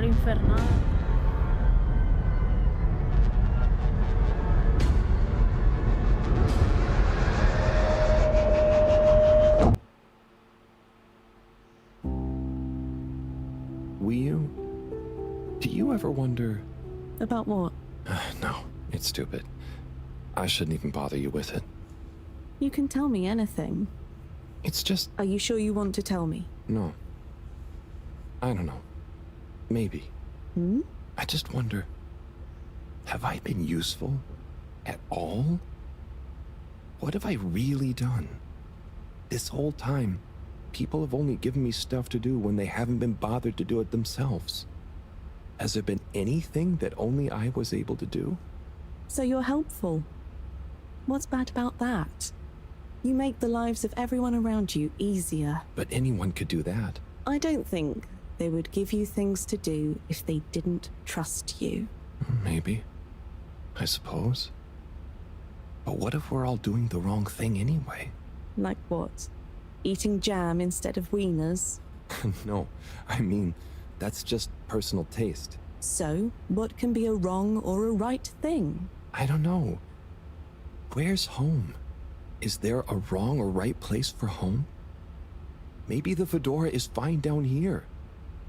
Infernal. Do you ever wonder... About what? No, it's stupid. I shouldn't even bother you with it. You can tell me anything. It's just... Are you sure you want to tell me? No. I don't know. Maybe. Hmm? I just wonder, have I been useful at all? What have I really done? This whole time, people have only given me stuff to do when they haven't been bothered to do it themselves. Has there been anything that only I was able to do? So you're helpful. What's bad about that? You make the lives of everyone around you easier. But anyone could do that. I don't think they would give you things to do if they didn't trust you. Maybe. I suppose. But what if we're all doing the wrong thing anyway? Like what? Eating jam instead of wieners? No, I mean, that's just personal taste. So, what can be a wrong or a right thing? I don't know. Where's home? Is there a wrong or right place for home? Maybe the fedora is fine down here.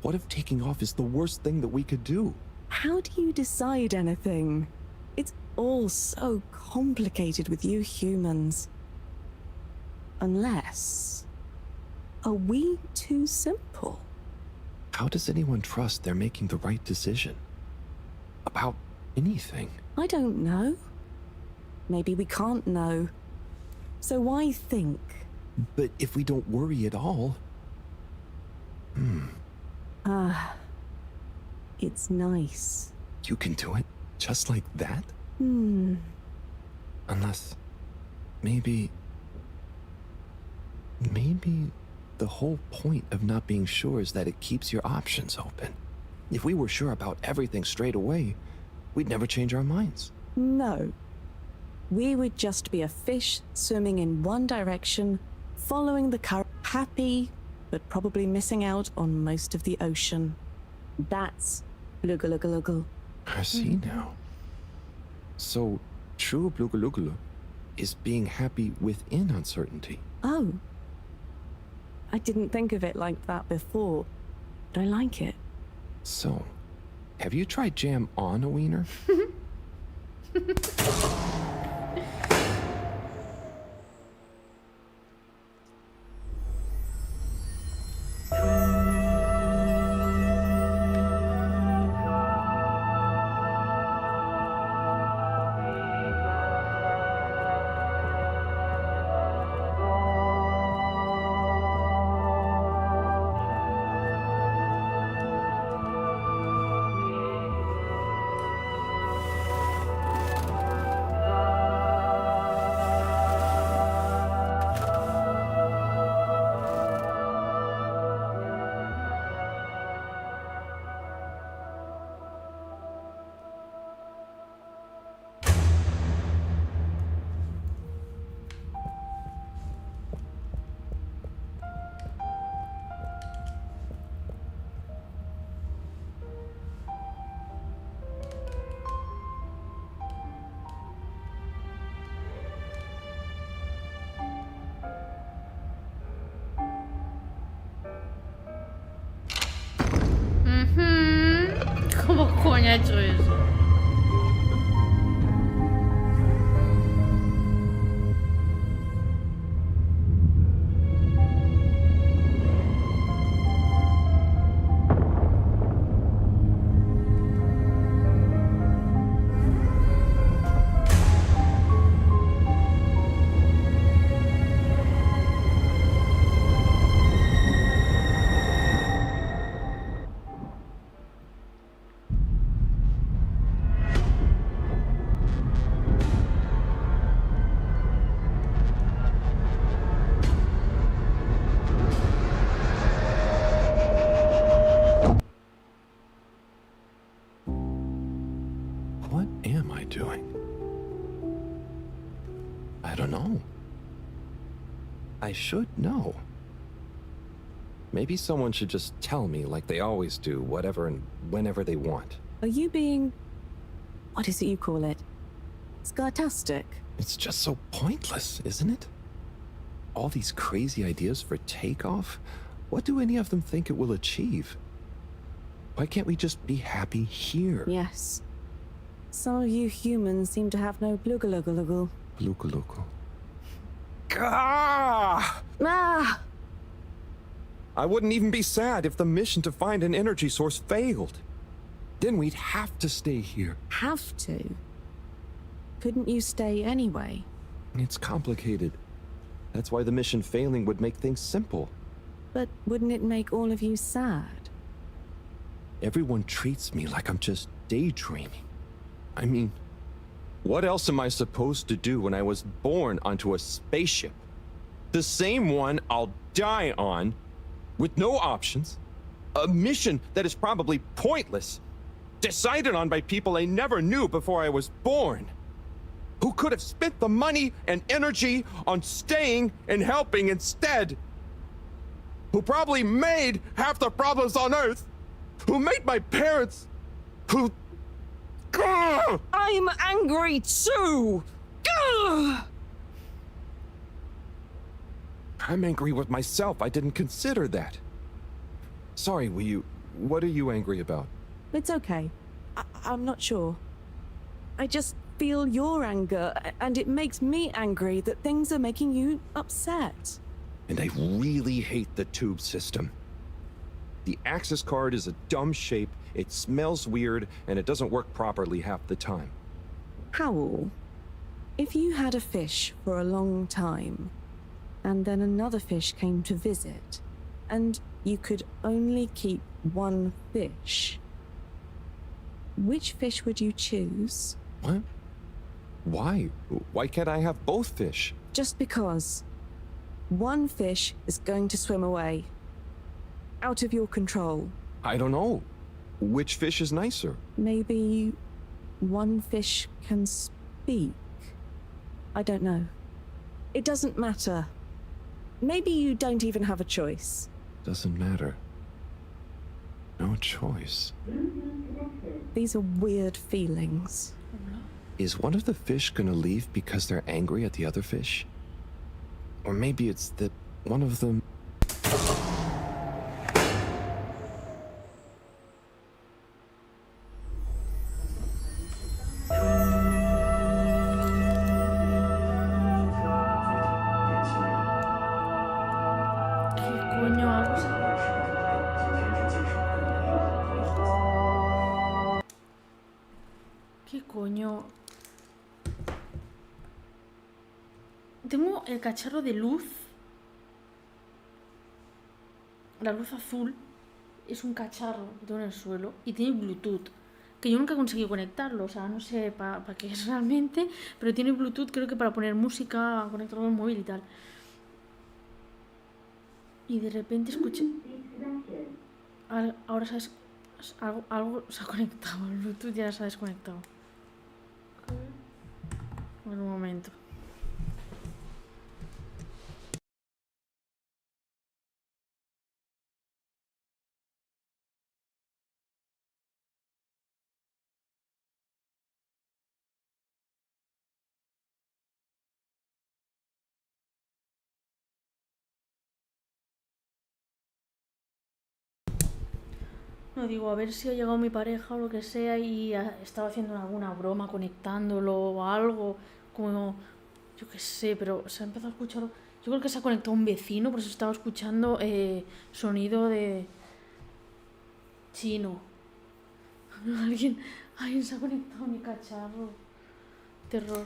What if taking off is the worst thing that we could do? How do you decide anything? It's all so complicated with you humans. Unless... Are we too simple? How does anyone trust they're making the right decision? About anything? I don't know. Maybe we can't know. So why think? But if we don't worry at all... It's nice. You can do it just like that? Unless... Maybe the whole point of not being sure is that it keeps your options open. If we were sure about everything straight away, we'd never change our minds. No. We would just be a fish swimming in one direction, following the current, happy, but probably missing out on most of the ocean. That's Blugalugulugul. I see now. So, true Blugalugulu is being happy within uncertainty. Oh. I didn't think of it like that before, but I like it. So, have you tried jam on a wiener? ¿Cómo coño ha hecho eso? What am I doing? I don't know. I should know. Maybe someone should just tell me like they always do, whatever and whenever they want. Are you being... what is it you call it? Scartastic? It's just so pointless, isn't it? All these crazy ideas for takeoff, what do any of them think it will achieve? Why can't we just be happy here? Yes. Some of you humans seem to have no blugalugulugul. Blugalugul. Gah! Ah! I wouldn't even be sad if the mission to find an energy source failed. Then we'd have to stay here. Have to? Couldn't you stay anyway? It's complicated. That's why the mission failing would make things simple. But wouldn't it make all of you sad? Everyone treats me like I'm just daydreaming. I mean, what else am I supposed to do when I was born onto a spaceship? The same one I'll die on, with no options, A mission that is probably pointless. Decided on by people I never knew before I was born. Who could have spent the money and energy on staying and helping instead. Who probably made half the problems on Earth. Who made my parents. Who... Gah! I'm angry too! Gah! I'm angry with myself. I didn't consider that. Sorry, what are you angry about? It's okay. I'm not sure. I just feel your anger, and it makes me angry that things are making you upset. And I really hate the tube system. The access card is a dumb shape, it smells weird, and it doesn't work properly half the time. Howl, if you had a fish for a long time, and then another fish came to visit, and you could only keep one fish, which fish would you choose? What? Why? Why can't I have both fish? Just because. One fish is going to swim away. Out of your control. I don't know. Which fish is nicer? Maybe one fish can speak. I don't know. It doesn't matter. Maybe you don't even have a choice. Doesn't matter. No choice. These are weird feelings. Is one of the fish gonna leave because they're angry at the other fish? Or maybe it's that one of them... ¿Qué coño? Tengo el cacharro de luz. La luz azul es un cacharro que tengo en el suelo y tiene Bluetooth. Que yo nunca he conseguido conectarlo, o sea, no sé para qué es realmente, pero tiene Bluetooth, creo que para poner música, conectarlo al móvil y tal. Y de repente escuché... Ahora sabes... Algo se ha conectado, el Bluetooth ya se ha desconectado. En un momento. No, digo, a ver si ha llegado mi pareja o lo que sea y estaba haciendo alguna broma conectándolo o algo, como, yo qué sé, pero se ha empezado a escuchar, yo creo que se ha conectado un vecino, por eso estaba escuchando sonido de chino. Alguien se ha conectado a mi cacharro. Terror.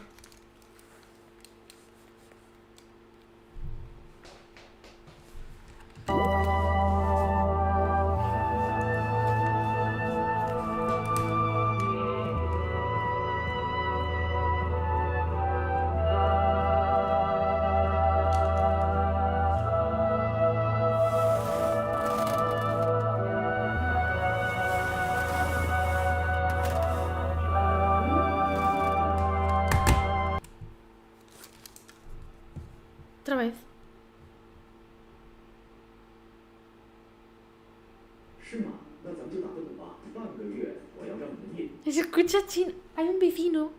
Otra vez. Se escucha chino. Hay un vecino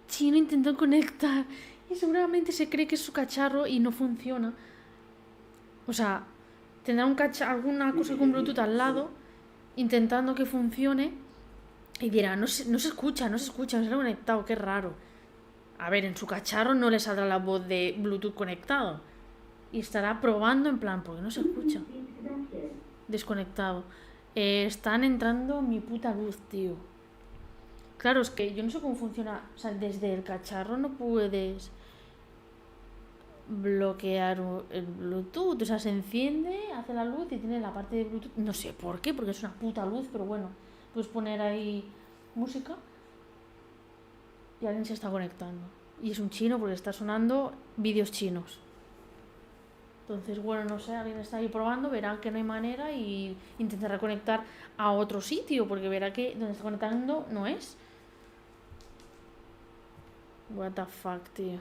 chino intentando conectar y seguramente se cree que es su cacharro y no funciona. O sea, tendrá alguna cosa con Bluetooth al lado intentando que funcione y dirá, no se escucha, no se ha conectado, qué raro. A ver, en su cacharro no le saldrá la voz de Bluetooth conectado. Y estará probando en plan, porque no se escucha. Desconectado. Están entrando mi puta luz, tío. Claro, es que yo no sé cómo funciona. O sea, desde el cacharro no puedes bloquear el Bluetooth. O sea, se enciende, hace la luz y tiene la parte de Bluetooth. No sé por qué, porque es una puta luz, pero bueno. Puedes poner ahí música. Y alguien se está conectando. Y es un chino porque está sonando vídeos chinos. Entonces, bueno, no sé, alguien está ahí probando, verá que no hay manera y intentará conectar a otro sitio, porque verá que donde está conectando no es. What the fuck, tío.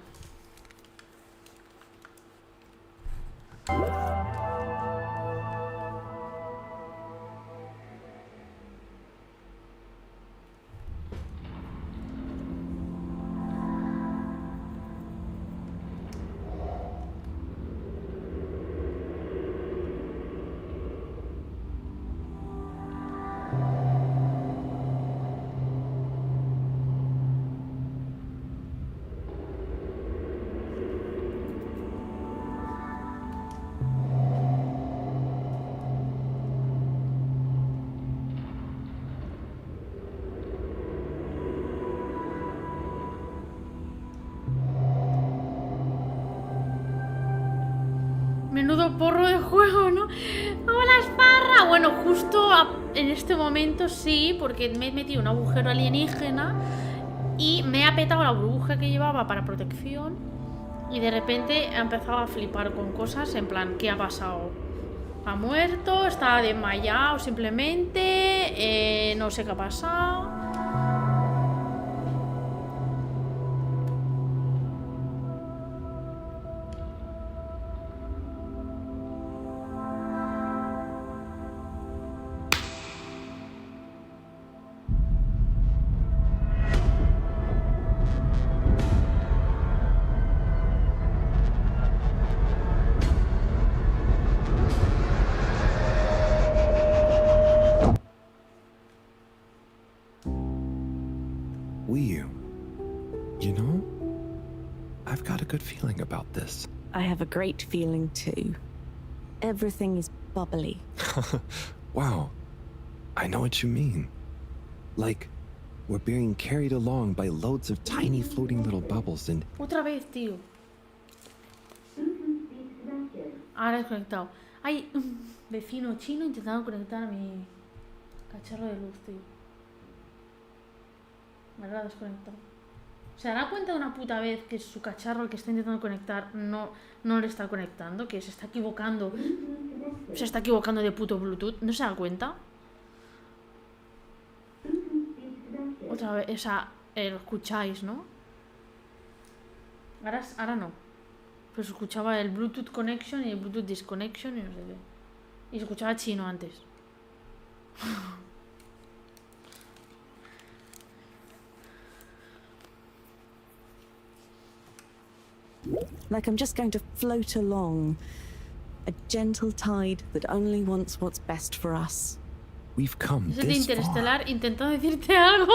Menudo porro de juego, ¿no? ¡Hola, Esparra! Bueno, justo en este momento sí, porque me he metido un agujero alienígena y me ha petado la burbuja que llevaba para protección y de repente ha empezado a flipar con cosas en plan, ¿qué ha pasado? ¿Ha muerto? ¿Está desmayado simplemente? No sé qué ha pasado. You know, I've got a good feeling about this. I have a great feeling too. Everything is bubbly. Wow, I know what you mean. Like, we're being carried along by loads of tiny floating little bubbles and... Otra vez, tío. Ahora he desconectado. Hay un vecino chino intentando conectar a mi cacharro de luz, tío. Me lo ha desconectado. ¿Se dará cuenta de una puta vez que su cacharro al que está intentando conectar no le está conectando? Que se está equivocando. Se está equivocando de puto Bluetooth. ¿No se da cuenta? Otra vez, o sea, lo escucháis, ¿no? Ahora no. Pero se escuchaba el Bluetooth connection y el Bluetooth disconnection y no sé qué. Y se escuchaba chino antes. Like I'm just going to float along. A gentle tide that only wants what's best for us. We've come Es de this far. Interestelar intentando decirte algo.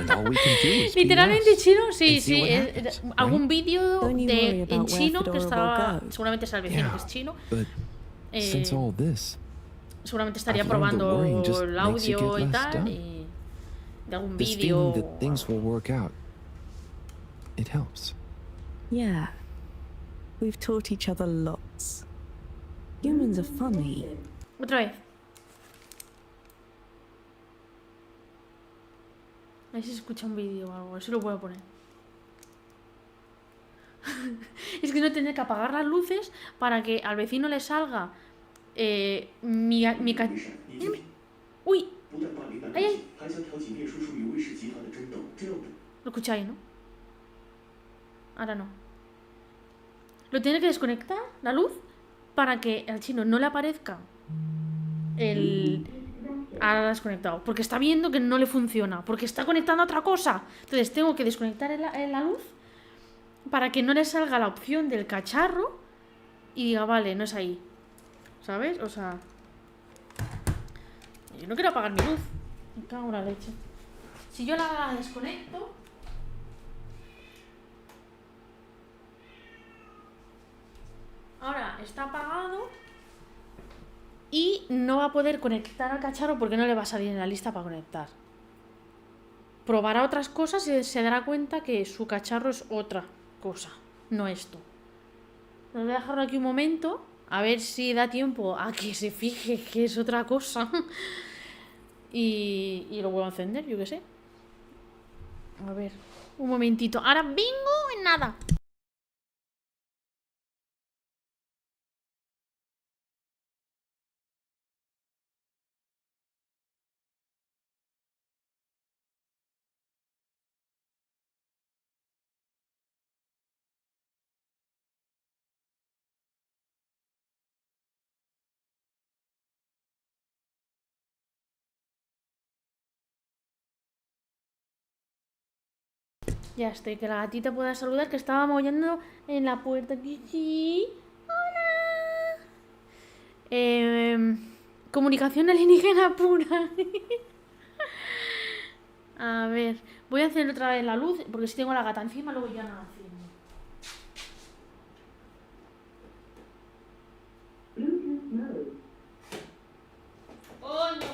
And all we can do is be Literalmente us chino, and sí, see sí. what happens, Algún right? vídeo Don't you worry en about where chino que Fedora estaba. will go. Seguramente es el vecino que es Yeah, chino. but since all this, Seguramente estaría I've learned that worrying probando just el makes you audio get y less tal. done. Y de algún this vídeo. feeling that things will work out, it helps. Yeah. We've taught each other lots. Humans are funny. Otra vez. A ver si se escucha un vídeo o algo. A ver si lo puedo poner. Es que no tendré que apagar las luces para que al vecino le salga mi Uy. Ay, ay. Lo escucháis, ¿no? Ahora no. Lo tiene que desconectar la luz para que al chino no le aparezca el... Ahora lo ha desconectado. Porque está viendo que no le funciona. Porque está conectando a otra cosa. Entonces tengo que desconectar la luz para que no le salga la opción del cacharro y diga, vale, no es ahí. ¿Sabes? O sea... Yo no quiero apagar mi luz. Me cago en la leche. Si yo la desconecto... Ahora está apagado y no va a poder conectar al cacharro porque no le va a salir en la lista para conectar. Probará otras cosas y se dará cuenta que su cacharro es otra cosa, no esto. Voy a dejarlo aquí un momento a ver si da tiempo a que se fije que es otra cosa y lo vuelvo a encender, yo qué sé. A ver, un momentito. Ahora vengo en nada. Ya estoy, que la gatita pueda saludar, que estaba maullando en la puerta. ¡Gigi! ¡Hola! Comunicación alienígena pura. A ver, voy a encender otra vez la luz, porque si tengo la gata encima, luego ya no la enciendo. ¡Oh, no!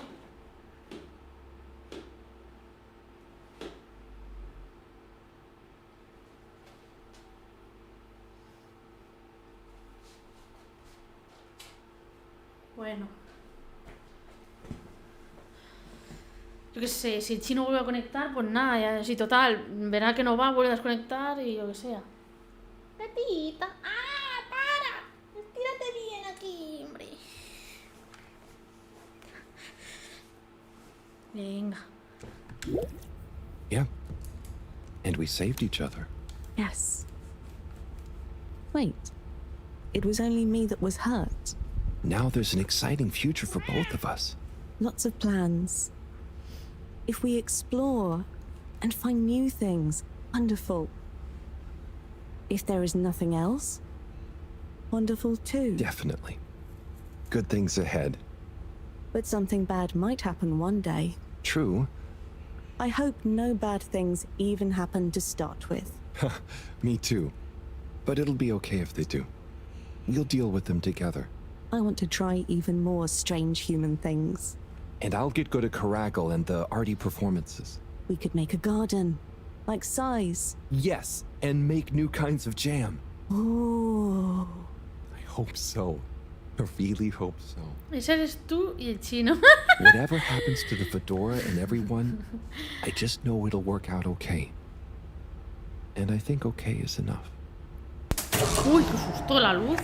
Bueno. Yo qué sé, si el chino vuelve a conectar, pues nada, ya, si total, verá que no va, vuelve a desconectar y lo que sea. Gatita. ¡Ah, para! Estírate bien aquí, hombre. Venga. Yeah. And we saved each other. Yes. Wait. It was only me that was hurt. Now there's an exciting future for both of us. Lots of plans. If we explore and find new things, wonderful. If there is nothing else, wonderful too. Definitely. Good things ahead. But something bad might happen one day. True. I hope no bad things even happen to start with. Me too. But it'll be okay if they do. We'll deal with them together. I want to try even more strange human things. And I'll get good at Caragal and the arty performances. We could make a garden, like size. Yes, and make new kinds of jam. Oh. I hope so. I really hope so. Ese eres tú y el chino. Whatever happens to the Fedora and everyone, I just know it'll work out okay. And I think okay is enough. Uy, qué susto la luz.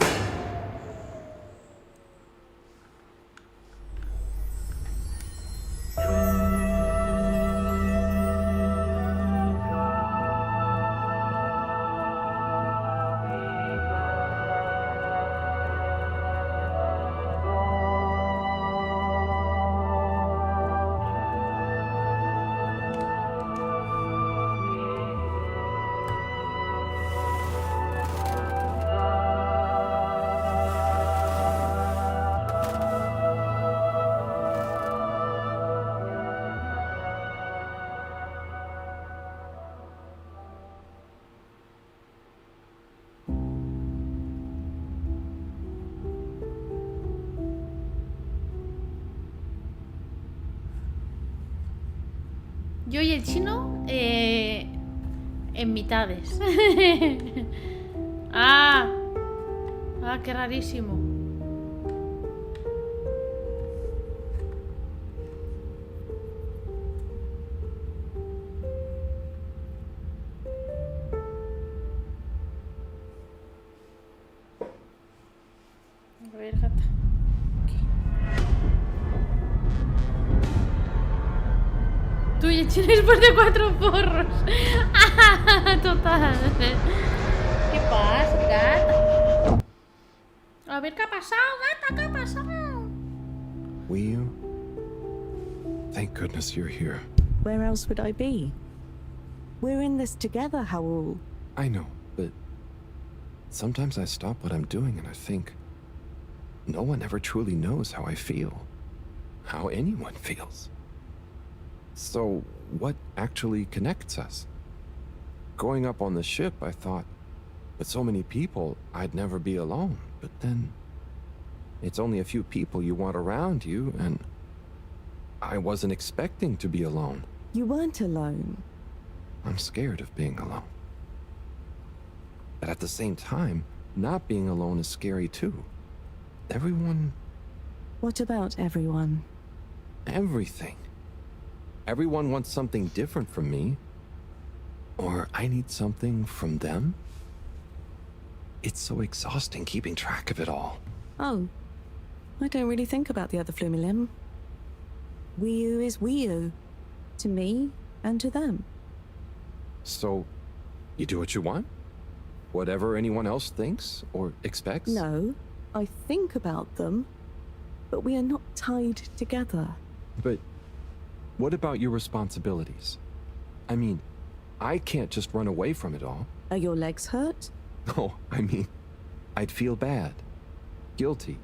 Yo y el chino en mitades. Ah, qué rarísimo. A ver, gata. Tú y el chino después de 4 porros. Total. ¿Qué pasa, gata? A ver, ¿qué ha pasado, gata? ¿Qué ha pasado? Will? Thank goodness you're here. Where else would I be? We're in this together, Howell. I know, but sometimes I stop what I'm doing and I think, no one ever truly knows how I feel. How anyone feels. So, what actually connects us? Growing up on the ship, I thought, with so many people, I'd never be alone. But then, it's only a few people you want around you, and I wasn't expecting to be alone. You weren't alone. I'm scared of being alone. But at the same time, not being alone is scary too. Everyone... What about everyone? Everything. Everyone wants something different from me. Or I need something from them. It's so exhausting keeping track of it all. Oh, I don't really think about the other Flumilim. Wiu is Wiu. To me and to them. So, you do what you want? Whatever anyone else thinks or expects? No, I think about them, but we are not tied together. But what about your responsibilities? I mean, I can't just run away from it all. Are your legs hurt? Oh, I mean, I'd feel bad. Guilty.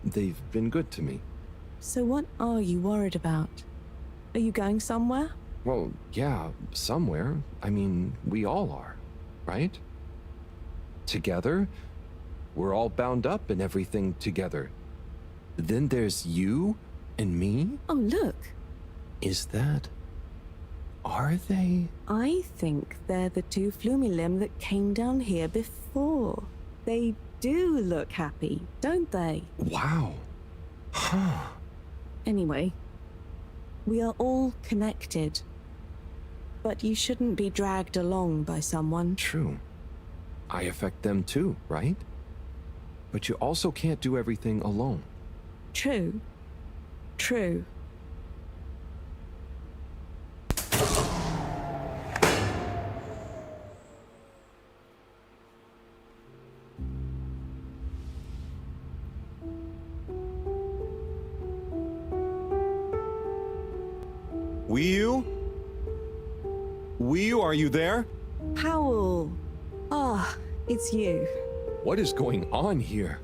They've been good to me. So what are you worried about? Are you going somewhere? Well, yeah, somewhere. I mean, we all are, right? Together, we're all bound up in everything together. Then there's you and me? Oh, look. Is that... Are they? I think they're the two Flumilim that came down here before. They do look happy, don't they? Wow. Huh. Anyway, we are all connected. But you shouldn't be dragged along by someone. True. I affect them too, right? But you also can't do everything alone. True. True. Wii, are you there? Powell. Ah, it's you. What is going on here?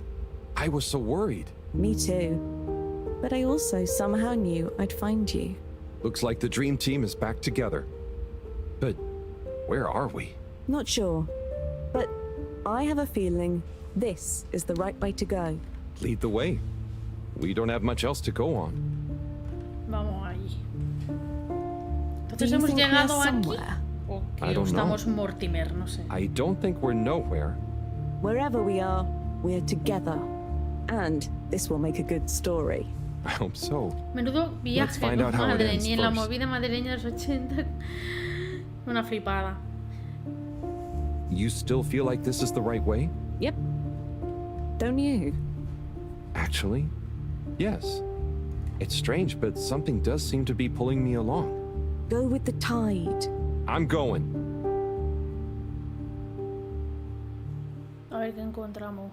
I was so worried. Me too. But I also somehow knew I'd find you. Looks like the dream team is back together. But where are we? Not sure. But I have a feeling this is the right way to go. Lead the way. We don't have much else to go on. Vamos ahí. Entonces hemos llegado aquí. ¿O que estamos Mortimer? No sé. I don't think we're nowhere. Wherever we are, we're together. And this will make a good story. I hope so. Menudo viaje, ¿no? Madre, ni en la movida madrileña de los 80. Una flipada. You still feel like this is the right way? Yep. Don't you? Actually, yes. It's strange, but something does seem to be pulling me along. Go with the tide. I'm going. A ver qué encontramos.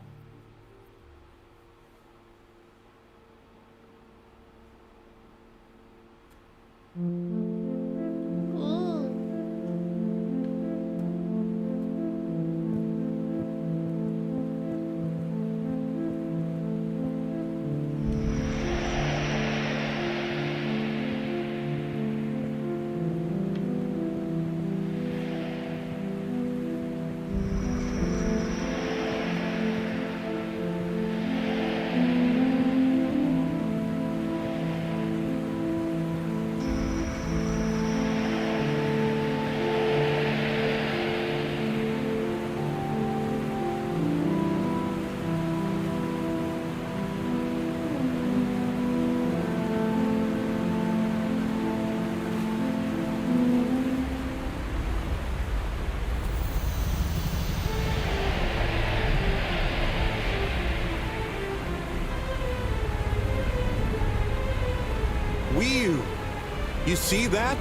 You see that?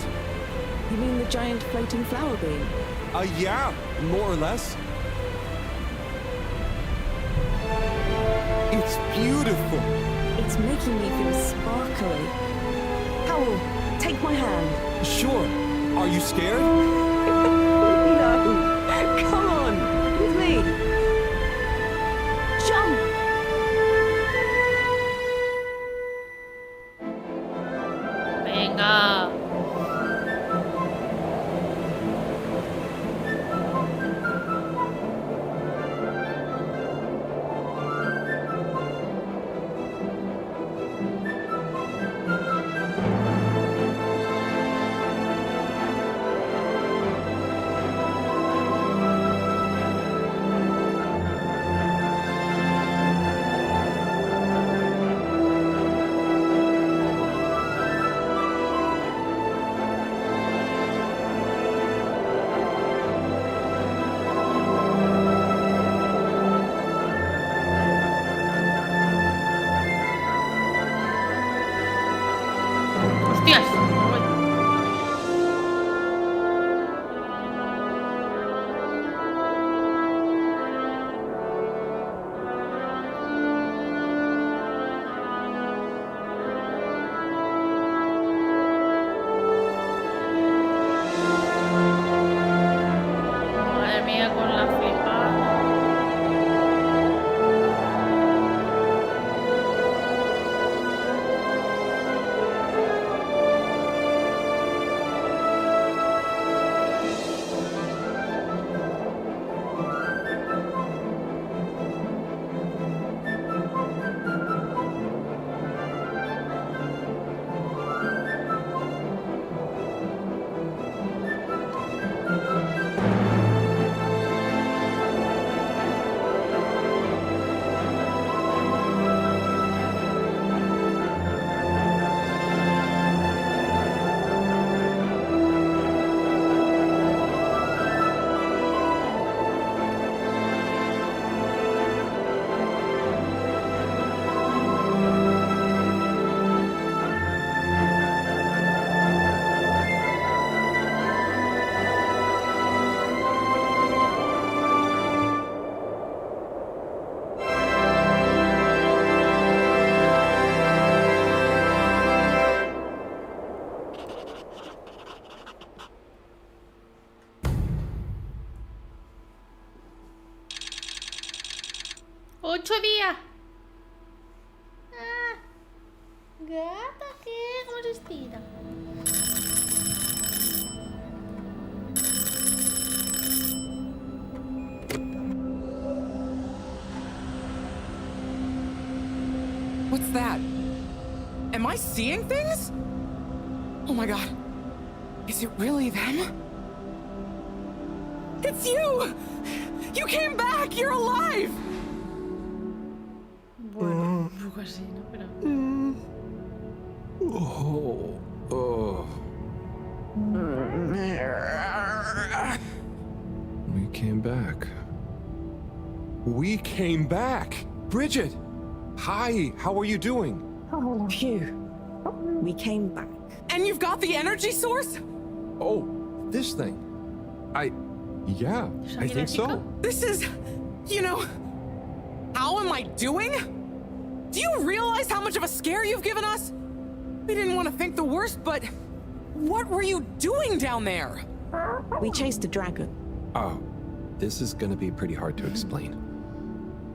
You mean the giant floating flower beam? Yeah, more or less. It's beautiful. It's making me feel sparkly. Powell, take my hand. Sure. Are you scared? No. Come on, with me. Jump! Venga. 8 días. Ah, gata, ¿qué? ¿Cómo se estira? What's that? Am I seeing things? Oh my god. Is it really them? It's you! You came back! You're alive! Bueno, un poco así, ¿no? Pero... We came back. We came back! Bridget! Hi, how are you doing? Phew. We came back. And you've got the energy source? Oh, this thing. Yeah, I think so. This is... You know... How am I doing? Do you realize how much of a scare you've given us? We didn't want to think the worst, but... What were you doing down there? We chased a dragon. Oh, this is gonna be pretty hard to explain.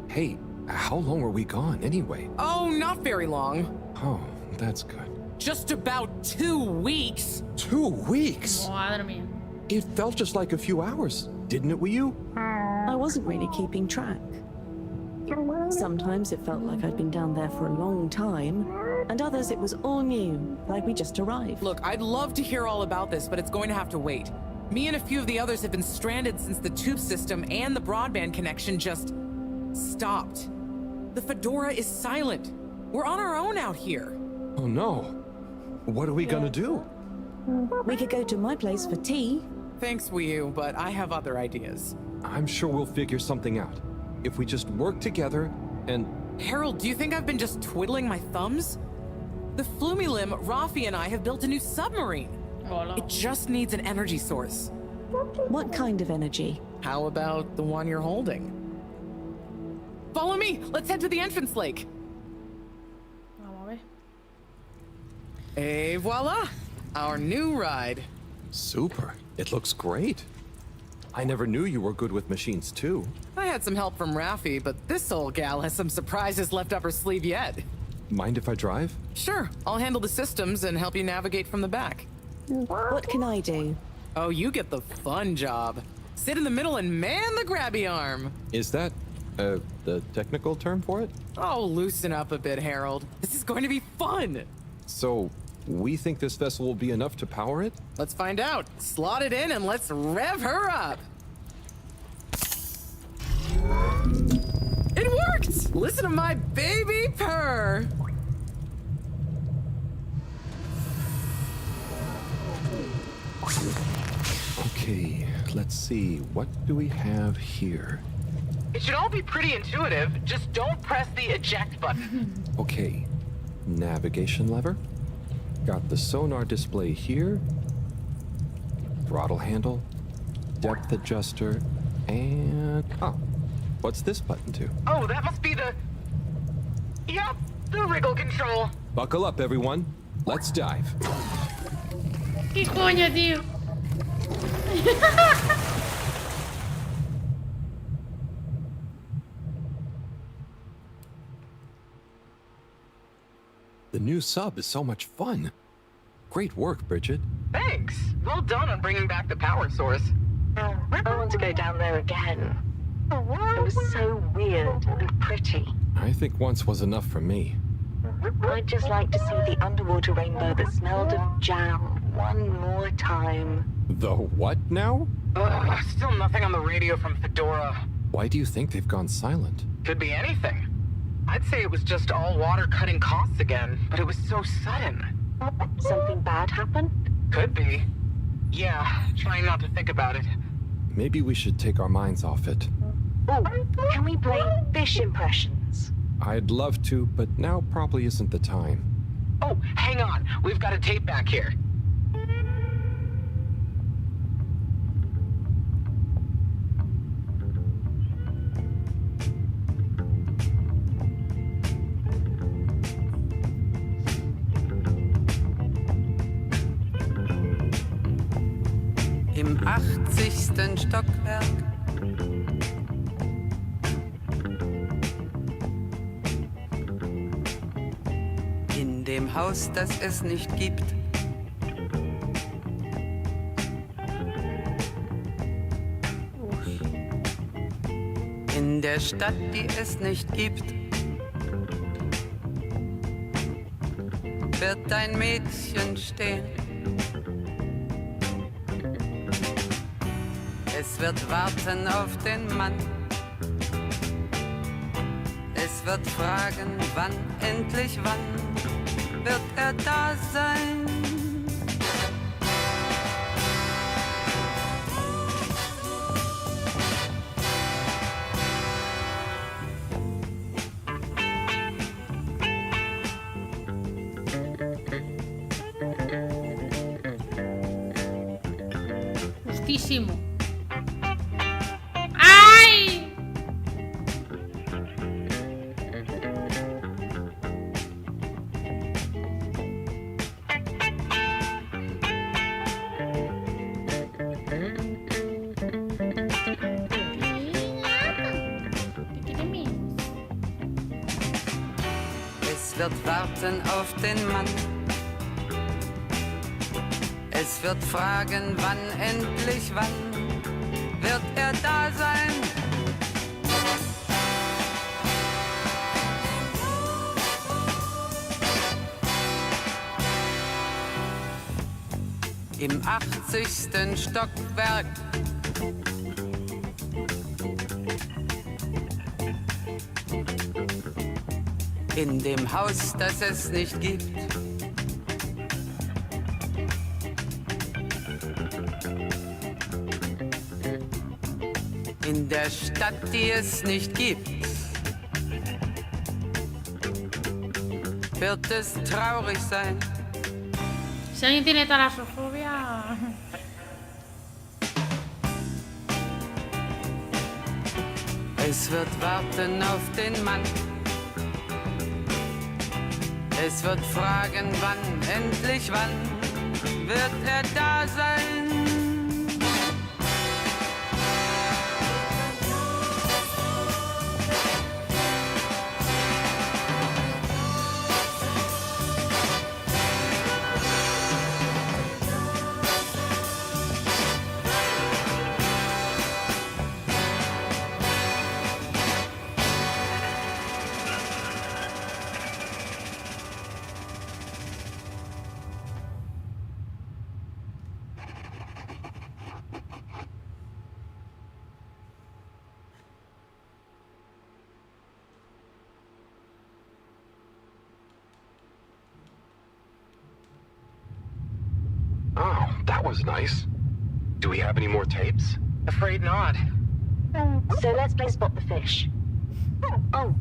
Hey, how long were we gone anyway? Oh, not very long. Oh, that's good. Just about 2 weeks. 2 weeks? Madre mía. It felt just like a few hours, didn't it with you? I wasn't really keeping track. Sometimes it felt like I'd been down there for a long time, and others it was all new, like we just arrived. Look, I'd love to hear all about this, but it's going to have to wait. Me and a few of the others have been stranded since the tube system and the broadband connection just stopped. The Fedora is silent. We're on our own out here. Oh no. What are we gonna do? We could go to my place for tea. Thanks, Wii U, but I have other ideas. I'm sure we'll figure something out. If we just work together and... Harold, do you think I've been just twiddling my thumbs? The Flumilim, Rafi, and I have built a new submarine. It just needs an energy source. What kind of energy? How about the one you're holding? Follow me! Let's head to the entrance lake. Vamos a ver. Et voila! Our new ride. Super. It looks great. I never knew you were good with machines too. I had some help from Rafi, but this old gal has some surprises left up her sleeve yet. Mind if I drive? Sure, I'll handle the systems and help you navigate from the back. What can I do? Oh, you get the fun job. Sit in the middle and man the grabby arm. Is that, the technical term for it? Oh, loosen up a bit, Harold. This is going to be fun. So, we think this vessel will be enough to power it? Let's find out. Slot it in and let's rev her up. It worked! Listen to my baby purr. Okay, let's see. What do we have here? It should all be pretty intuitive. Just don't press the eject button. Okay, navigation lever. Got the sonar display here. Throttle handle. Depth adjuster. And... oh, what's this button do? Oh, that must be the... Yep, the wriggle control. Buckle up, everyone. Let's dive. ¿Qué coño, tío? The new sub is so much fun. Great work, Bridget. Thanks. Well done on bringing back the power source. I want to go down there again. It was so weird and pretty. I think once was enough for me. I'd just like to see the underwater rainbow that smelled of jam one more time. The what now? Still nothing on the radio from Fedora. Why do you think they've gone silent? Could be anything. I'd say it was just all water cutting costs again, but it was so sudden. Something bad happened? Could be. Yeah, trying not to think about it. Maybe we should take our minds off it. Oh, can we play fish impressions? I'd love to, but now probably isn't the time. Oh, hang on. We've got a tape back here. Im 80. Stockwerk dem Haus, das es nicht gibt. In der Stadt, die es nicht gibt, wird ein Mädchen stehen. Es wird warten auf den Mann. Es wird fragen, wann, endlich wann, wird er da sein? Justísimo. ¡Ay! Es wird warten auf den Mann. Es wird fragen, wann, endlich wann, wird er da sein? Im 80. Stockwerk. In dem Haus, das es nicht gibt. In der Stadt, die es nicht gibt, wird es traurig sein. Si alguien tiene talasofobia... Es wird warten auf den Mann. Es wird fragen, wann, endlich wann, wird er da sein? Oh, that was nice. Do we have any more tapes? Afraid not. So let's play Spot the Fish. Oh,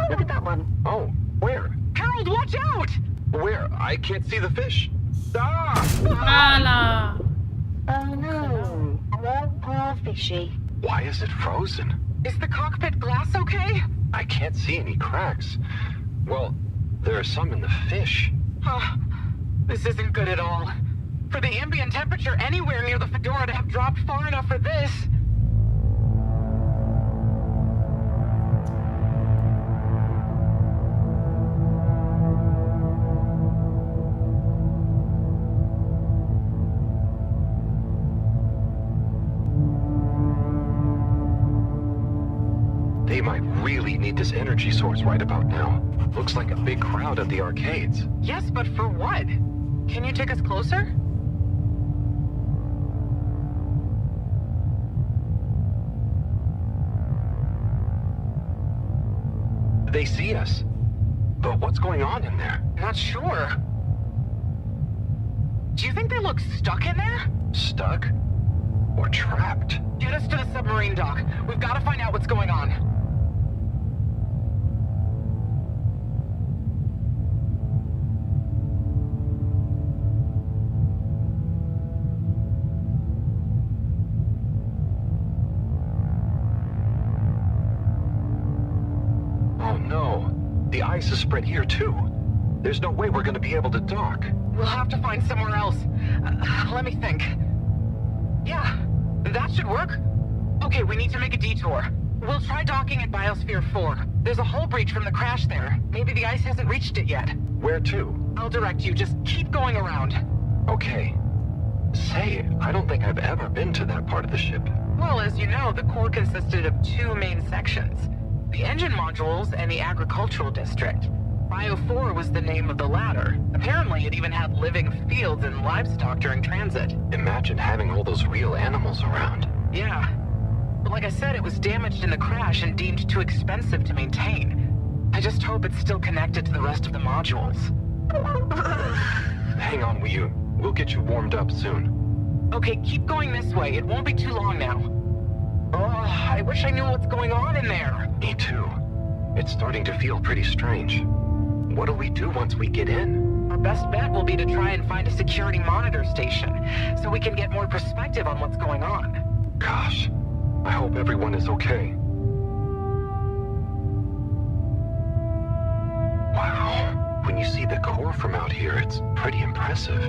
look at that one. Oh, where? Harold, watch out! Where? I can't see the fish. Ah! ¡Hala! Oh no, poor fishy. Why is it frozen? Is the cockpit glass okay? I can't see any cracks. Well, there are some in the fish. Oh, this isn't good at all. For the ambient temperature anywhere near the Fedora to have dropped far enough for this. They might really need this energy source right about now. Looks like a big crowd at the arcades. Yes, but for what? Can you take us closer? They see us. But what's going on in there? Not sure. Do you think they look stuck in there? Stuck? Or trapped? Get us to the submarine dock. We've got to find out what's going on. Oh no. The ice is spread here too. There's no way we're gonna be able to dock. We'll have to find somewhere else. Let me think. Yeah, that should work. Okay, we need to make a detour. We'll try docking at Biosphere 4. There's a hull breach from the crash there. Maybe the ice hasn't reached it yet. Where to? I'll direct you. Just keep going around. Okay. Say, I don't think I've ever been to that part of the ship. Well, as you know, the core consisted of 2 main sections. The engine modules and the agricultural district. Bio 4 was the name of the latter. Apparently, it even had living fields and livestock during transit. Imagine having all those real animals around. Yeah. But like I said, it was damaged in the crash and deemed too expensive to maintain. I just hope it's still connected to the rest of the modules. Hang on, will you? We'll get you warmed up soon. Okay, keep going this way. It won't be too long now. Oh, I wish I knew what's going on in there. Me too. It's starting to feel pretty strange. What'll we do once we get in? Our best bet will be to try and find a security monitor station, so we can get more perspective on what's going on. Gosh, I hope everyone is okay. Wow, when you see the core from out here, it's pretty impressive.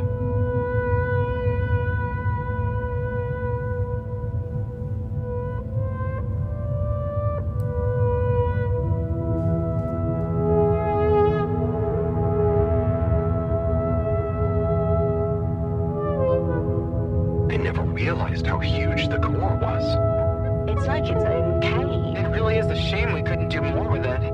How huge the core was. It's like its own cave. It really is a shame we couldn't do more with it.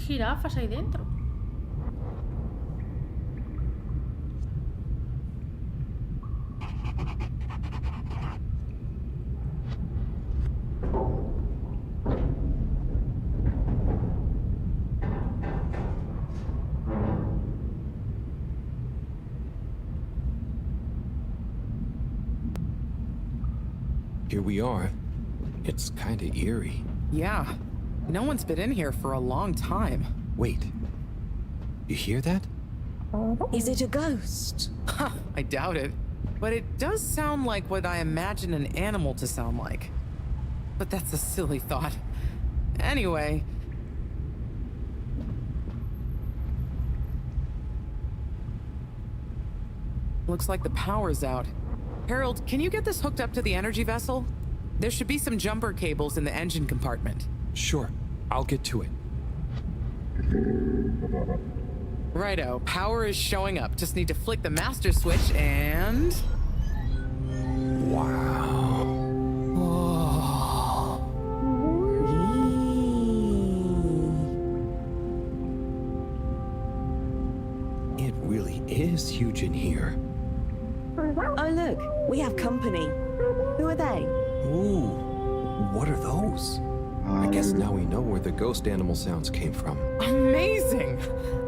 Jirafas ahí dentro. Here we are. It's kinda eerie. Yeah. No one's been in here for a long time. Wait. You hear that? Is it a ghost? Huh, I doubt it. But it does sound like what I imagine an animal to sound like. But that's a silly thought. Anyway. Looks like the power's out. Harold, can you get this hooked up to the energy vessel? There should be some jumper cables in the engine compartment. Sure, I'll get to it. Righto, power is showing up. Just need to flick the master switch and... Wow. Oh. It really is huge in here. Oh look, we have company. Who are they? Ooh, what are those? I guess now we know where the ghost animal sounds came from. Amazing!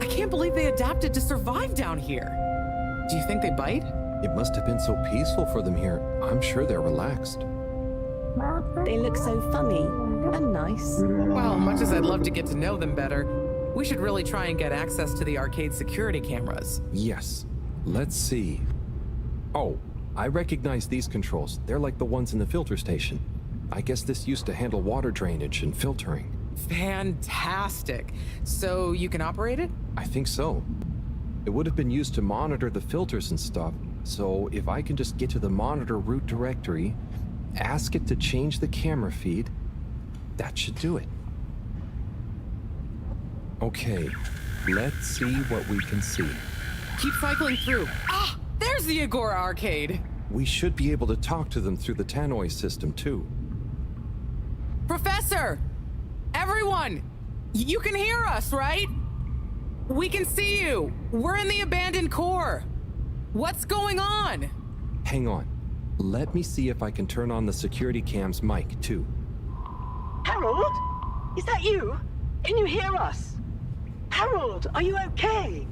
I can't believe they adapted to survive down here. Do you think they bite? It must have been so peaceful for them here. I'm sure they're relaxed. They look so funny and nice. Well, much as I'd love to get to know them better, we should really try and get access to the arcade security cameras. Yes. Let's see. Oh, I recognize these controls. They're like the ones in the filter station. I guess this used to handle water drainage and filtering. Fantastic. So you can operate it? I think so. It would have been used to monitor the filters and stuff. So if I can just get to the monitor root directory, ask it to change the camera feed, that should do it. Okay, let's see what we can see. Keep cycling through. Ah, there's There's the Agora arcade. We should be able to talk to them through the tannoy system, too. Professor! Everyone! You can hear us, right? We can see you! We're in the abandoned core! What's going on? Hang on. Let me see if I can turn on the security cam's mic, too. Harold? Is that you? Can you hear us? Harold, are you okay?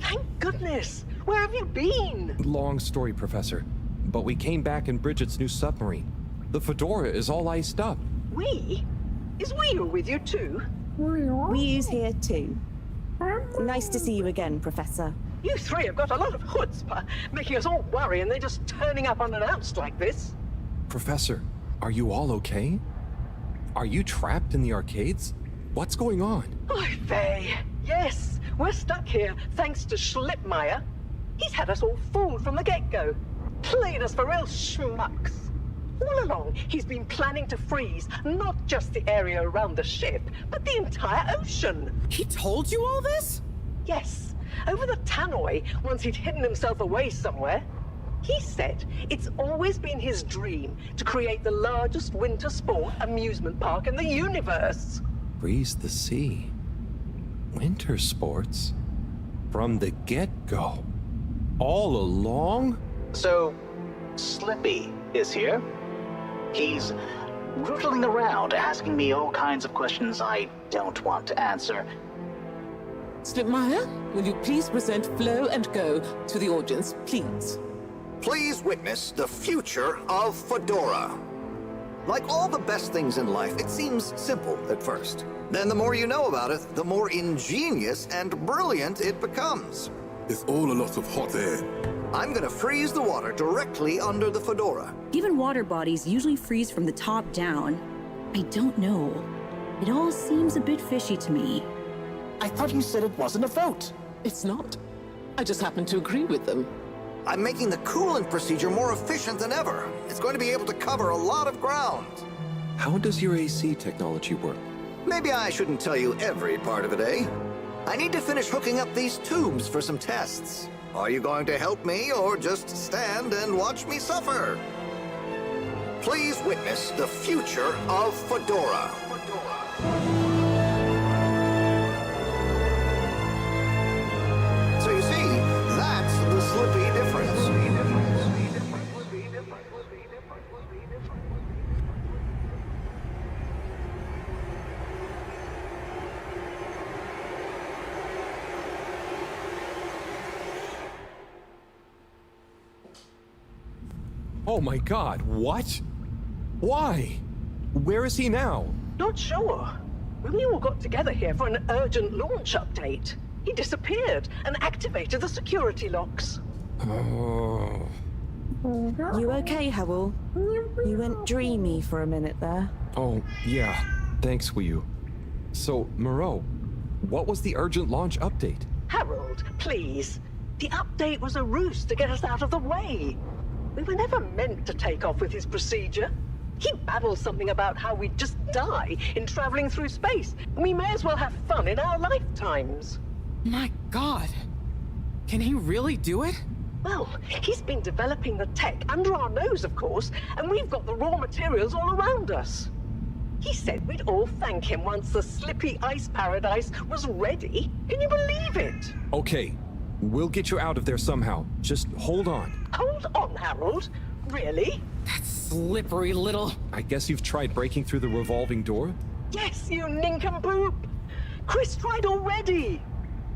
Thank goodness. Where have you been? Long story, Professor. But we came back in Bridget's new submarine. The Fedora is all iced up. We? Is we with you too? We's here too. Nice to see you again, Professor. You three have got a lot of chutzpah, making us all worry and they're just turning up unannounced like this. Professor, are you all okay? Are you trapped in the arcades? What's going on? Oy vey. Yes, we're stuck here thanks to Schlippmeyer. He's had us all fooled from the get-go. Played us for real schmucks. All along, he's been planning to freeze not just the area around the ship, but the entire ocean. He told you all this? Yes. Over the tannoy, once he'd hidden himself away somewhere. He said it's always been his dream to create the largest winter sport amusement park in the universe. Freeze the sea. Winter sports? From the get-go? All along? So, Slippy is here. He's rootling around, asking me all kinds of questions I don't want to answer. Slipmeyer, will you please present Flow and Go to the audience, please? Please witness the future of Fedora. Like all the best things in life, it seems simple at first. Then the more you know about it, the more ingenious and brilliant it becomes. It's all a lot of hot air. I'm gonna freeze the water directly under the Fedora. Even water bodies usually freeze from the top down. I don't know. It all seems a bit fishy to me. I thought you said it wasn't a vote. It's not. I just happen to agree with them. I'm making the coolant procedure more efficient than ever. It's going to be able to cover a lot of ground. How does your AC technology work? Maybe I shouldn't tell you every part of it, eh? I need to finish hooking up these tubes for some tests. Are you going to help me or just stand and watch me suffer? Please witness the future of Fedora. So you see, that's the Slippy difference. Oh my god, what? Why? Where is he now? Not sure. When we all got together here for an urgent launch update, he disappeared and activated the security locks. Oh. You okay, Howell? You went dreamy for a minute there. Oh, yeah. Thanks, Wii. So, Moreau, what was the urgent launch update? Harold, please. The update was a ruse to get us out of the way. We were never meant to take off with his procedure. He babbled something about how we'd just die in traveling through space, and we may as well have fun in our lifetimes. My god. Can he really do it? Well, he's been developing the tech under our nose, of course, and we've got the raw materials all around us. He said we'd all thank him once the Slippy Ice Paradise was ready. Can you believe it? Okay, we'll get you out of there somehow. Just hold on. Hold on, Harold. Really? That slippery little... I guess you've tried breaking through the revolving door? Yes, you nincompoop! Chris tried already!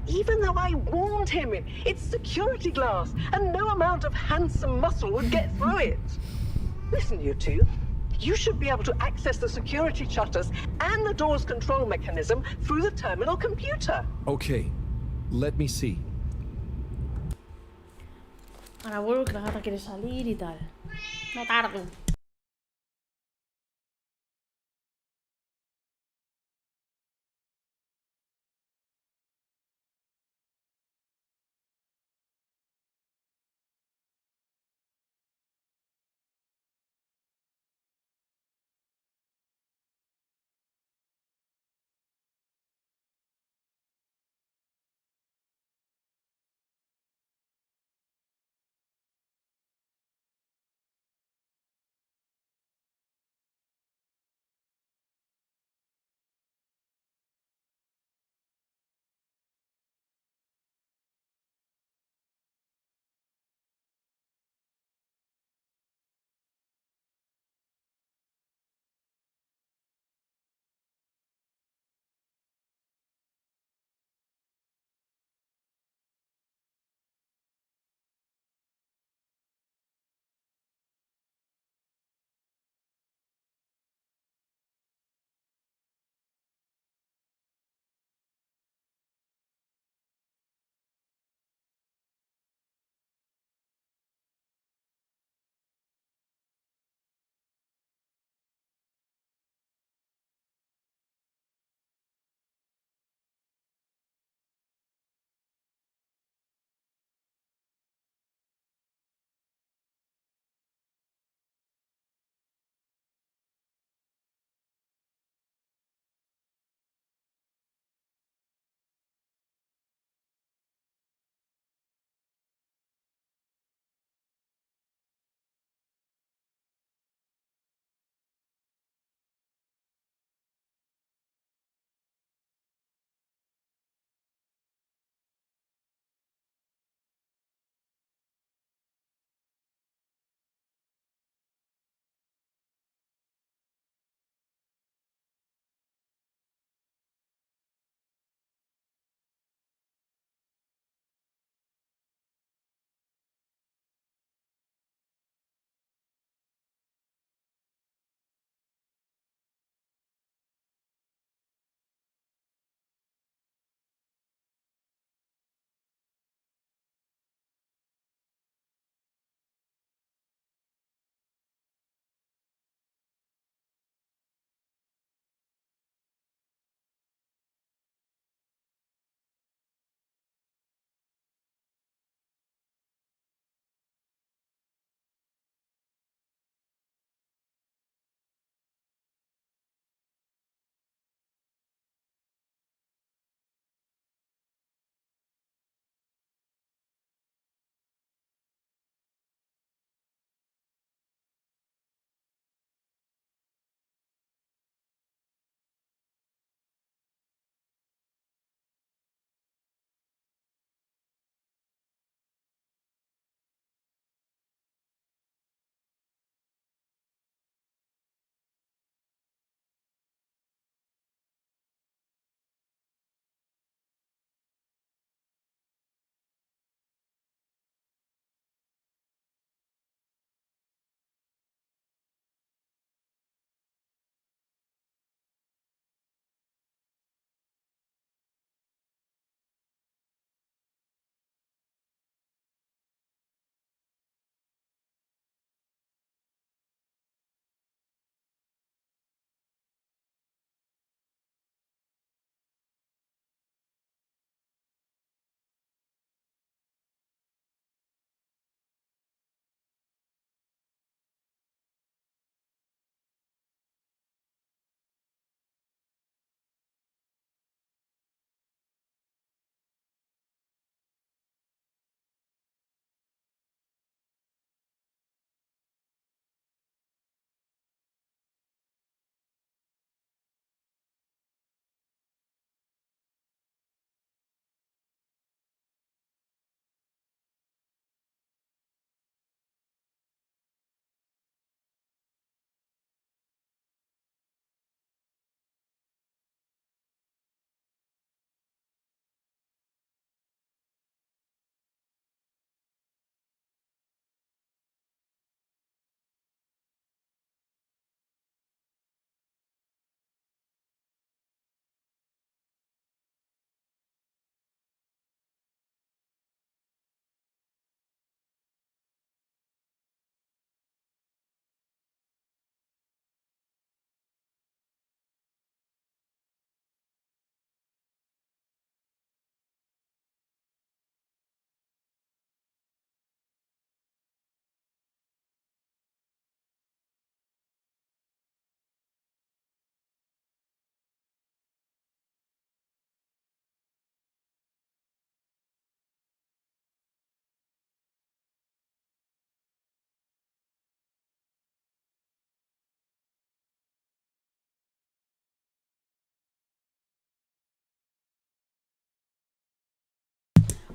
Even though I warned him, it's security glass, and no amount of handsome muscle would get through it. Listen, you two. You should be able to access the security shutters and the door's control mechanism through the terminal computer. Okay, let me see. Ahora vuelvo que la gata quiere salir y tal. No tardo.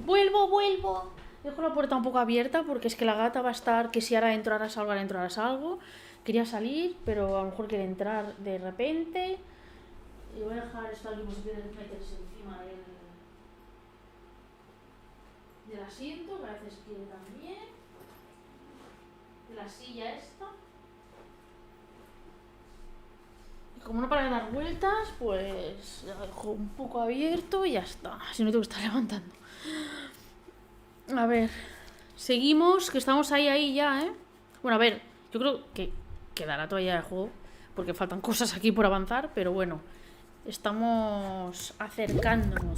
Vuelvo. Dejo la puerta un poco abierta porque es que la gata va a estar que si ahora entro, ahora salgo. Quería salir, pero a lo mejor quiere entrar de repente. Y voy a dejar esto aquí por si quiere meterse encima del asiento, que a veces quiere también. De la silla esta. Y como no para de dar vueltas, pues la dejo un poco abierto y ya está. Si no tengo que estar levantando. A ver, seguimos, que estamos ahí ya, ¿eh? Bueno, a ver, yo creo que quedará todavía el juego, porque faltan cosas aquí por avanzar, pero bueno, estamos acercándonos.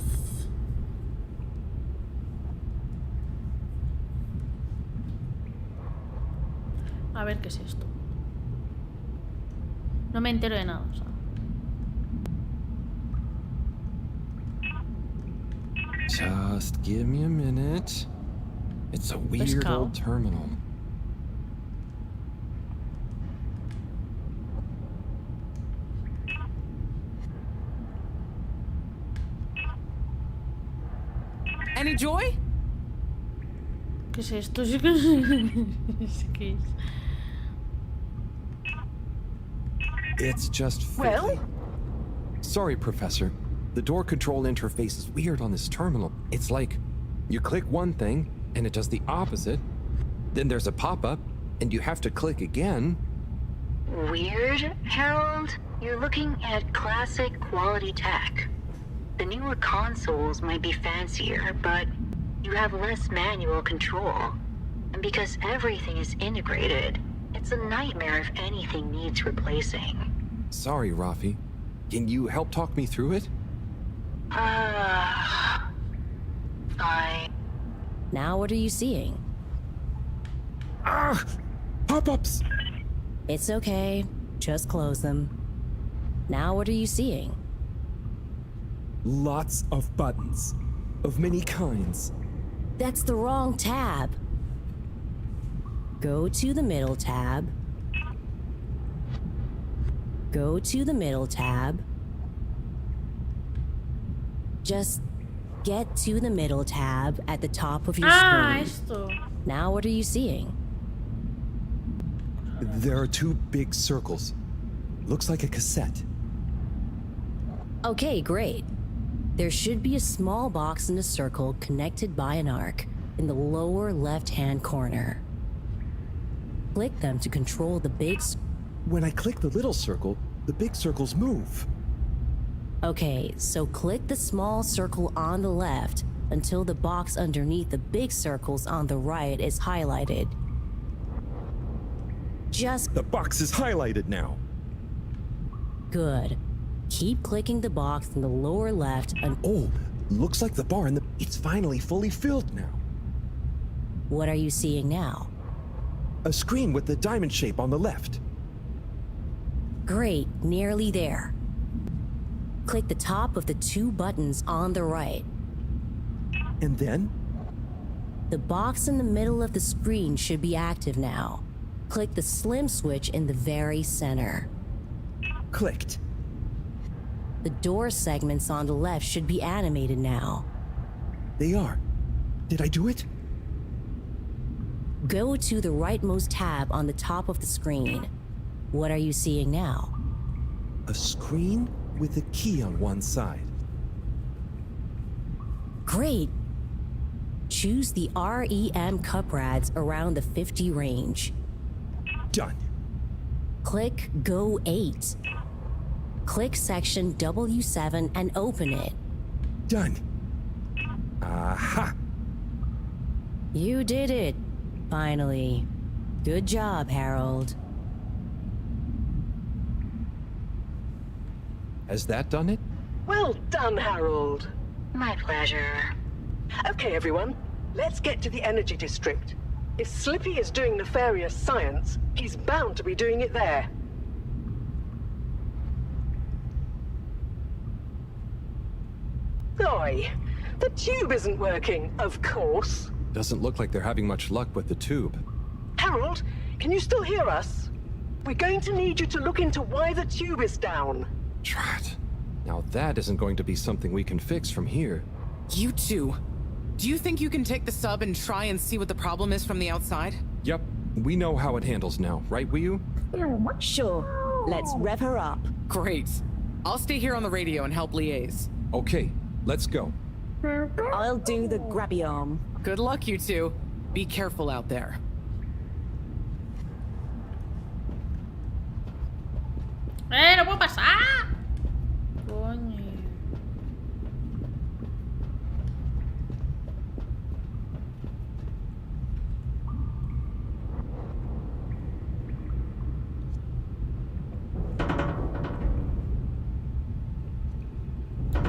A ver qué es esto. No me entero de nada, o sea. Just give me a minute. It's a weird old terminal. Any joy? ¿Qué es esto? ¿Qué es? It's just fiddly. Sorry, Professor. The door control interface is weird on this terminal. It's like you click one thing and it does the opposite. Then there's a pop-up and you have to click again. Weird, Harold? You're looking at classic quality tech. The newer consoles might be fancier, but you have less manual control. And because everything is integrated, it's a nightmare if anything needs replacing. Sorry, Rafi. Can you help talk me through it? Fine. Now what are you seeing? Ah! Pop-ups! It's okay. Just close them. Now what are you seeing? Lots of buttons. Of many kinds. That's the wrong tab. Go to the middle tab. Go to the middle tab. Just get to the middle tab at the top of your screen. Esto. Now what are you seeing? There are two big circles. Looks like a cassette. Okay, great. There should be a small box in a circle connected by an arc in the lower left-hand corner. Click them to control the big... When I click the little circle, the big circles move. Okay, so click the small circle on the left until the box underneath the big circles on the right is highlighted. Just... The box is highlighted now. Good. Keep clicking the box in the lower left and... Oh, looks like the bar in the... It's finally fully filled now. What are you seeing now? A screen with the diamond shape on the left. Great, nearly there. Click the top of the two buttons on the right. And then? The box in the middle of the screen should be active now. Click the slim switch in the very center. Clicked. The door segments on the left should be animated now. They are. Did I do it? Go to the rightmost tab on the top of the screen. What are you seeing now? A screen with a key on one side. Great! Choose the REM cup rads around the 50 range. Done. Click Go 8. Click section W7 and open it. Done. Aha! You did it, finally. Good job, Harold. Has that done it? Well done, Harold. My pleasure. Okay, everyone, let's get to the energy district. If Slippy is doing nefarious science, he's bound to be doing it there. Oi, the tube isn't working, of course. Doesn't look like they're having much luck with the tube. Harold, can you still hear us? We're going to need you to look into why the tube is down. Drat. Now that isn't going to be something we can fix from here. You two. Do you think you can take the sub and try and see what the problem is from the outside? Yep, we know how it handles now, right, Wii-U? Sure. Let's rev her up. Great. I'll stay here on the radio and help liaise. Okay, let's go. I'll do the grabby arm. Good luck, you two. Be careful out there. ¡No puedo pasar! Coño.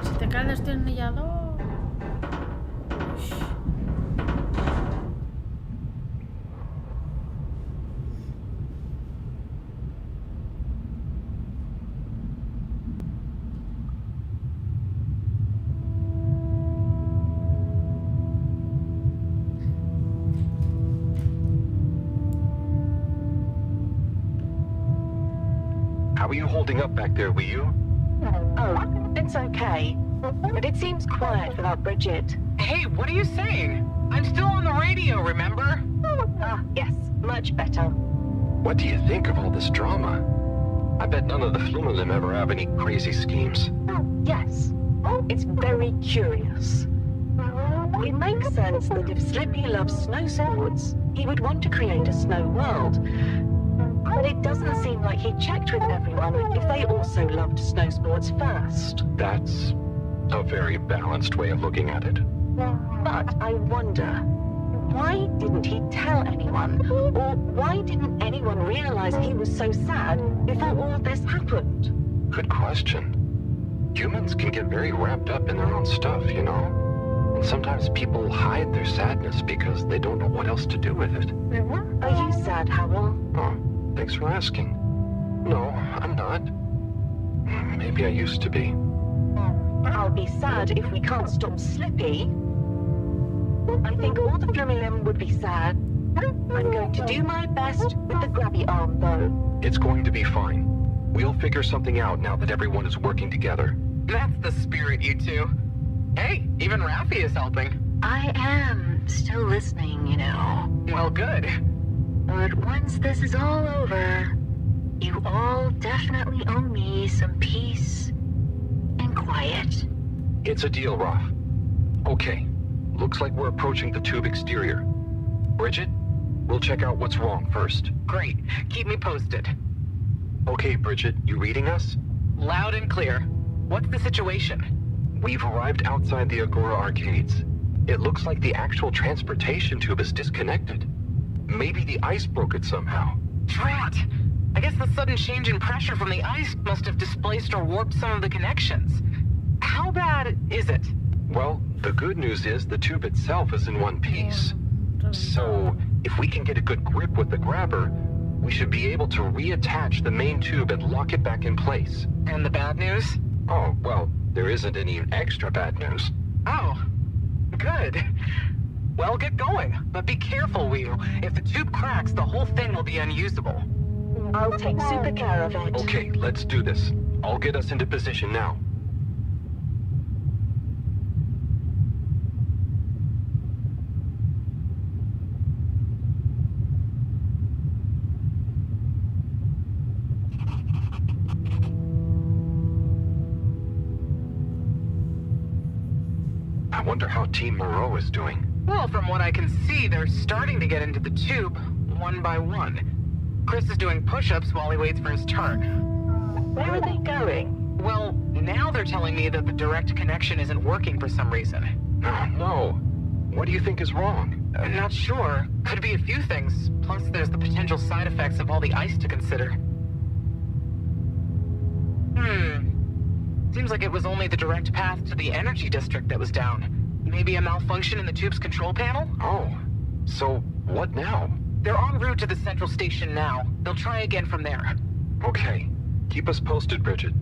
Si te cae el destornillador. Ush. How are you holding up back there, Wii-U? Oh, it's okay. But it seems quiet without Bridget. Hey, what are you saying? I'm still on the radio, remember? Ah, yes, much better. What do you think of all this drama? I bet none of the Flumalim ever have any crazy schemes. Yes, it's very curious. It makes sense that if Slippy loves snow sports, he would want to create a snow world. But it doesn't seem like he checked with everyone if they also loved snow sports first. That's a very balanced way of looking at it. But I wonder, why didn't he tell anyone? Or why didn't anyone realize he was so sad before all this happened? Good question. Humans can get very wrapped up in their own stuff, you know? And sometimes people hide their sadness because they don't know what else to do with it. Are you sad, Howell? Oh, thanks for asking. No, I'm not. Maybe I used to be. I'll be sad if we can't stop Slippy. I think all the Flumalim would be sad. I'm going to do my best with the grabby arm, though. It's going to be fine. We'll figure something out now that everyone is working together. That's the spirit, you two. Hey, even Raffi is helping. I am still listening, you know. Well, good. But once this is all over, you all definitely owe me some peace and quiet. It's a deal, Raph. Okay, looks like we're approaching the tube exterior. Bridget, we'll check out what's wrong first. Great. Keep me posted. Okay, Bridget, you reading us? Loud and clear. What's the situation? We've arrived outside the Agora arcades. It looks like the actual transportation tube is disconnected. Maybe the ice broke it somehow. Drat! I guess the sudden change in pressure from the ice must have displaced or warped some of the connections. How bad is it? Well, the good news is the tube itself is in one piece. So, if we can get a good grip with the grabber, we should be able to reattach the main tube and lock it back in place. And the bad news? Oh, well, there isn't any extra bad news. Oh, good. Well, get going, but be careful, Wheel. If the tube cracks, the whole thing will be unusable. I'll take super care of it. Okay, let's do this. I'll get us into position now. I wonder how Team Moreau is doing. Well, from what I can see, they're starting to get into the tube, one by one. Chris is doing push-ups while he waits for his turn. Where are they going? Well, now they're telling me that the direct connection isn't working for some reason. Oh, no. What do you think is wrong? I'm not sure. Could be a few things. Plus, there's the potential side effects of all the ice to consider. Seems like it was only the direct path to the energy district that was down. Maybe a malfunction in the tube's control panel? Oh, so what now? They're en route to the central station now. They'll try again from there. Okay. Keep us posted, Bridget.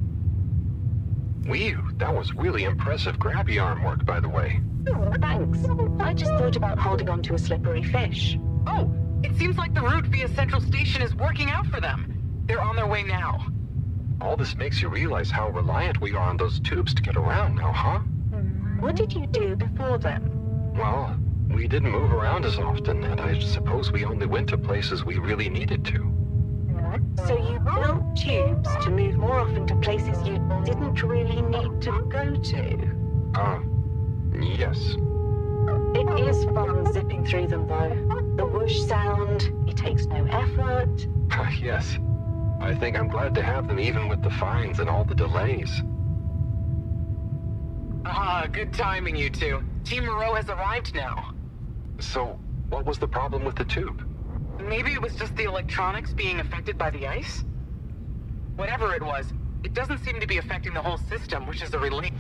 Whew, that was really impressive grabby arm work, by the way. Oh, thanks. I just thought about holding on to a slippery fish. Oh, it seems like the route via central station is working out for them. They're on their way now. All this makes you realize how reliant we are on those tubes to get around now, huh? What did you do before then? Well, we didn't move around as often, and I suppose we only went to places we really needed to. So you built tubes to move more often to places you didn't really need to go to? Yes. It is fun zipping through them, though. The whoosh sound, it takes no effort. Yes. I think I'm glad to have them even with the fines and all the delays. Good timing, you two. Team Moreau has arrived now. So, what was the problem with the tube? Maybe it was just the electronics being affected by the ice? Whatever it was, it doesn't seem to be affecting the whole system, which is a relief.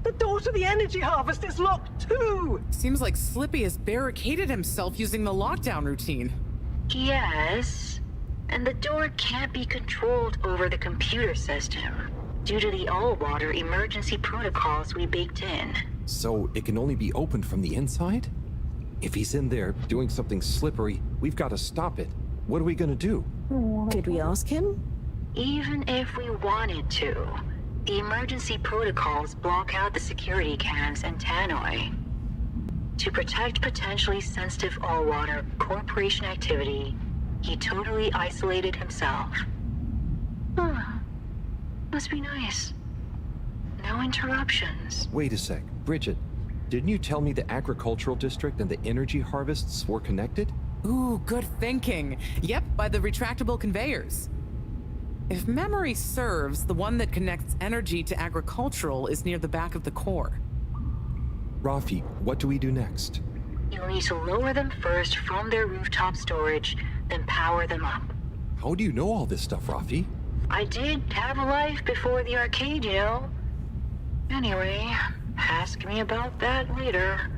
The door to the energy harvest is locked too! Seems like Slippy has barricaded himself using the lockdown routine. Yes, and the door can't be controlled over the computer system due to the all-water emergency protocols we baked in. So, it can only be opened from the inside? If he's in there doing something slippery, we've got to stop it. What are we gonna do? Could we ask him? Even if we wanted to, the emergency protocols block out the security cams and tannoy. To protect potentially sensitive all-water corporation activity, he totally isolated himself. Must be nice. No interruptions. Wait a sec. Bridget, didn't you tell me the agricultural district and the energy harvests were connected? Ooh, good thinking. Yep, by the retractable conveyors. If memory serves, the one that connects energy to agricultural is near the back of the core. Rafi, what do we do next? You'll need to lower them first from their rooftop storage, then power them up. How do you know all this stuff, Rafi? I did have a life before the arcade, you know. Anyway, ask me about that later.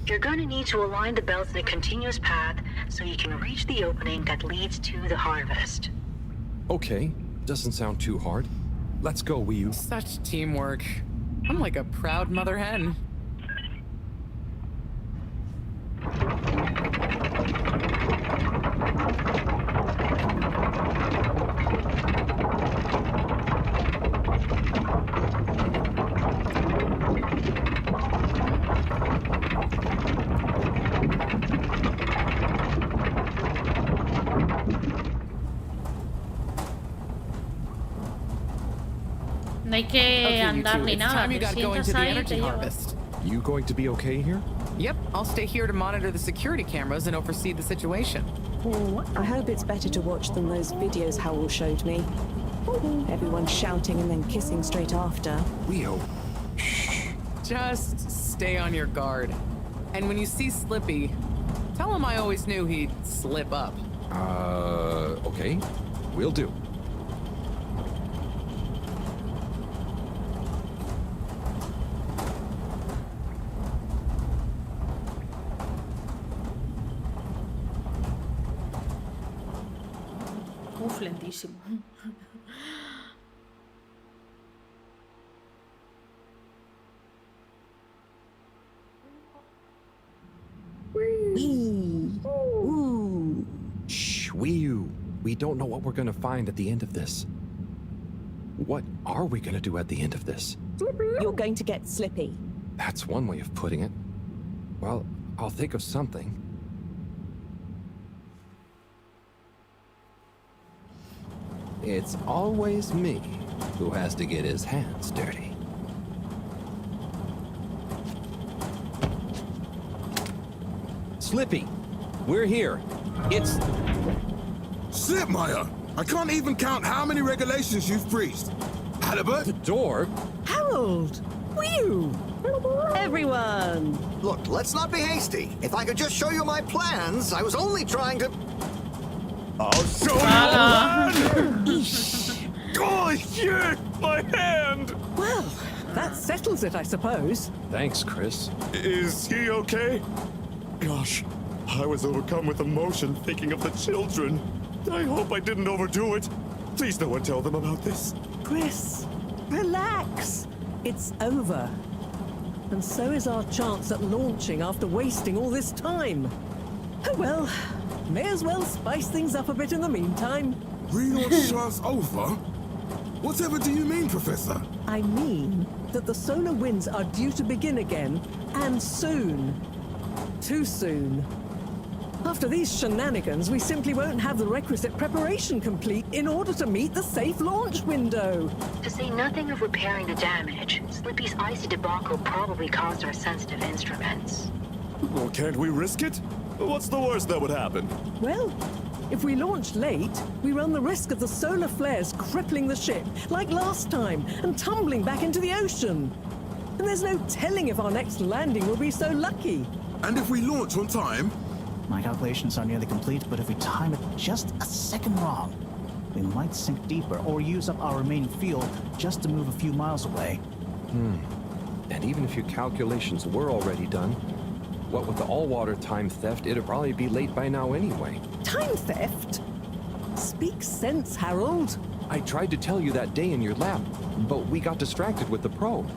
You're gonna need to align the belts in a continuous path so you can reach the opening that leads to the harvest. Okay, doesn't sound too hard. Let's go, Wii U. Such teamwork. I'm like a proud mother hen. No hay que andar ni nada. Time you got going to the energy te llevas. harvest. You going to be okay here? Yep, I'll stay here to monitor the security cameras and oversee the situation. I hope it's better to watch than those videos Howell showed me. Everyone shouting and then kissing straight after. We hope. Just stay on your guard. And when you see Slippy, tell him I always knew he'd slip up. Okay. Will do. Uf, lentísimo. Shh, Wii U. We don't know what we're gonna find at the end of this. What are we gonna do at the end of this? You're going to get Slippy. That's one way of putting it. Well, I'll think of something. It's always me who has to get his hands dirty. Slippy, we're here. It's... Slipmeyer! I can't even count how many regulations you've breached. Halibut? The door? Harold! Whew! Everyone! Look, let's not be hasty. If I could just show you my plans, I was only trying to... I'll show you one! Oh shit! My hand! Well, That settles it, I suppose. Thanks, Chris. Is he okay? Gosh, I was overcome with emotion thinking of the children. I hope I didn't overdo it. Please no one tell them about this. Chris, relax. It's over. And so is our chance at launching after wasting all this time. Oh well, may as well spice things up a bit in the meantime. Relaunch chance over? Whatever do you mean, Professor? I mean that the solar winds are due to begin again, and soon. Too soon. After these shenanigans, we simply won't have the requisite preparation complete in order to meet the safe launch window. To say nothing of repairing the damage, Slippy's icy debacle probably caused our sensitive instruments. Well, can't we risk it? What's the worst that would happen? Well, if we launch late, we run the risk of the solar flares crippling the ship, like last time, and tumbling back into the ocean. And there's no telling if our next landing will be so lucky. And if we launch on time? My calculations are nearly complete, but if we time it just a second wrong, we might sink deeper or use up our remaining fuel just to move a few miles away. And even if your calculations were already done, what with the all-water time theft, it'd probably be late by now anyway. Time theft? Speak sense, Harold. I tried to tell you that day in your lab, but we got distracted with the probe.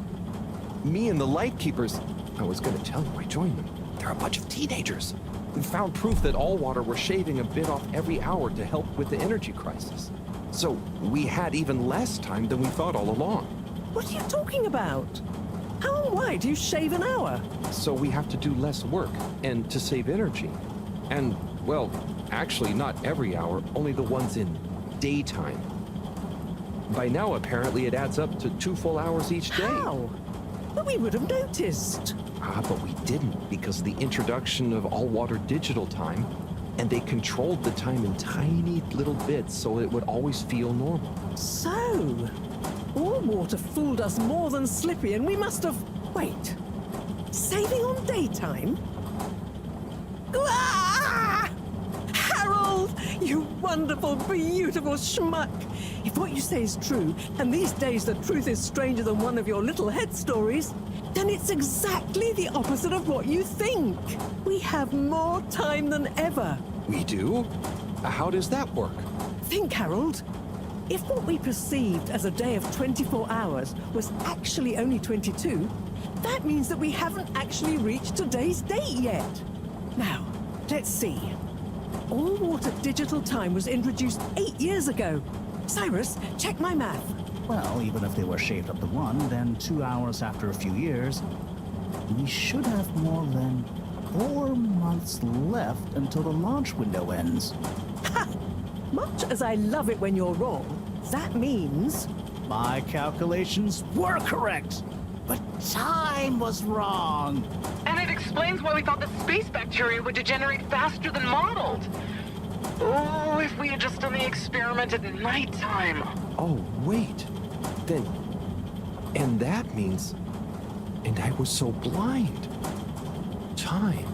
Me and the Lightkeepers, I was gonna tell you I joined them. They're a bunch of teenagers. We found proof that Allwater were shaving a bit off every hour to help with the energy crisis. So we had even less time than we thought all along. What are you talking about? How and why do you shave an hour? So we have to do less work, and to save energy. And, well, actually not every hour, only the ones in daytime. By now, apparently, it adds up to 2 full hours each day. How? But we would have noticed. But we didn't because of the introduction of all-water digital time, and they controlled the time in tiny little bits so it would always feel normal. So, Allwater fooled us more than Slippy, and we must have... Wait. Saving on daytime? Ah! Harold! You wonderful, beautiful schmuck! If what you say is true, and these days the truth is stranger than one of your little head stories, then it's exactly the opposite of what you think. We have more time than ever. We do? How does that work? Think, Harold. If what we perceived as a day of 24 hours was actually only 22, that means that we haven't actually reached today's date yet. Now, let's see. All-water digital time was introduced 8 years ago. Cyrus, check my math. Well, even if they were shaved up to 1, then 2 hours after a few years, we should have more than 4 months left until the launch window ends. Ha! Much as I love it when you're wrong, that means... My calculations were correct, but time was wrong. And it explains why we thought the space bacteria would degenerate faster than modeled. Oh, if we had just done the experiment at nighttime. Oh, wait. Then... And that means... And I was so blind. Time.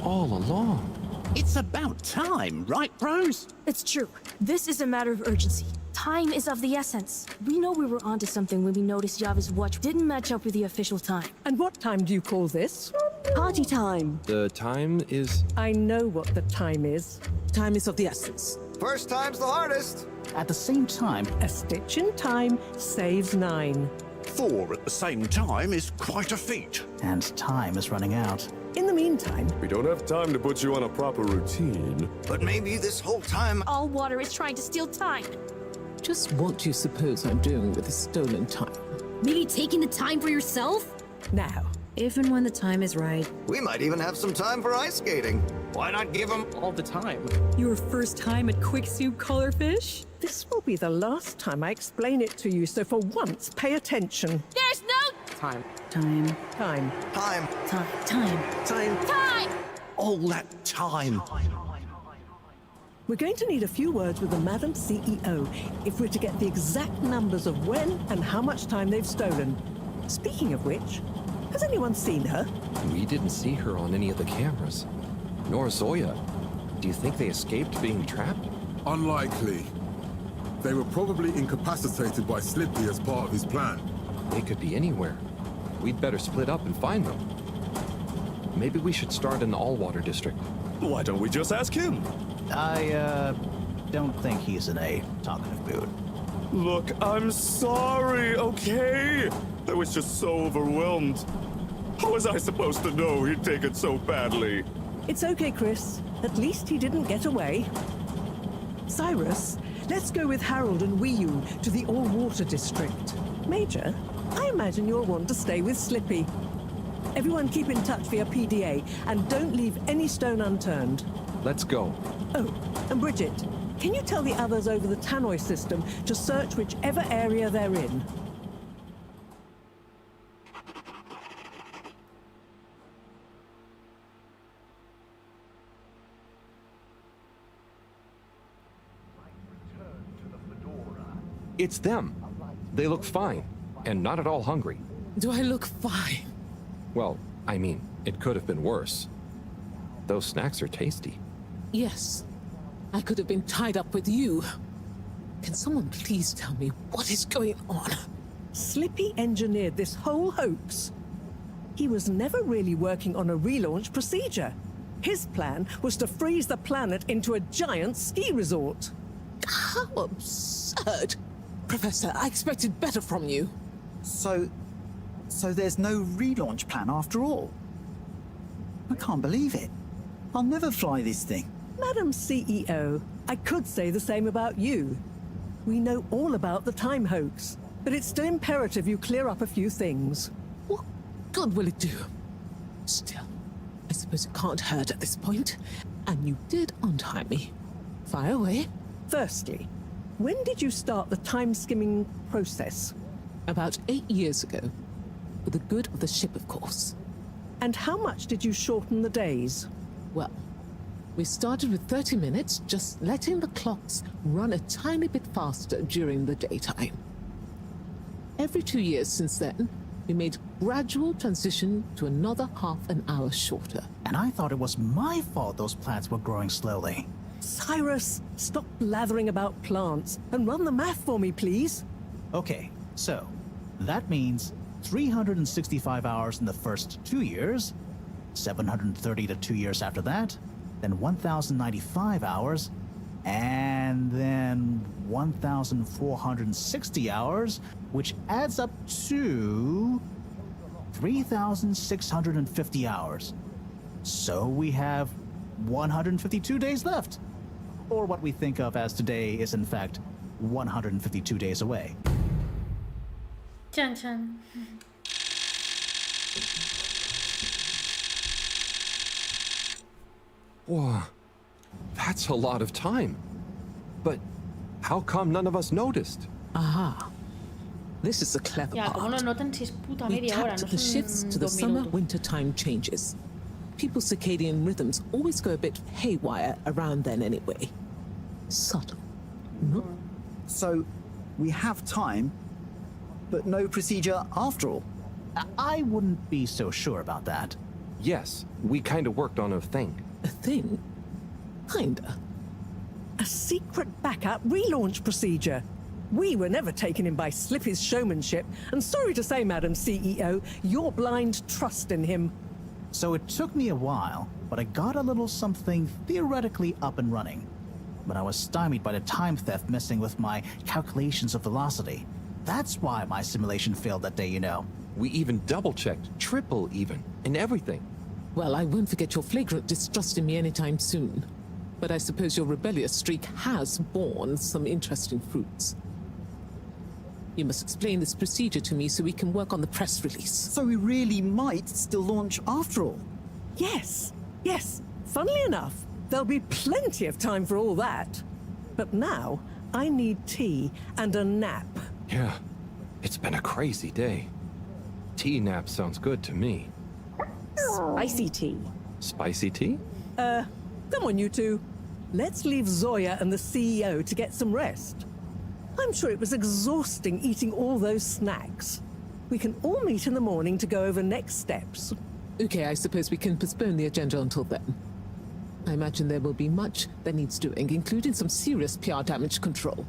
All along. It's about time, right, bros? It's true. This is a matter of urgency. Time is of the essence. We know we were onto something when we noticed Yava's watch didn't match up with the official time. And what time do you call this? Party time. The time is... I know what the time is. Time is of the essence. First time's the hardest. At the same time, a stitch in time saves 9. 4 at the same time is quite a feat. And time is running out. In the meantime... We don't have time to put you on a proper routine. But maybe this whole time... Allwater is trying to steal time. Just what do you suppose I'm doing with the stolen time? Maybe taking the time for yourself? Now, if and when the time is right. We might even have some time for ice skating. Why not give them all the time? Your first time at Quicksuit Colorfish? This will be the last time I explain it to you, so for once, pay attention. There's no... Time. Time. Time. Time. All that time. We're going to need a few words with the Madam CEO if we're to get the exact numbers of when and how much time they've stolen. Speaking of which, has anyone seen her? We didn't see her on any of the cameras. Nor Zoya. Do you think they escaped being trapped? Unlikely. They were probably incapacitated by Slippy as part of his plan. They could be anywhere. We'd better split up and find them. Maybe we should start in the All-Water District. Why don't we just ask him? I don't think he's in a talkative mood. Look, I'm sorry, okay? I was just so overwhelmed. How was I supposed to know he'd take it so badly? It's okay, Chris. At least he didn't get away. Cyrus, let's go with Harold and Weiyun to the All-Water District. Major, I imagine you'll want to stay with Slippy. Everyone keep in touch via PDA, and don't leave any stone unturned. Let's go. Oh, and Bridget, can you tell the others over the Tannoy system to search whichever area they're in? It's them. They look fine, and not at all hungry. Do I look fine? Well, I mean, it could have been worse. Those snacks are tasty. Yes. I could have been tied up with you. Can someone please tell me what is going on? Slippy engineered this whole hoax. He was never really working on a relaunch procedure. His plan was to freeze the planet into a giant ski resort. How absurd! Professor, I expected better from you. So there's no relaunch plan after all? I can't believe it. I'll never fly this thing. Madam CEO, I could say the same about you. We know all about the time hoax, but it's still imperative you clear up a few things. What good will it do? Still, I suppose it can't hurt at this point. And you did untie me. Fire away. Firstly, when did you start the time-skimming process? About 8 years ago. For the good of the ship, of course. And how much did you shorten the days? Well, we started with 30 minutes, just letting the clocks run a tiny bit faster during the daytime. Every 2 years since then, we made gradual transition to another half an hour shorter. And I thought it was my fault those plants were growing slowly. Cyrus, stop blathering about plants and run the math for me, please. Okay, so that means 365 hours in the first 2 years, 730 to 2 years after that, then 1,095 hours, and then 1,460 hours, which adds up to 3,650 hours. So we have 152 days left. Or what we think of as today is in fact 152 days away. Chan chan. Whoa, that's a lot of time. But how come none of us noticed? Aha. This is the clever Ya, como no part. notan si es puta We media hora, tapped no the shifts son to the 2 minutos. summer-winter time changes. People's circadian rhythms always go a bit haywire around then anyway. Subtle. No? So we have time, but no procedure after all. I wouldn't be so sure about that. Yes, we kind of worked on a thing. A thing? Kinda. A secret backup relaunch procedure. We were never taken in by Slippy's showmanship, and sorry to say, Madam CEO, your blind trust in him. So it took me a while, but I got a little something theoretically up and running. But I was stymied by the time theft messing with my calculations of velocity. That's why my simulation failed that day, you know. We even double-checked, triple even, and everything. Well, I won't forget your flagrant distrust in me anytime soon. But I suppose your rebellious streak has borne some interesting fruits. You must explain this procedure to me so we can work on the press release. So we really might still launch after all? Yes, yes. Funnily enough, there'll be plenty of time for all that. But now, I need tea and a nap. Yeah, it's been a crazy day. Tea nap sounds good to me. Spicy tea. Spicy tea? Come on, you two. Let's leave Zoya and the CEO to get some rest. I'm sure it was exhausting eating all those snacks. We can all meet in the morning to go over next steps. Okay, I suppose we can postpone the agenda until then. I imagine there will be much that needs doing, including some serious PR damage control.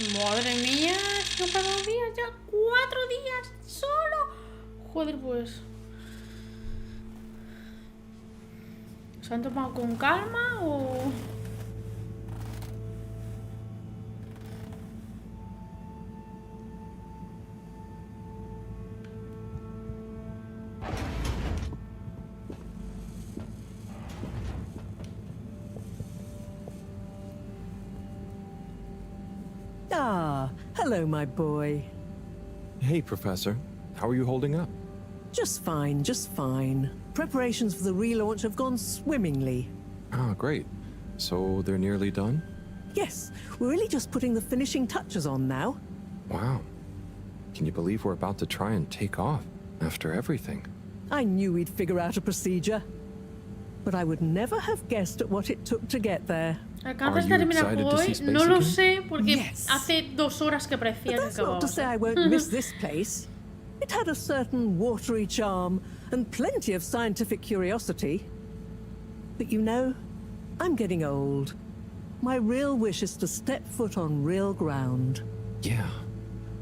Madre mía, es que para 2 días ya. 4 días solo. Joder, pues. ¿Se han tomado con calma o...? Ah, hello, my boy. Hey, Professor. How are you holding up? Just fine, just fine. Preparations for the relaunch have gone swimmingly. Ah, great. So they're nearly done? Yes, we're really just putting the finishing touches on now. Wow. Can you believe we're about to try and take off after everything? I knew we'd figure out a procedure. But I would never have guessed at what it took to get there. ¿Alcanzas a terminar el juego hoy? No lo sé, porque hace 2 horas que parecía que That's not to say I won't miss this place. It had a certain watery charm and plenty of scientific curiosity. But you know, I'm getting old. My real wish is to step foot on real ground. Yeah.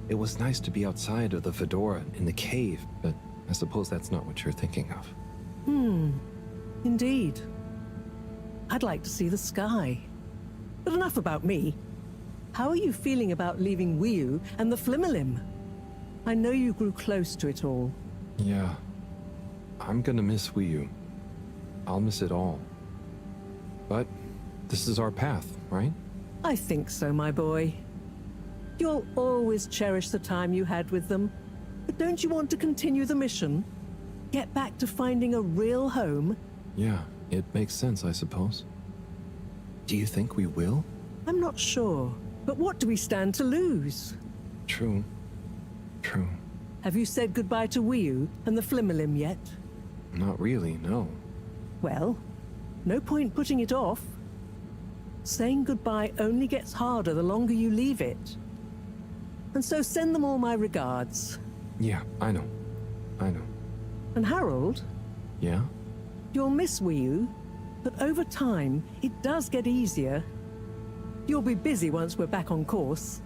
It was nice to be outside of the Fedora in the cave, but I suppose that's not what you're thinking of. Indeed. I'd like to see the sky. But enough about me. How are you feeling about leaving Wiu and the Flimmerlim? I know you grew close to it all. Yeah. I'm gonna miss Wii U. I'll miss it all. But this is our path, right? I think so, my boy. You'll always cherish the time you had with them. But don't you want to continue the mission? Get back to finding a real home? Yeah, it makes sense, I suppose. Do you think we will? I'm not sure. But what do we stand to lose? True. True. Have you said goodbye to Wiu and the Flimmerlim yet? Not really, no. Well, no point putting it off. Saying goodbye only gets harder the longer you leave it. And so send them all my regards. Yeah, I know. I know. And Harold? Yeah? You'll miss Wiu, but over time, it does get easier. You'll be busy once we're back on course.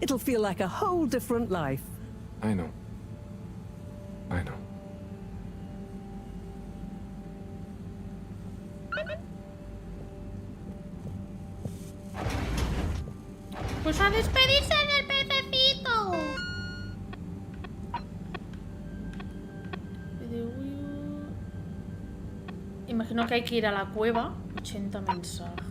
It'll feel like a whole different life. I know. I know. Pues a despedirse del pececito. Imagino que hay que ir a la cueva. 80 mensajes.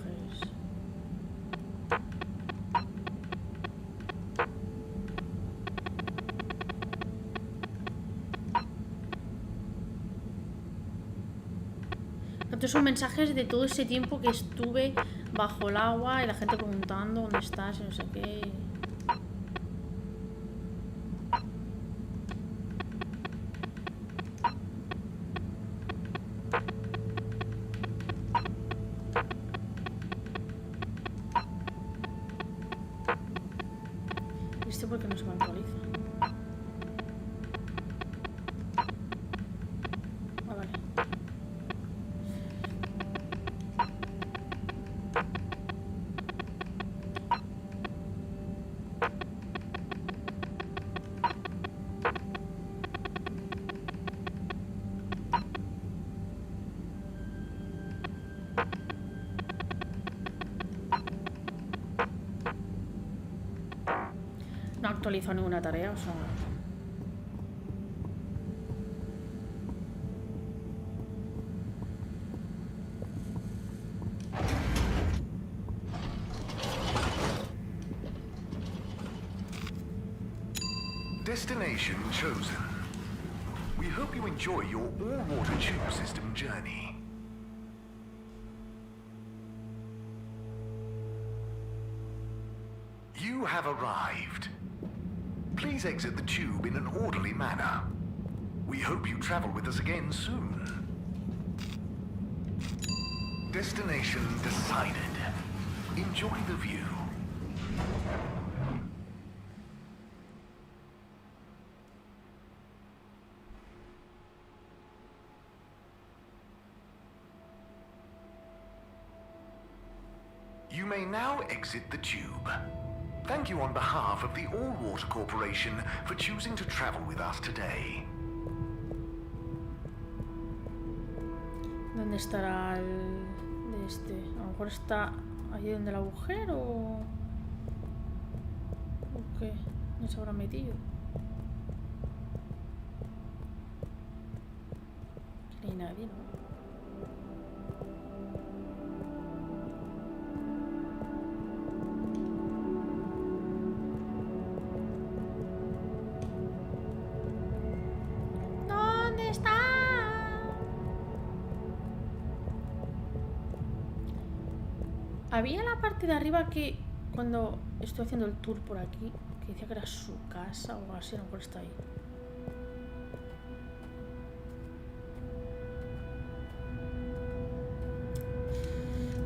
Estos son mensajes de todo ese tiempo que estuve bajo el agua y la gente preguntando dónde estás y no sé qué. ¿Este por qué no se me actualiza? Ah, vale. No actualizo ninguna tarea, o sea... Destination chosen. We hope you enjoy your all-water tube system journey. You have arrived. Please exit the tube in an orderly manner. We hope you travel with us again soon. Destination decided. Enjoy the view. You may now exit the tube. Thank you on behalf of the All-Water Corporation for choosing to travel with us today. ¿Dónde estará el de este? A lo mejor está allí donde el agujero o qué. ¿No se habrá metido? Que no hay nadie, ¿no? ¿Dónde está? Había la parte de arriba que cuando estoy haciendo el tour por aquí, que decía que era su casa o algo así, a lo mejor está ahí.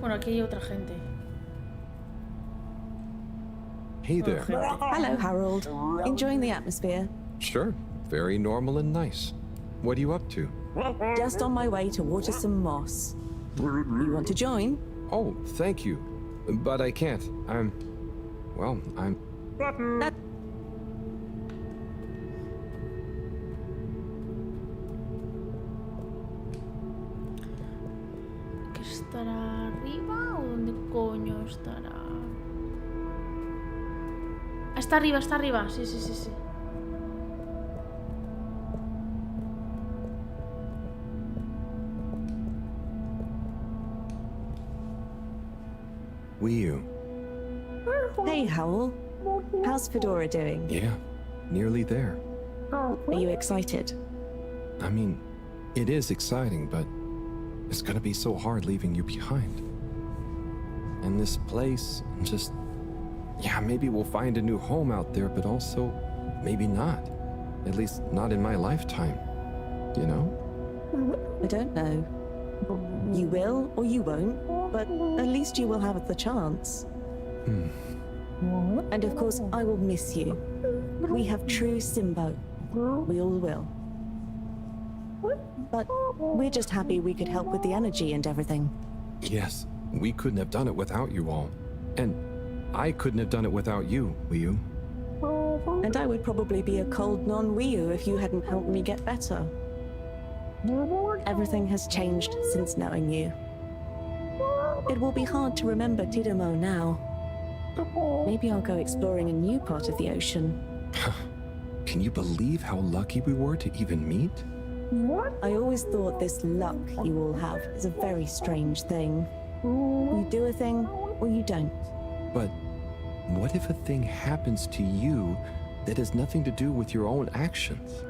Bueno, aquí hay otra gente. Hey there. Hello, Harold. Enjoying the atmosphere? Sure. Very normal and nice. What are you up to? Just on my way to water some moss. You want to join? Oh, thank you. But I can't. I'm... ¿Que estará arriba o dónde coño estará? Está arriba, está arriba. Sí, sí, sí, sí. Wii. Hey, Howell. How's Fedora doing? Yeah, nearly there. Are you excited? I mean, it is exciting, but it's gonna be so hard leaving you behind. And this place, just... Yeah, maybe we'll find a new home out there, but also maybe not. At least not in my lifetime. You know? I don't know. You will or you won't, but at least you will have the chance. And of course, I will miss you. We have true Simbo. We all will. But we're just happy we could help with the energy and everything. Yes, we couldn't have done it without you all. And I couldn't have done it without you, Wii. And I would probably be a cold non-Wii if you hadn't helped me get better. Everything has changed since knowing you. It will be hard to remember Tidomo now. Maybe I'll go exploring a new part of the ocean. Can you believe how lucky we were to even meet? I always thought this luck you all have is a very strange thing. You do a thing, or you don't. But what if a thing happens to you that has nothing to do with your own actions?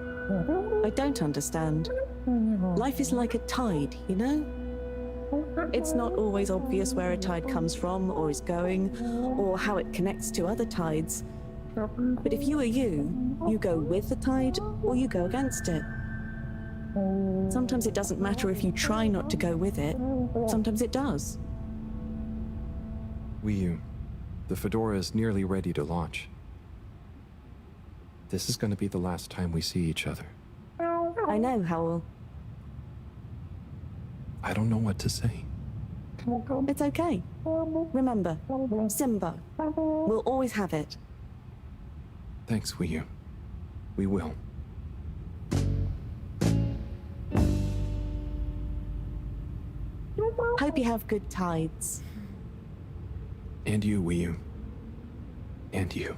I don't understand. Life is like a tide, you know? It's not always obvious where a tide comes from or is going, or how it connects to other tides. But if you are you go with the tide or you go against it. Sometimes it doesn't matter if you try not to go with it. Sometimes it does. Wii, the Fedora is nearly ready to launch. This is going to be the last time we see each other. I know, Howell. I don't know what to say. It's okay. Remember, Simbo. We'll always have it. Thanks, Wii. We will. Hope you have good tides. And you, Wii. And you.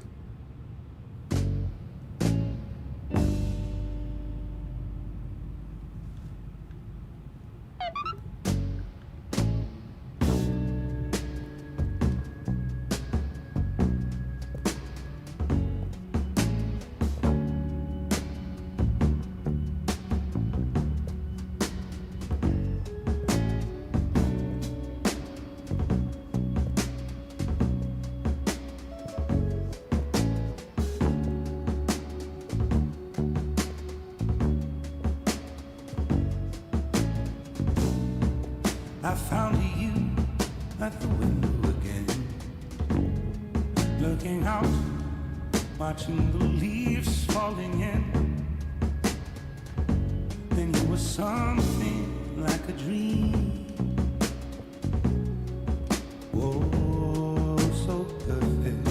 I found you at the window again, looking out, watching the leaves falling in. Then you were something like a dream. Oh, so perfect,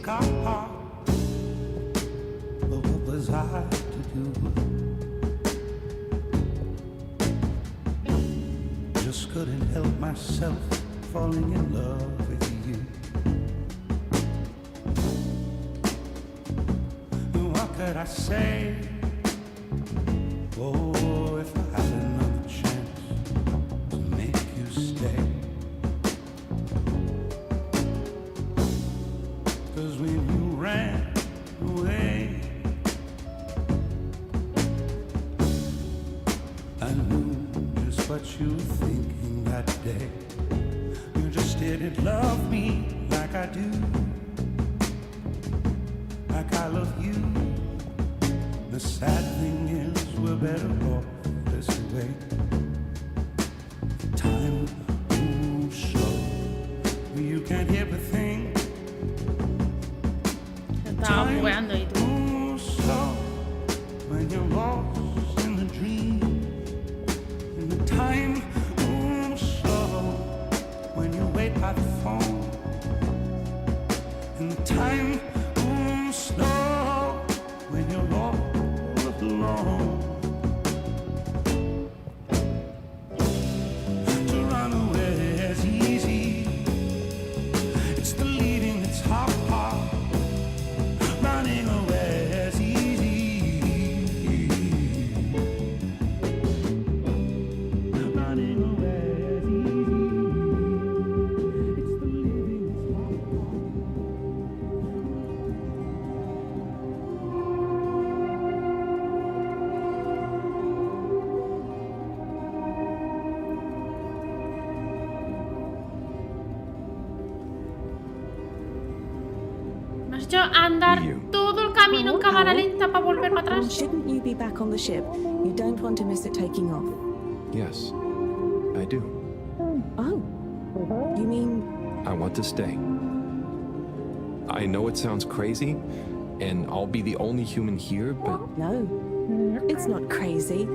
our heart. But what was I to do? Just couldn't help myself falling in love with you. What could I say? Oh, if I had another chance to make you stay. 'Cause when you ran away, I knew just what you were thinking that day. You just didn't love me like I do, like I love you. The sad thing is we're better off this way. Time moves slow, you can't hear a thing. Time moves slow when you're lost in the dream. And the time moves slow when you wait by the phone. And the time moves slow when you're lost alone. To run away is easy. It's the leaving that's hard. Running away is easy. Running away is easy. It's the leaving that's Me has hecho andar todo el camino en cámara lenta para volver para atrás. Shouldn't you be back on the ship? You don't want to miss it taking off. Yes, I do. Oh, you mean... I want to stay. I know it sounds crazy, and I'll be the only human here, but... No, it's not crazy.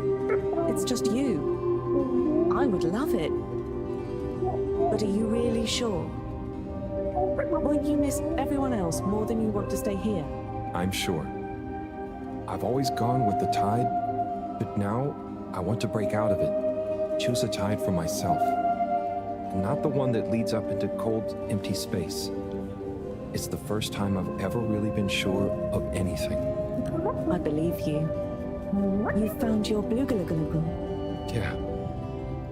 It's just you. I would love it. But are you really sure? Won't you miss everyone else more than you want to stay here? I'm sure. I've always gone with the tide, but now I want to break out of it. Choose a tide for myself. Not the one that leads up into cold, empty space. It's the first time I've ever really been sure of anything. I believe you. You found your Blugalugalagal. Yeah.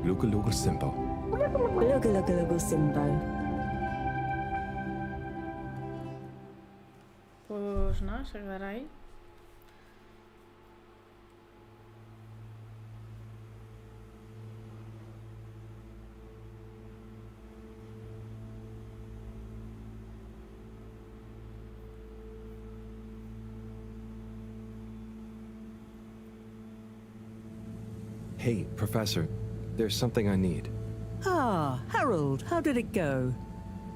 Lugalugal Simbo. Blugalugalagal Simbo. Pues nada, se quedará ahí. Hey, Professor, there's something I need. Ah, Harold, how did it go?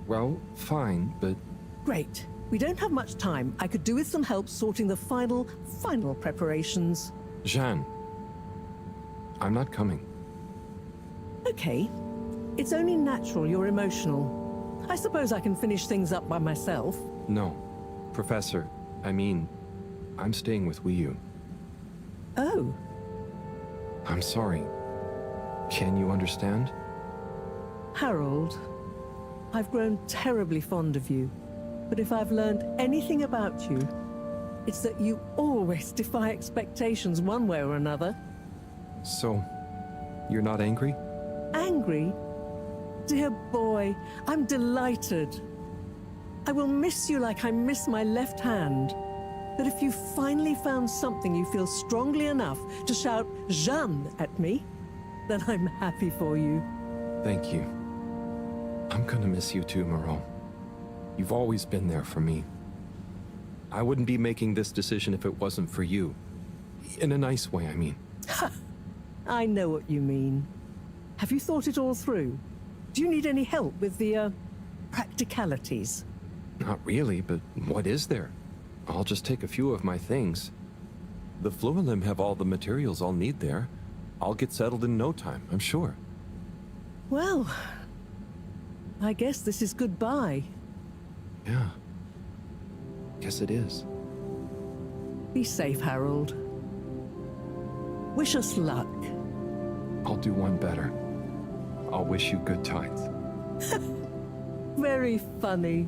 Well, fine, but... Great. We don't have much time. I could do with some help sorting the final preparations. Jeanne, I'm not coming. Okay. It's only natural you're emotional. I suppose I can finish things up by myself. No. Professor, I mean, I'm staying with Wiyu. Oh. I'm sorry. Can you understand? Harold, I've grown terribly fond of you. But if I've learned anything about you, it's that you always defy expectations one way or another. So, you're not angry? Angry? Dear boy, I'm delighted. I will miss you like I miss my left hand. But if you finally found something you feel strongly enough to shout Jeanne at me, then I'm happy for you. Thank you. I'm gonna miss you too, Moreau. You've always been there for me. I wouldn't be making this decision if it wasn't for you. In a nice way, I mean. I know what you mean. Have you thought it all through? Do you need any help with the, practicalities? Not really, but what is there? I'll just take a few of my things. The Fluilim have all the materials I'll need there. I'll get settled in no time, I'm sure. Well, I guess this is goodbye. Yeah. Guess it is. Be safe, Harold. Wish us luck. I'll do one better. I'll wish you good times. Very funny.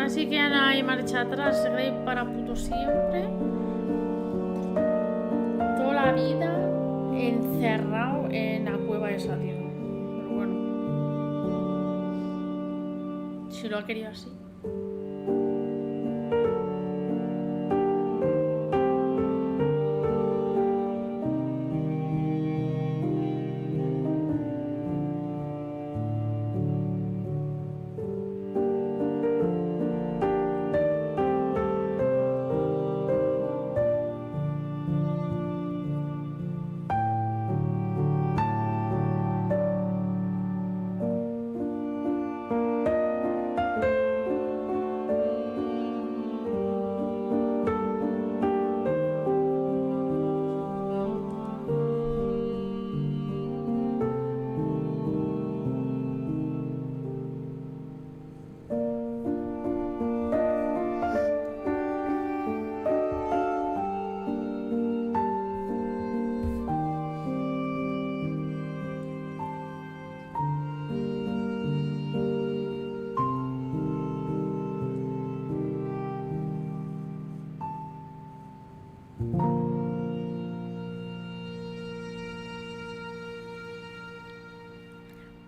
Así que ya no hay marcha atrás, se cree para puto siempre. Toda la vida encerrado en la cueva esa, tío. Pero bueno. Si lo ha querido así.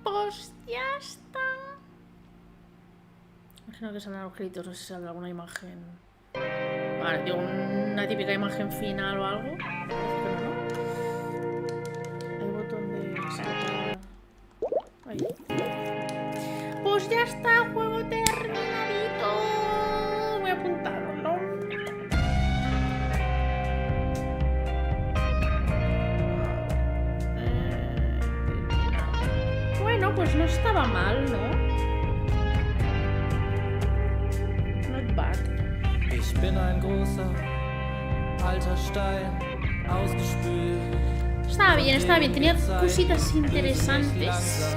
Pues ya está. Imagino que saldrán los créditos, no sé si saldrá alguna imagen. Vale, digo, una típica imagen final o algo. Hay botón de saltar. Ahí. Pues ya está, juego terminadito. Voy a apuntarlo. Bueno, pues no estaba mal, ¿no? Not bad. Ich bin ein großer, Estaba bien, tenía cositas interesantes.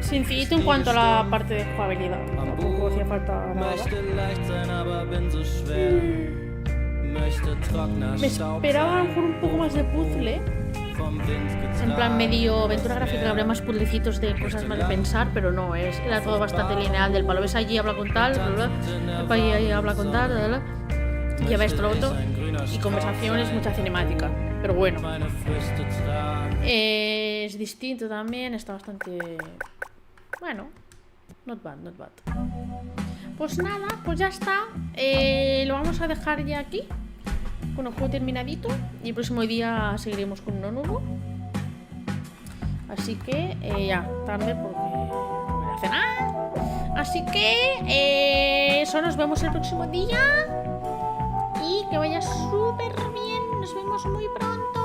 Sencillito en cuanto a la parte de jugabilidad. Tampoco hacía falta nada. Me esperaba a lo mejor un poco más de puzzle. En plan medio aventura gráfica, que habría más puzzlecitos de cosas más de pensar, pero no, era todo bastante lineal. Del palo ves allí, habla con tal, bla, bla, bla, allí habla con tal, bla, bla, bla. Lleva esto, lo otro, y conversaciones, mucha cinemática. Pero bueno, es distinto también, está bastante... Bueno, not bad, not bad. Pues nada, pues ya está. Lo vamos a dejar ya aquí, con el juego terminadito. Y el próximo día seguiremos con uno nuevo. Así que ya, tarde porque voy a cenar. Así que eso, nos vemos el próximo día. Y que vaya súper bien. Nos vemos muy pronto.